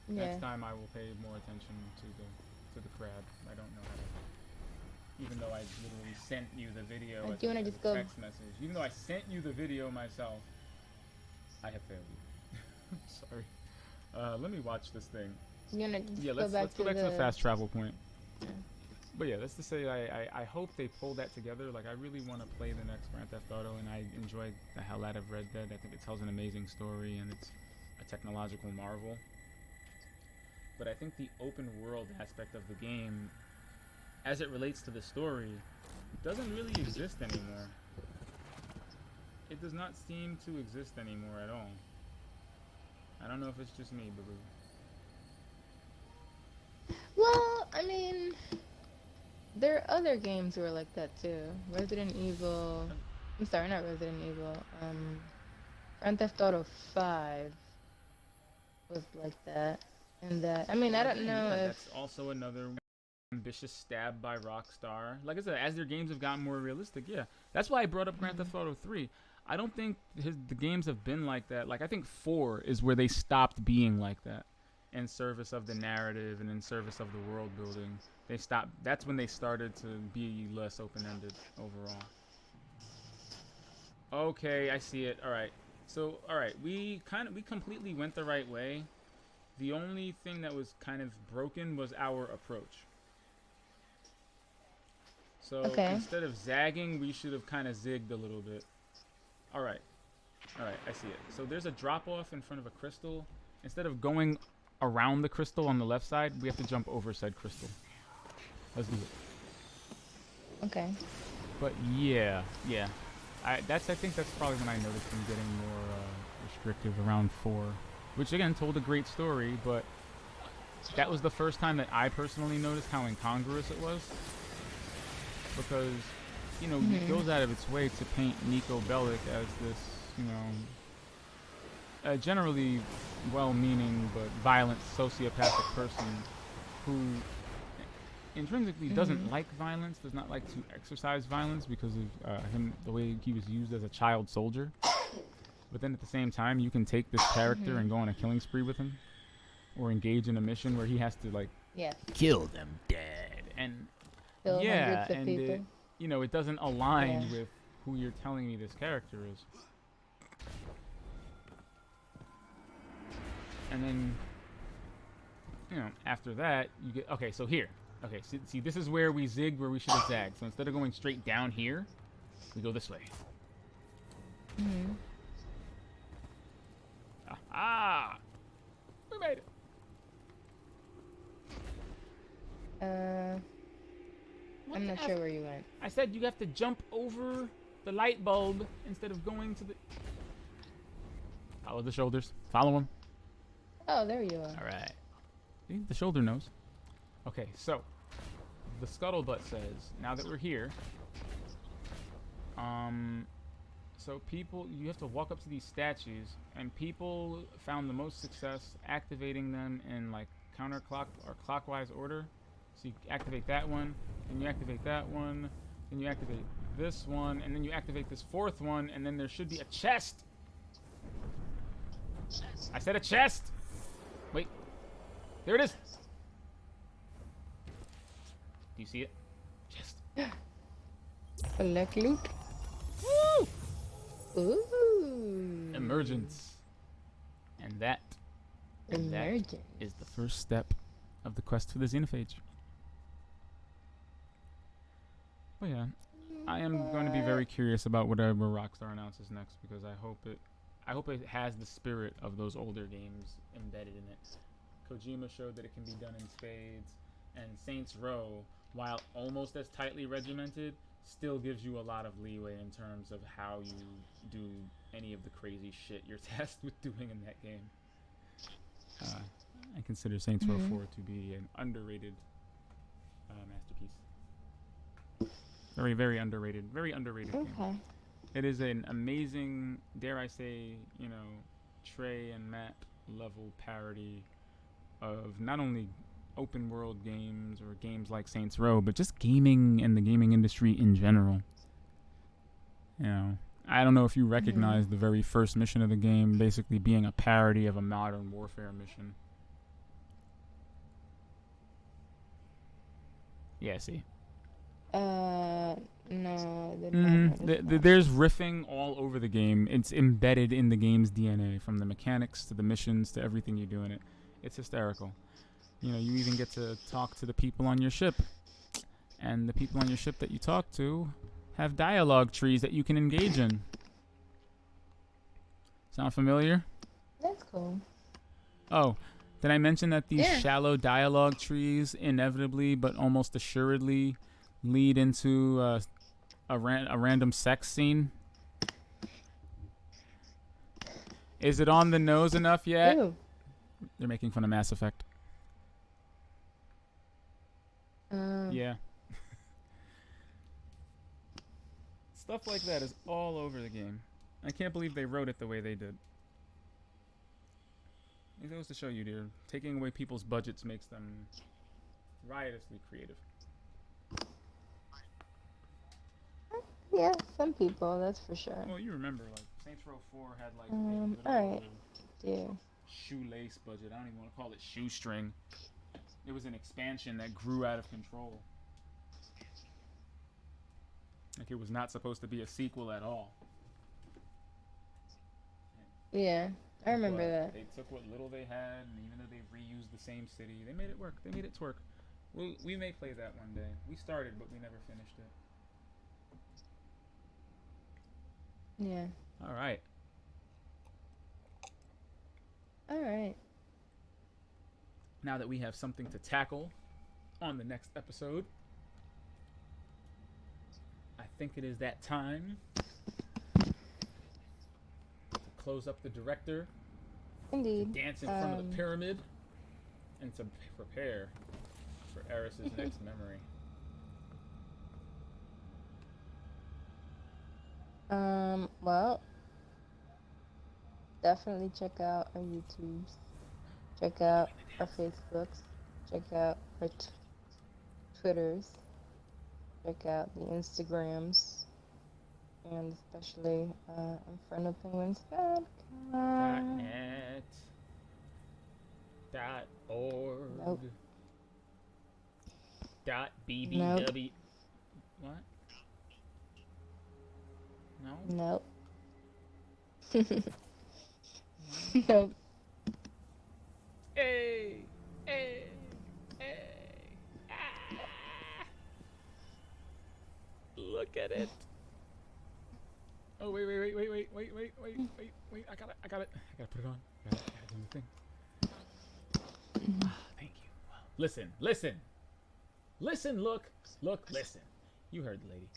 Next time I will pay more attention to the crab. I don't know how to, even though I literally sent you the video as a text message. Even though I sent you the video myself, I have failed you. Sorry. Let me watch this thing. Let's go back to the fast travel point. But yeah, that's to say, I hope they pull that together. Like, I really want to play the next Grand Theft Auto, and I enjoyed the hell out of Red Dead. I think it tells an amazing story, and it's a technological marvel. But I think the open world aspect of the game, as it relates to the story, doesn't really exist anymore. It does not seem to exist anymore at all. I don't know if it's just me, Boo. Well, I mean, there are other games who are like that too. Resident Evil. I'm sorry, not Resident Evil. Grand Theft Auto 5 was like that. And I mean, I don't know if that's also another ambitious stab by Rockstar. Like I said, as their games have gotten more realistic, yeah. That's why I brought up Grand Theft Auto 3. I don't think the games have been like that. Like, I think 4 is where they stopped being like that, in service of the narrative and in service of the world building. They stopped. That's when they started to be less open-ended overall. Okay, I see it. All right. So, all right, we completely went the right way. The only thing that was kind of broken was our approach. So instead of zagging, we should have kind of zigged a little bit. All right, I see it. So there's a drop off in front of a crystal. Instead of going around the crystal on the left side, we have to jump over said crystal. Let's do it. Okay. But yeah. I think that's probably when I noticed them getting more restrictive around 4, which again told a great story, but that was the first time that I personally noticed how incongruous it was, because you know it goes out of its way to paint Nico Bellic as this, you know, generally well-meaning but violent sociopathic person who intrinsically doesn't like violence, does not like to exercise violence because of the way he was used as a child soldier. But then at the same time, you can take this character and go on a killing spree with him, or engage in a mission where he has to like kill them dead, and kill hundreds of people. It, you know, it doesn't align with who you're telling me this character is. And then, you know, after that, you get so here. Okay, see, this is where we zigged where we should have zagged. So instead of going straight down here, we go this way. Ah! We made it. I'm not sure where you went. I said you have to jump over the light bulb instead of going to the... Follow the shoulders. Follow them. Oh, there you are. All right. See, the shoulder knows. Okay, so the scuttlebutt says, now that we're here, so people, you have to walk up to these statues, and people found the most success activating them in like counterclock or clockwise order. So you activate that one, and you activate that one, then you activate this one, and then you activate this 4th one, and then there should be a chest. I said a chest. Wait, there it is. Do you see it? Chest. Collect loot. Woo! Ooh. Emergence. And that is the first step of the quest for the Xenophage. But yeah, I am going to be very curious about whatever Rockstar announces next, because I hope it has the spirit of those older games embedded in it. Kojima showed that it can be done in spades, and Saints Row, while almost as tightly regimented, still gives you a lot of leeway in terms of how you do any of the crazy shit you're tasked with doing in that game. I consider Saints Row 4 to be an underrated masterpiece. Very, very underrated. Very underrated game. It is an amazing, dare I say, you know, Trey and Matt level parody of not only open world games or games like Saints Row, but just gaming and the gaming industry in general. You know, I don't know if you recognize the very first mission of the game basically being a parody of a Modern Warfare mission. Yeah, see. No. There's riffing all over the game. It's embedded in the game's DNA, from the mechanics to the missions to everything you do in it. It's hysterical. You know, you even get to talk to the people on your ship. And the people on your ship that you talk to have dialogue trees that you can engage in. Sound familiar? That's cool. Oh, did I mention that these shallow dialogue trees inevitably but almost assuredly lead into a random sex scene? Is it on the nose enough yet? Ew. They're making fun of Mass Effect. Yeah. Stuff like that is all over the game. I can't believe they wrote it the way they did. It goes to show you, dear, taking away people's budgets makes them riotously creative. Yeah, some people, that's for sure. Well, you remember, like, Saints Row 4 had, like, alright. Yeah. shoelace budget. I don't even want to call it shoestring. It was an expansion that grew out of control. Like, it was not supposed to be a sequel at all. Yeah, I remember that. They took what little they had, and even though they reused the same city, they made it work. They made it twerk. We may play that one day. We started, but we never finished it. Yeah. All right. All right. Now that we have something to tackle on the next episode, I think it is that time to close up the director. Indeed. To dance in front of the pyramid, and to prepare for Eris's next memory. Well, definitely check out our YouTubes. Check out our Facebooks. Check out our Twitters. Check out the Instagrams. And especially InfernoPenguins.com. .net. .org. Nope. .bbw. Nope. What? No? Nope. Nope. Hey! Hey! Hey! Ah! Look at it. Oh, wait. I got it. I gotta put it on. I gotta do the thing. Thank you. Listen. Listen, look, listen. You heard the lady.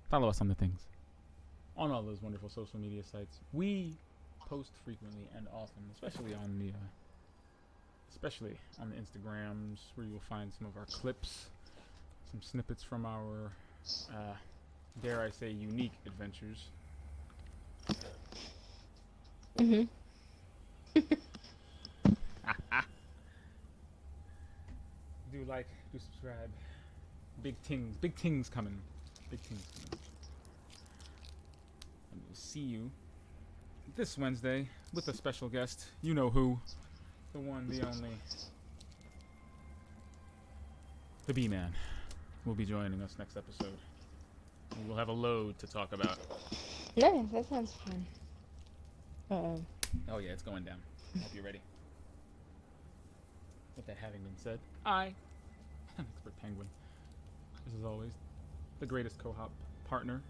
Follow us on the things. On all those wonderful social media sites. We post frequently and often, especially on the Instagrams, where you will find some of our clips, some snippets from our dare I say unique adventures. Mm-hmm. Do subscribe. Big things coming. And we'll see you this Wednesday with a special guest. You know who. The one, the only. The B-Man will be joining us next episode. We will have a load to talk about. Nice, that sounds fun. Oh yeah, it's going down. Hope you're ready. With that having been said, I'm Expert Penguin. As always, the greatest co-op partner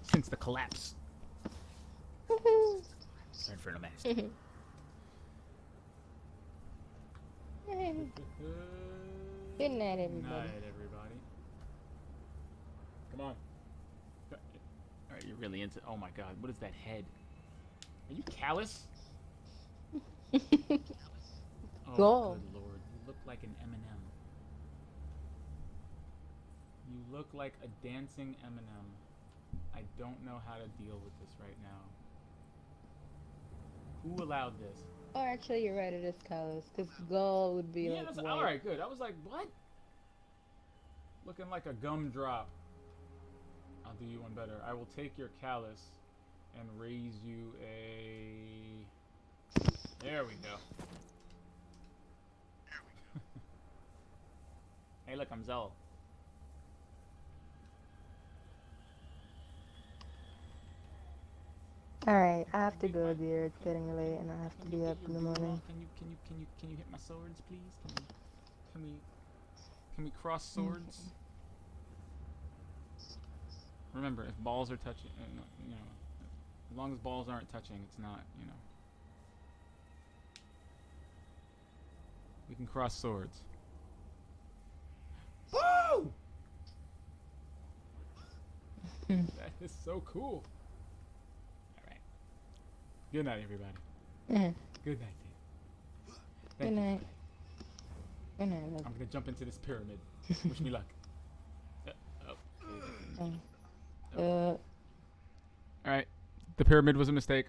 since the collapse. Inferno Master. Good night, everybody. Good night, everybody. Come on. Alright, you're really into... Oh my god, what is that head? Are you callous? Oh, Go. good lord. You look like an M&M. You look like a dancing M&M. I don't know how to deal with this right now. Who allowed this? Oh, actually, you're right. It is colors. Because gold would be like white. Alright, good. I was like, what? Looking like a gumdrop. I'll do you one better. I will take your callus and raise you a... There we go. Hey, look, I'm Zell. Alright, I have to go, dear. It's getting late, and I have to be up in the morning. Can you hit my swords, please? Can we cross swords? Remember, if balls are touching, you know, as long as balls aren't touching, it's not, you know. We can cross swords. Woo! That is so cool. Alright. Good night, everybody. Good night, Dave. Good night. Good night, love. I'm gonna jump into this pyramid. Wish me luck. Alright. The pyramid was a mistake.